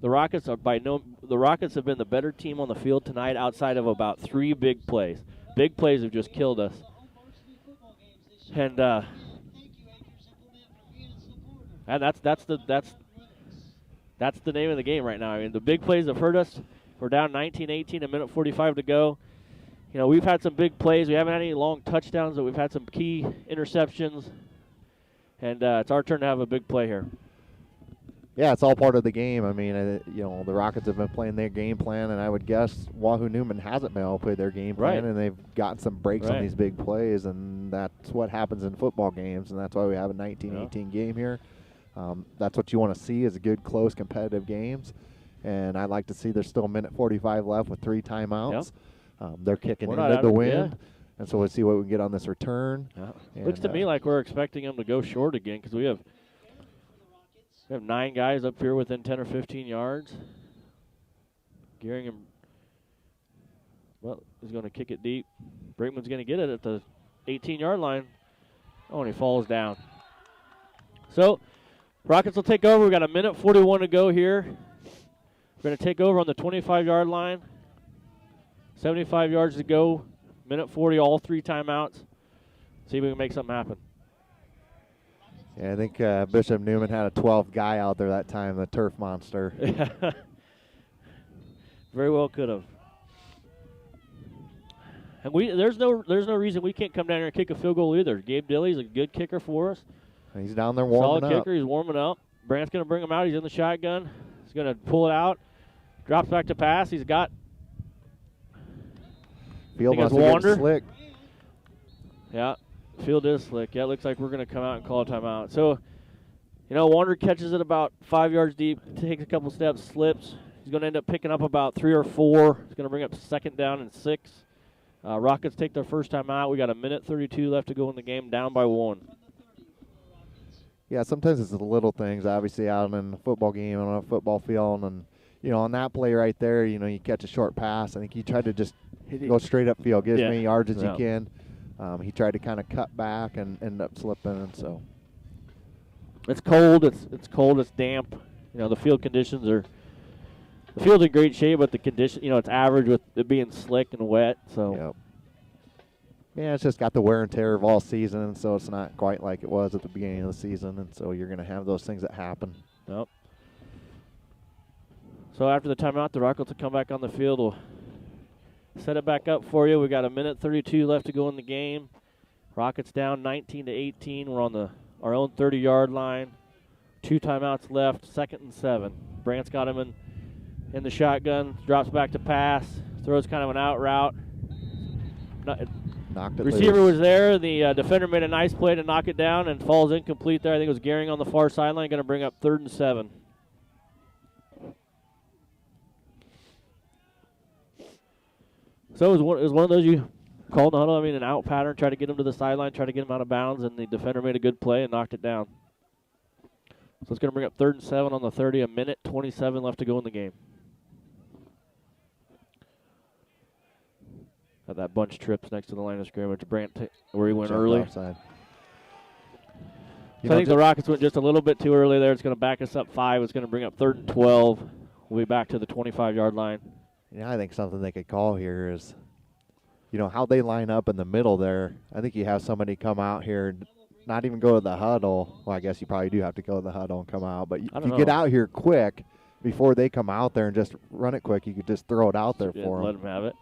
The Rockets have been the better team on the field tonight outside of about 3 big plays. Big plays have just killed us. And that's the name of the game right now. I mean, the big plays have hurt us. We're down 19-18, a minute 45 to go. You know, we've had some big plays. We haven't had any long touchdowns, but we've had some key interceptions. And it's our turn to have a big play here. Yeah, it's all part of the game. I mean, the Rockets have been playing their game plan, and I would guess Wahoo Neumann hasn't been able to play their game plan, and they've gotten some breaks on these big plays, and that's what happens in football games, and that's why we have a 19-18 game here. That's what you want to see is good, close, competitive games. And I'd like to see there's still a minute 45 left with 3 timeouts. Yep. They're kicking into the wind. And so we'll see what we can get on this return. Yeah. Looks to me like we're expecting them to go short again because we have 9 guys up here within 10 or 15 yards. Gehringham, he's going to kick it deep. Brinkman's going to get it at the 18-yard line. Oh, and he falls down. So Rockets will take over. We've got a minute 41 to go here. We're going to take over on the 25-yard line. 75 yards to go. Minute 40, all 3 timeouts. See if we can make something happen. Yeah, I think Bishop Neumann had a 12th guy out there that time, the turf monster. Very well could have. And there's no reason we can't come down here and kick a field goal either. Gabe Dilly's a good kicker for us. He's down there warming up. Solid kicker. He's warming up. Brant's going to bring him out. He's in the shotgun. He's going to pull it out. Drops back to pass. He's got. Field must be slick. Yeah, field is slick. Yeah, it looks like we're going to come out and call a timeout. So, Wander catches it about 5 yards deep, takes a couple steps, slips. He's going to end up picking up about 3 or 4. He's going to bring up 2nd down and 6. Rockets take their first time out. We got a minute 32 left to go in the game, down by 1. Yeah, sometimes it's the little things, obviously, out in the football game on a football field. And, on that play right there, you catch a short pass. I think he tried to just go straight up field, get as many yards as he can. He tried to kind of cut back and end up slipping. And so it's cold. It's cold. It's damp. The field conditions are. The field's in great shape, but the condition, it's average with it being slick and wet. So. Yep. Yeah, it's just got the wear and tear of all season, and so it's not quite like it was at the beginning of the season, and so you're going to have those things that happen. Yep. So after the timeout, the Rockets will come back on the field. We'll set it back up for you. We got a minute 32 left to go in the game. Rockets down 19-18. We're on our own 30-yard line. 2 timeouts left. 2nd and 7. Brant's got him in the shotgun. Drops back to pass. Throws kind of an out route. Knocked it Receiver loose. was there. The defender made a nice play to knock it down and falls incomplete there. I think it was Gehring on the far sideline. Going to bring up 3rd and 7. So it was one of those you called the huddle. An out pattern, try to get him to the sideline, try to get him out of bounds, and the defender made a good play and knocked it down. So it's going to bring up 3rd and 7 on the 30. A minute 27 left to go in the game. Got that bunch trips next to the line of scrimmage. Brant where he went early. Offside. So I think the Rockets went just a little bit too early there. It's going to back us up 5. It's going to bring up 3rd and 12. We'll be back to the 25-yard line. I think something they could call here is, you know, how they line up in the middle there. I think you have somebody come out here and not even go to the huddle. Well, I guess you probably do have to go to the huddle and come out. But if you get out here quick before they come out there and just run it quick, you could just throw it out there for them. Let them have it.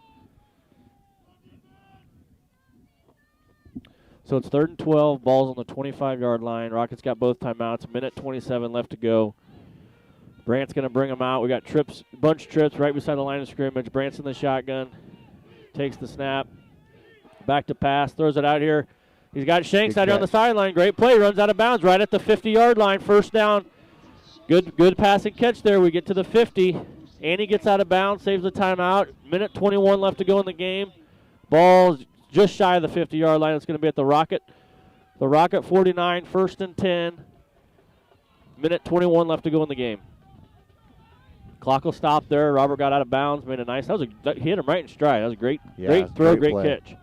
So it's 3rd and 12. Ball's on the 25-yard line. Rockets got both timeouts. Minute 27 left to go. Brant's going to bring them out. We got trips, bunch trips right beside the line of scrimmage. Brant's in the shotgun. Takes the snap. Back to pass. Throws it out here. He's got Shanks out here on the sideline. Great play. Runs out of bounds right at the 50-yard line. First down. Good passing catch there. We get to the 50. Annie gets out of bounds. Saves the timeout. Minute 21 left to go in the game. Ball's just shy of the 50-yard line. It's going to be at the Rocket. The Rocket 49, 1st and 10. Minute 21 left to go in the game. Clock will stop there. Robert got out of bounds. Made a nice. That hit him right in stride. That was a great throw, great catch.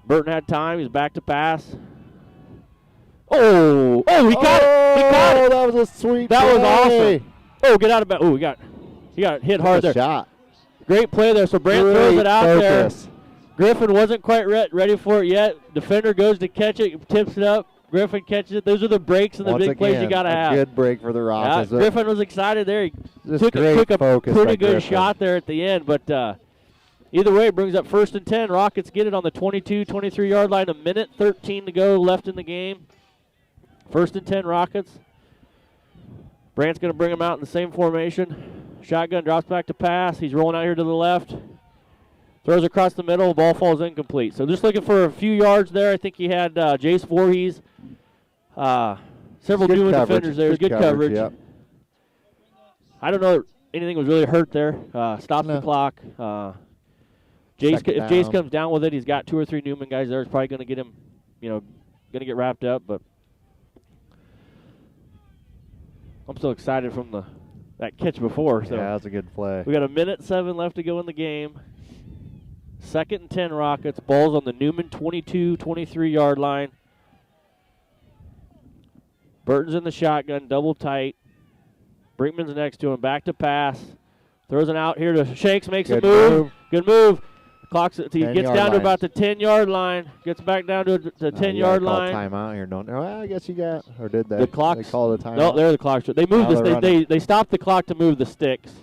Burton had time. He's back to pass. Oh, he got it. He got it. That was a sweet That play. was awesome. Oh, get out of bounds. Oh, he got hit hard there. Shot. Great play there. So Brant throws it out there. Griffin wasn't quite ready for it yet. Defender goes to catch it, tips it up. Griffin catches it. Those are the breaks and the big plays you got to have. Good break for the Rockets. Yeah, Griffin was excited there. He took a pretty good shot there at the end. But either way, it brings up 1st and 10. Rockets get it on the 22, 23-yard line. A minute 13 to go left in the game. 1st and 10 Rockets. Brant's going to bring them out in the same formation. Shotgun drops back to pass. He's rolling out here to the left. Throws across the middle. Ball falls incomplete. So just looking for a few yards there. I think he had Jace Voorhees. Several Neumann defenders there. Good coverage. Yep. I don't know if anything was really hurt there. Stops the clock. If Jace comes down with it, he's got 2 or 3 Neumann guys there. It's probably going to get him, going to get wrapped up. But I'm so excited from that catch before. So yeah, that's a good play. We got a minute 7 left to go in the game. 2nd and 10 Rockets. Ball's on the Neumann 22, 23-yard line. Burton's in the shotgun, double tight. Brinkman's next to him, back to pass. Throws it out here to Shanks, makes a move. Good move. He gets down to about the 10-yard line. Gets back down to the 10-yard line. Timeout here, don't? Well, I guess you got, or did they? The clock. They called the timeout. No, they're the clock. They moved this. They stopped the clock to move the sticks.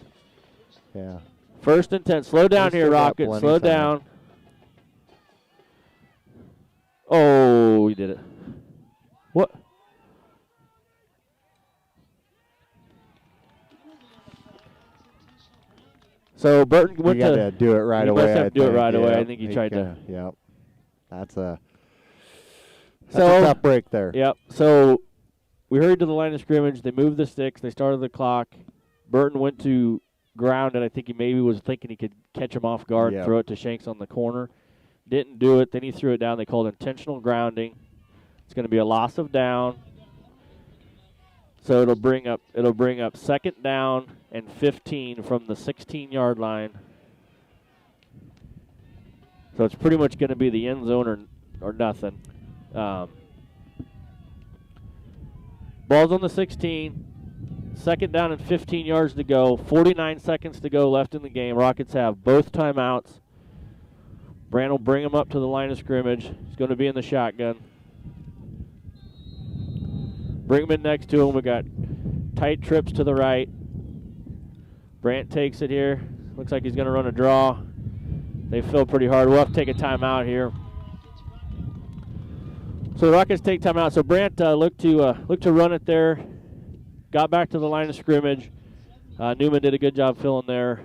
Yeah. 1st and 10. Slow down here, Rockets. Slow down. Oh, he did it. What? So Burton went to do it right away. He must have to do it right away. I think he tried to. Yep. That's a tough break there. Yep. So we hurried to the line of scrimmage. They moved the sticks. They started the clock. Burton went to ground, and I think he maybe was thinking he could catch him off guard and throw it to Shanks on the corner. Didn't do it. Then he threw it down. They called intentional grounding. It's going to be a loss of down. So it'll bring up 2nd down and 15 from the 16-yard line. So it's pretty much going to be the end zone or nothing. Ball's on the 16. 2nd down and 15 yards to go. 49 seconds to go left in the game. Rockets have both timeouts. Brand will bring him up to the line of scrimmage. He's going to be in the shotgun. Brinkman next to him. We got tight trips to the right. Brant takes it here. Looks like he's going to run a draw. They fill pretty hard. We'll have to take a timeout here. So the Rockets take timeout. So Brant looked to run it there. Got back to the line of scrimmage. Neumann did a good job filling there.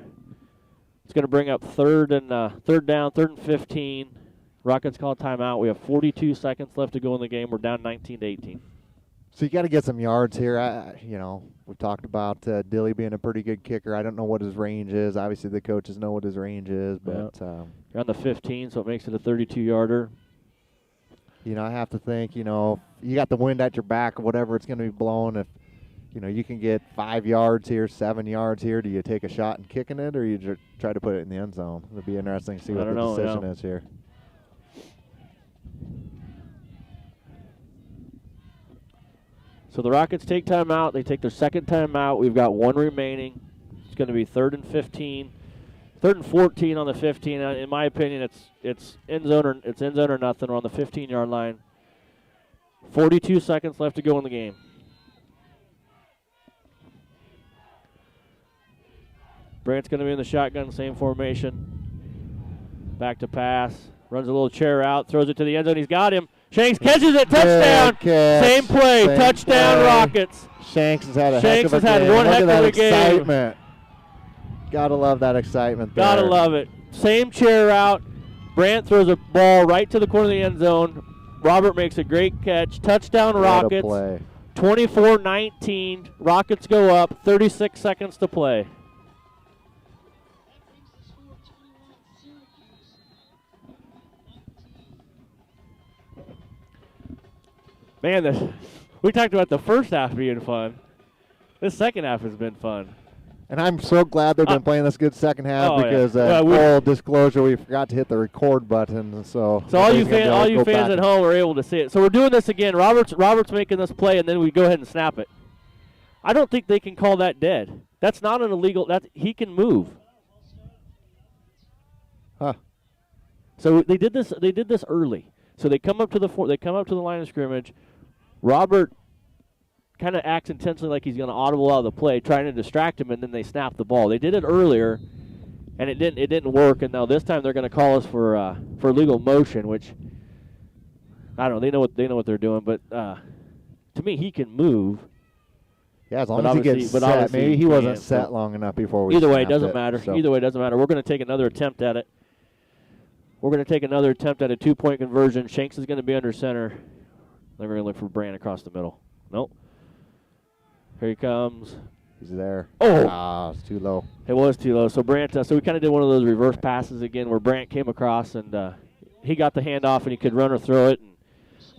It's going to bring up 3rd down, 3rd and 15. Rockets call timeout. We have 42 seconds left to go in the game. We're down 19-18. So you got to get some yards here. We talked about Dilly being a pretty good kicker. I don't know what his range is. Obviously, the coaches know what his range is, but you're on the 15, so it makes it a 32-yarder. I have to think. You got the wind at your back, or whatever it's going to be blowing. If you can get 5 yards here, 7 yards here, do you take a shot and kicking it, or you try to put it in the end zone? It'll be interesting to see what the decision is here. So the Rockets take timeout. They take their 2nd timeout. We've got 1 remaining. It's going to be 3rd and 15. 3rd and 14 on the 15. In my opinion, it's end zone or nothing. We're on the 15-yard line. 42 seconds left to go in the game. Brant's going to be in the shotgun, same formation. Back to pass. Runs a little chair out, throws it to the end zone. He's got him. Shanks catches it. Touchdown. Same play. Touchdown, Rockets. Shanks has had a Shanks heck of a has game. had one Look heck at of that a game. excitement. Gotta love that excitement there. Gotta love it. Same chair out. Brant throws a ball right to the corner of the end zone. Robert makes a great catch. Touchdown, What a Rockets. play. 24-19. Rockets go up. 36 seconds to play. Man, we talked about the first half being fun. This second half has been fun. And I'm so glad they've been playing this good second half Oh, yeah. because full disclosure, we forgot to hit the record button. So all you nobody's gonna be able to go fans back at home are able to see it. So we're doing this again. Robert's making this play, and then we go ahead and snap it. I don't think they can call that dead. That's not an illegal. He can move. Huh. So they did this. They did this early. So they come up to the line of scrimmage. Robert kind of acts intentionally like he's going to audible out of the play, trying to distract him, and then they snap the ball. They did it earlier, and it didn't work. And now this time they're going to call us for illegal motion, which I don't know. They know what they're doing, but to me, he can move. Yeah, as long as he gets set. Maybe he wasn't set long enough before we. Either way, it snapped doesn't matter. So. Either way, it doesn't matter. We're going to take another attempt at it. We're going to take another attempt at a 2-point conversion. Shanks is going to be under center. Then we're going to look for Brand across the middle. Nope. Here he comes. He's there. Oh! It's too low. It was too low. So Brant, so we kind of did one of those reverse passes again where Brant came across and he got the handoff and he could run or throw it. And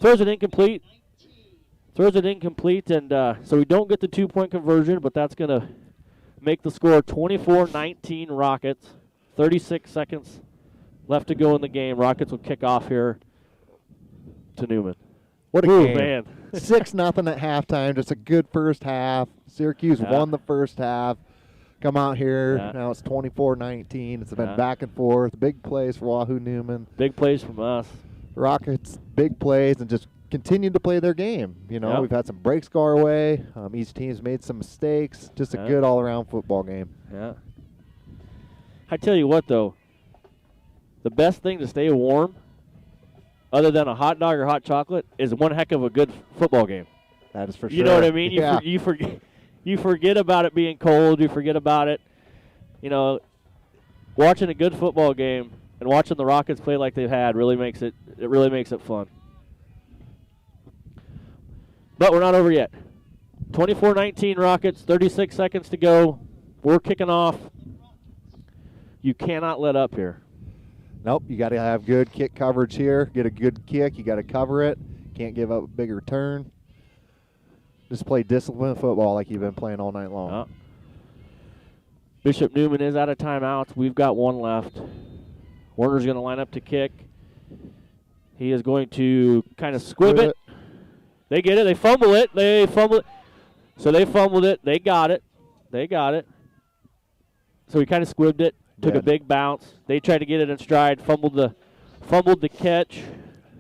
throws it incomplete. And so we don't get the 2-point conversion, but that's going to make the score 24-19 Rockets. 36 seconds left to go in the game. Rockets will kick off here to Neumann. What a game. Man. 6-0 at halftime. Just a good first half. Syracuse won the first half. Come out here. Yeah. Now it's 24-19. It's been back and forth. Big plays for Wahoo Neumann. Big plays from us. Rockets, big plays, and just continue to play their game. You know, we've had some breaks go our way. Each team's made some mistakes. Just a good all-around football game. Yeah. I tell you what, though. The best thing to stay warm, other than a hot dog or hot chocolate, is one heck of a good football game. That is for sure. You know what I mean? Yeah. You forget about it being cold. You forget about it. You know, watching a good football game and watching the Rockets play like they've had really makes it fun. But we're not over yet. 24-19 Rockets, 36 seconds to go. We're kicking off. You cannot let up here. Nope, you got to have good kick coverage here. Get a good kick. You got to cover it. Can't give up a big return. Just play disciplined football like you've been playing all night long. Bishop Neumann is out of timeouts. We've got one left. Warner's going to line up to kick. He is going to kind of squib it. They get it. They fumble it. So they fumbled it. They got it. So he kind of squibbed it. Took a big bounce. They tried to get it in stride. Fumbled the catch.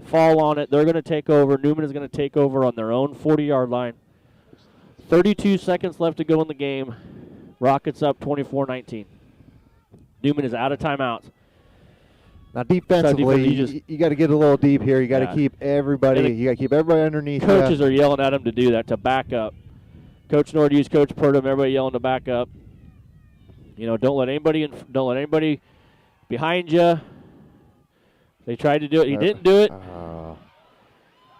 Fall on it. They're going to take over. Neumann is going to take over on their own 40-yard line. 32 seconds left to go in the game. Rockets up 24-19. Neumann is out of timeouts. Now defensively, you got to get a little deep here. You got to keep everybody. You got to keep everybody underneath. Coaches are yelling at him to do that, to back up. Coach Nordeus, Coach Purdom, everybody yelling to back up. You know, don't let anybody behind you. They tried to do it. He didn't do it.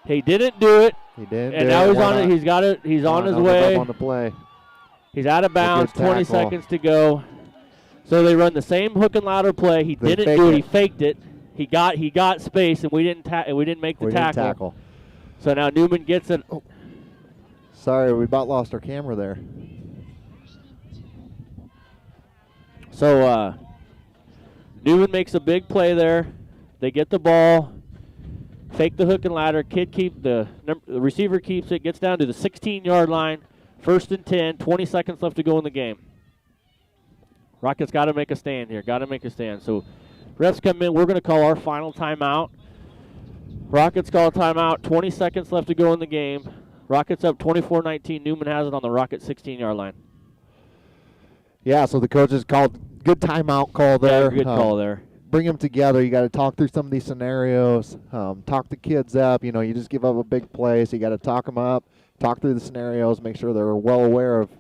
He didn't do it. And now he's on it. He's got it. He's on his way. On the play. He's out of bounds. 20 seconds to go. So they run the same hook and ladder play. He didn't do it. He faked it. He got space, and we didn't make the tackle. So now Neumann gets it. Oh. Sorry, we about lost our camera there. So Neumann makes a big play there. They get the ball, fake the hook and ladder. The receiver keeps it, gets down to the 16-yard line. 1st and 10, 20 seconds left to go in the game. Rockets got to make a stand here. Got to make a stand. So refs come in. We're going to call our final timeout. Rockets call a timeout. 20 seconds left to go in the game. Rockets up 24-19. Neumann has it on the Rockets 16-yard line. Yeah, so the coaches called good timeout call there. Yeah, good call there. Bring them together. You got to talk through some of these scenarios. Talk the kids up. You know, you just give up a big play, so you got to talk them up. Talk through the scenarios. Make sure they're well aware of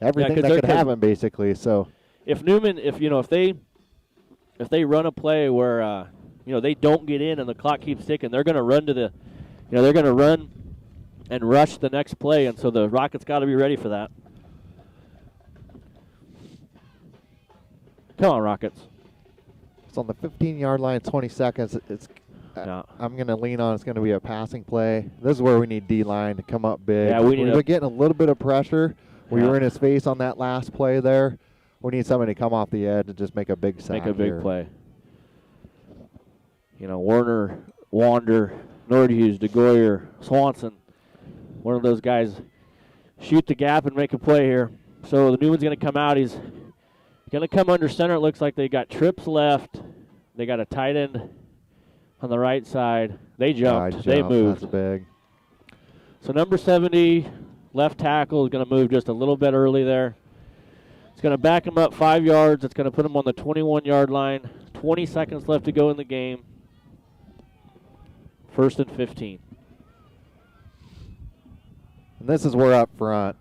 everything that could happen, basically. So if Neumann, if they run a play where they don't get in and the clock keeps ticking, they're going to run to the, they're going to run and rush the next play, and so the Rockets got to be ready for that. Come on, Rockets. It's on the 15-yard line, 20 seconds. I'm going to lean on it's going to be a passing play. This is where we need D-line to come up big. Yeah, we're getting a little bit of pressure. We were in his face on that last play there. We need somebody to come off the edge and just make a big sack. Make a big play. Warner, Wander, Nordhughes, DeGoyer, Swanson. One of those guys shoot the gap and make a play here. So the Newman's going to come out. He's going to come under center. It looks like they got trips left. They got a tight end on the right side. They jumped. They moved. That's big. So number 70, left tackle, is going to move just a little bit early there. It's going to back him up 5 yards. It's going to put him on the 21-yard line. 20 seconds left to go in the game. 1st and 15. And this is where up front,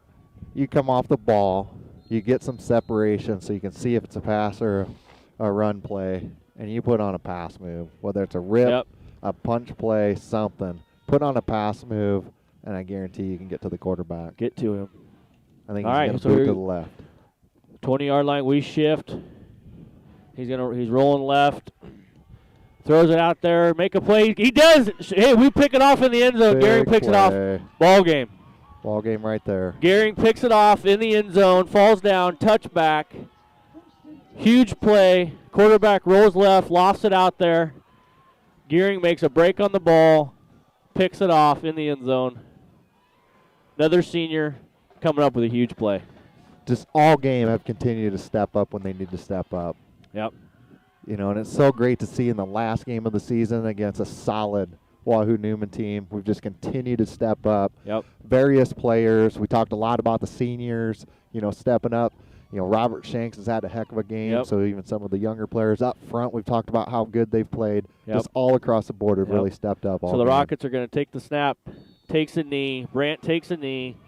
you come off the ball, you get some separation so you can see if it's a pass or a run play, and you put on a pass move, whether it's a rip, a punch play, something. Put on a pass move, and I guarantee you can get to the quarterback. Get to him. I think he's going to move to the left. 20-yard line, we shift. He's rolling left. Throws it out there, make a play. He does. Hey, we pick it off in the end zone. Gehring picks it off. Ball game. Ball game right there. Gehring picks it off in the end zone, falls down, touchback. Huge play. Quarterback rolls left, lofts it out there. Gehring makes a break on the ball, picks it off in the end zone. Another senior coming up with a huge play. Just all game have continued to step up when they need to step up. Yep. And it's so great to see in the last game of the season against a solid Wahoo Neumann team. We've just continued to step up. Yep. Various players. We talked a lot about the seniors, stepping up. Robert Shanks has had a heck of a game, Yep. so even some of the younger players up front, we've talked about how good they've played. Yep. Just all across the board have really stepped up. So the Rockets are going to take the snap, takes a knee. Brandt takes a knee.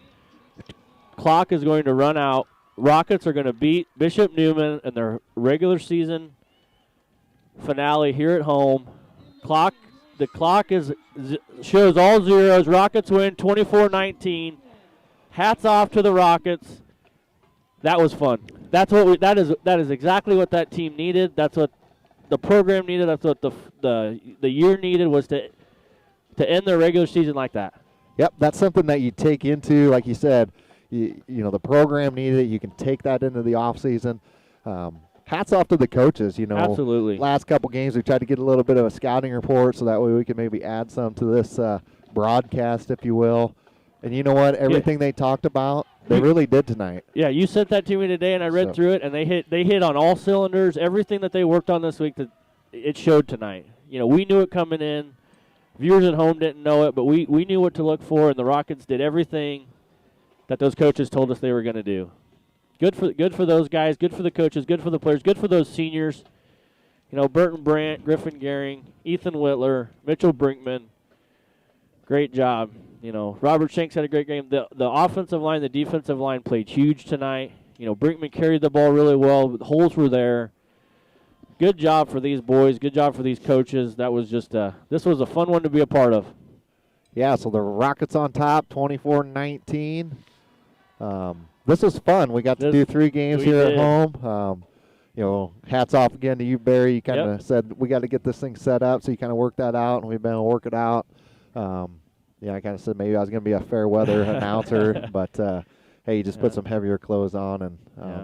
Clock is going to run out. Rockets are going to beat Bishop Neumann in their regular season finale here at home. The clock shows all zeros. Rockets win 24-19. Hats off to the Rockets. That was fun. That is exactly what that team needed. That's what the program needed. That's what the year needed, was to end their regular season like that. Yep, that's something that you take into, like you said, the program needed it. You can take that into the offseason. Hats off to the coaches. Absolutely. Last couple games we tried to get a little bit of a scouting report so that way we can maybe add some to this broadcast, if you will. And you know what? Everything they talked about, they really did tonight. Yeah, you sent that to me today, and I read through it, and they hit on all cylinders. Everything that they worked on this week, it showed tonight. We knew it coming in. Viewers at home didn't know it, but we knew what to look for, and the Rockets did everything that those coaches told us they were going to do. Good for those guys, good for the coaches, good for the players, good for those seniors. Burton Brandt, Griffin Gehring, Ethan Whitler, Mitchell Brinkman. Great job. Robert Shanks had a great game. The offensive line, the defensive line played huge tonight. Brinkman carried the ball really well. The holes were there. Good job for these boys. Good job for these coaches. That was just this was a fun one to be a part of. Yeah, so the Rockets on top, 24-19. This was fun. We got to do 3 games here at home. Hats off again to you, Barry. You kind of said we got to get this thing set up, so you kind of worked that out, and we've been able to work it out. I kind of said maybe I was going to be a fair weather announcer, but hey, you just put some heavier clothes on, and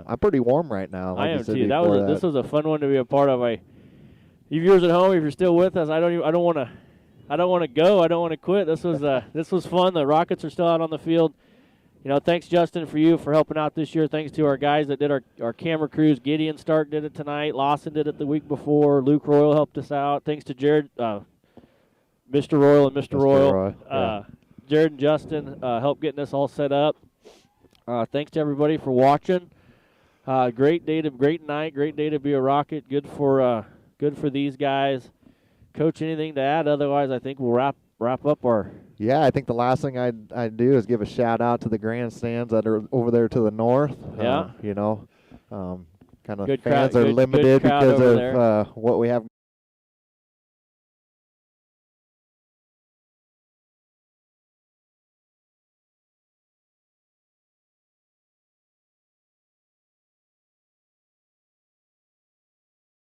I'm pretty warm right now. Like I am too. This was a fun one to be a part of. You viewers at home, if you're still with us, I don't want to go. I don't want to quit. This was fun. The Rockets are still out on the field. Thanks, Justin, for helping out this year. Thanks to our guys that did our camera crews. Gideon Stark did it tonight. Lawson did it the week before. Luke Royal helped us out. Thanks to Jared, Mr. Royal and Mr. Royal. Roy, yeah. Jared and Justin helped getting us all set up. Thanks to everybody for watching. Great night. Great day to be a Rocket. Good for these guys. Coach, anything to add? Otherwise, I think we'll wrap up our. Yeah, I think the last thing I'd do is give a shout out to the grandstands that are over there to the north. Yeah. Kind of Good fans crowd, are good limited crowd because over of there. what we have